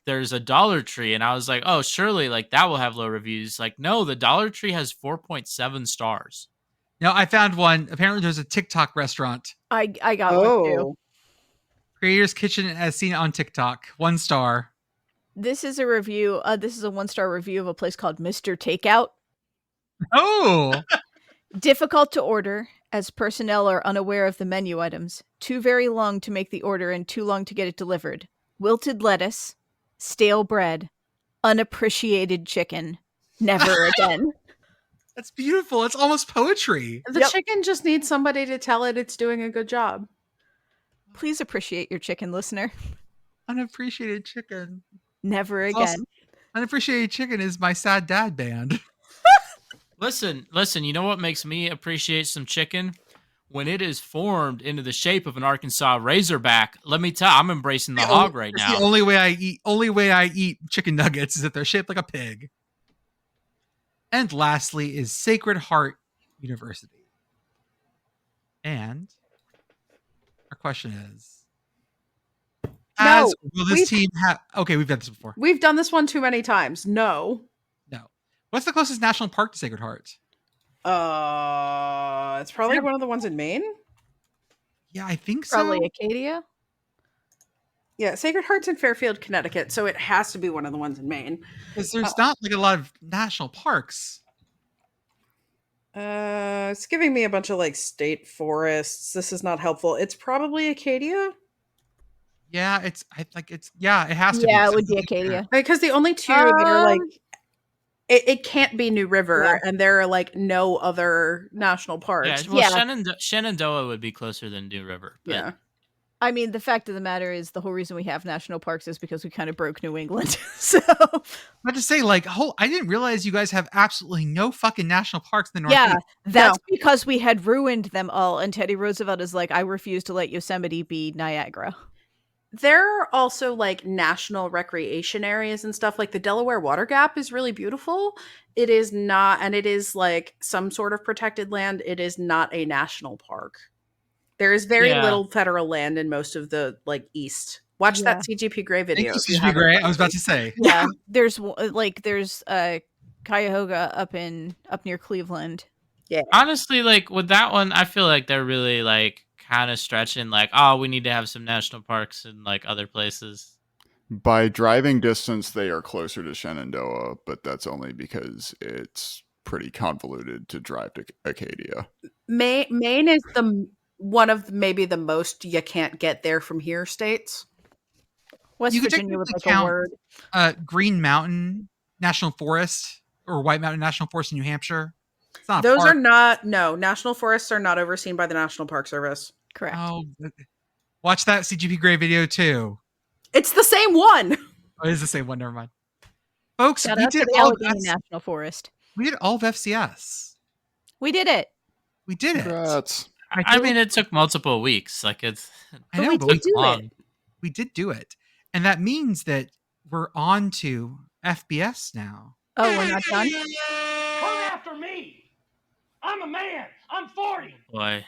there's a Dollar Tree, and I was like, oh, surely like that will have low reviews. Like, no, the Dollar Tree has 4.7 stars. No, I found one. Apparently, there's a TikTok restaurant. I got one too. Creator's Kitchen as seen on TikTok. 1 star. This is a review. This is a 1-star review of a place called Mr. Takeout. Oh! Difficult to order, as personnel are unaware of the menu items. Too very long to make the order and too long to get it delivered. Wilted lettuce, stale bread, unappreciated chicken. Never again. That's beautiful. It's almost poetry. The chicken just needs somebody to tell it it's doing a good job. Please appreciate your chicken, listener. Unappreciated chicken. Never again. Unappreciated Chicken is my sad dad band. Listen, you know what makes me appreciate some chicken? When it is formed into the shape of an Arkansas Razorback. Let me tell you, I'm embracing the hog right now. The only way I eat chicken nuggets is if they're shaped like a pig. And lastly is Sacred Heart University. And our question is, will this team have... Okay, we've done this before. We've done this one too many times. No. What's the closest national park to Sacred Heart? It's probably one of the ones in Maine. Yeah, I think so. Probably Acadia. Yeah, Sacred Heart's in Fairfield, Connecticut, so it has to be one of the ones in Maine. Because there's not like a lot of national parks. It's giving me a bunch of like state forests. This is not helpful. It's probably Acadia. Yeah, it has to be. Yeah, it would be Acadia. Because the only two that are like, it can't be New River, and there are like no other national parks. Shenandoah would be closer than New River. But. Yeah. I mean, the fact of the matter is the whole reason we have national parks is because we kind of broke New England. So I have to say, like, I didn't realize you guys have absolutely no fucking national parks in the Northeast. Yeah, that's because we had ruined them all, and Teddy Roosevelt is like, I refuse to let Yosemite be Niagara. There are also like national recreation areas and stuff. Like the Delaware Water Gap is really beautiful. It is not, and it is like some sort of protected land. It is not a national park. There is very little federal land in most of the like east. Watch that CGP Grey video. CGP Grey. I was about to say. Yeah, there's Cuyahoga up near Cleveland. Yeah, honestly, like with that one, I feel like they're really like kind of stretching. Like, oh, we need to have some national parks in like other places. By driving distance, they are closer to Shenandoah, but that's only because it's pretty convoluted to drive to Acadia. Maine is one of maybe the most you can't get there from here states. West Virginia would like a word. Green Mountain National Forest or White Mountain National Forest in New Hampshire. It's not Those are not, no, national forests are not overseen by the National Park Service. Correct. Oh, watch that CGP Grey video too. It's the same one. Oh, it is the same one. Never mind. Folks, we did all of National Forest. We did all of FCS. We did it. We did it. Congrats. I mean, it took multiple weeks. Like it's. I know, but we did it. We did do it, and that means that we're on to FBS now. Oh, we're not done. Come after me. I'm a man. I'm 40. Boy.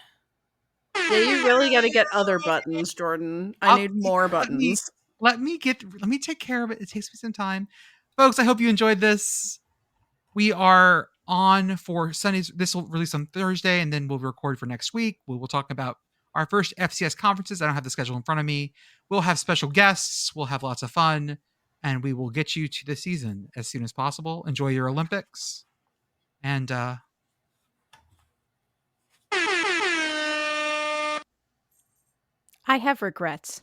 Yeah, you really got to get other buttons, Jordan. I need more buttons. Let me take care of it. It takes me some time. Folks, I hope you enjoyed this. We are on for Sundays. This will release on Thursday, and then we'll record for next week. We will talk about our first FCS conferences. I don't have the schedule in front of me. We'll have special guests. We'll have lots of fun, and we will get you to the season as soon as possible. Enjoy your Olympics. And I have regrets.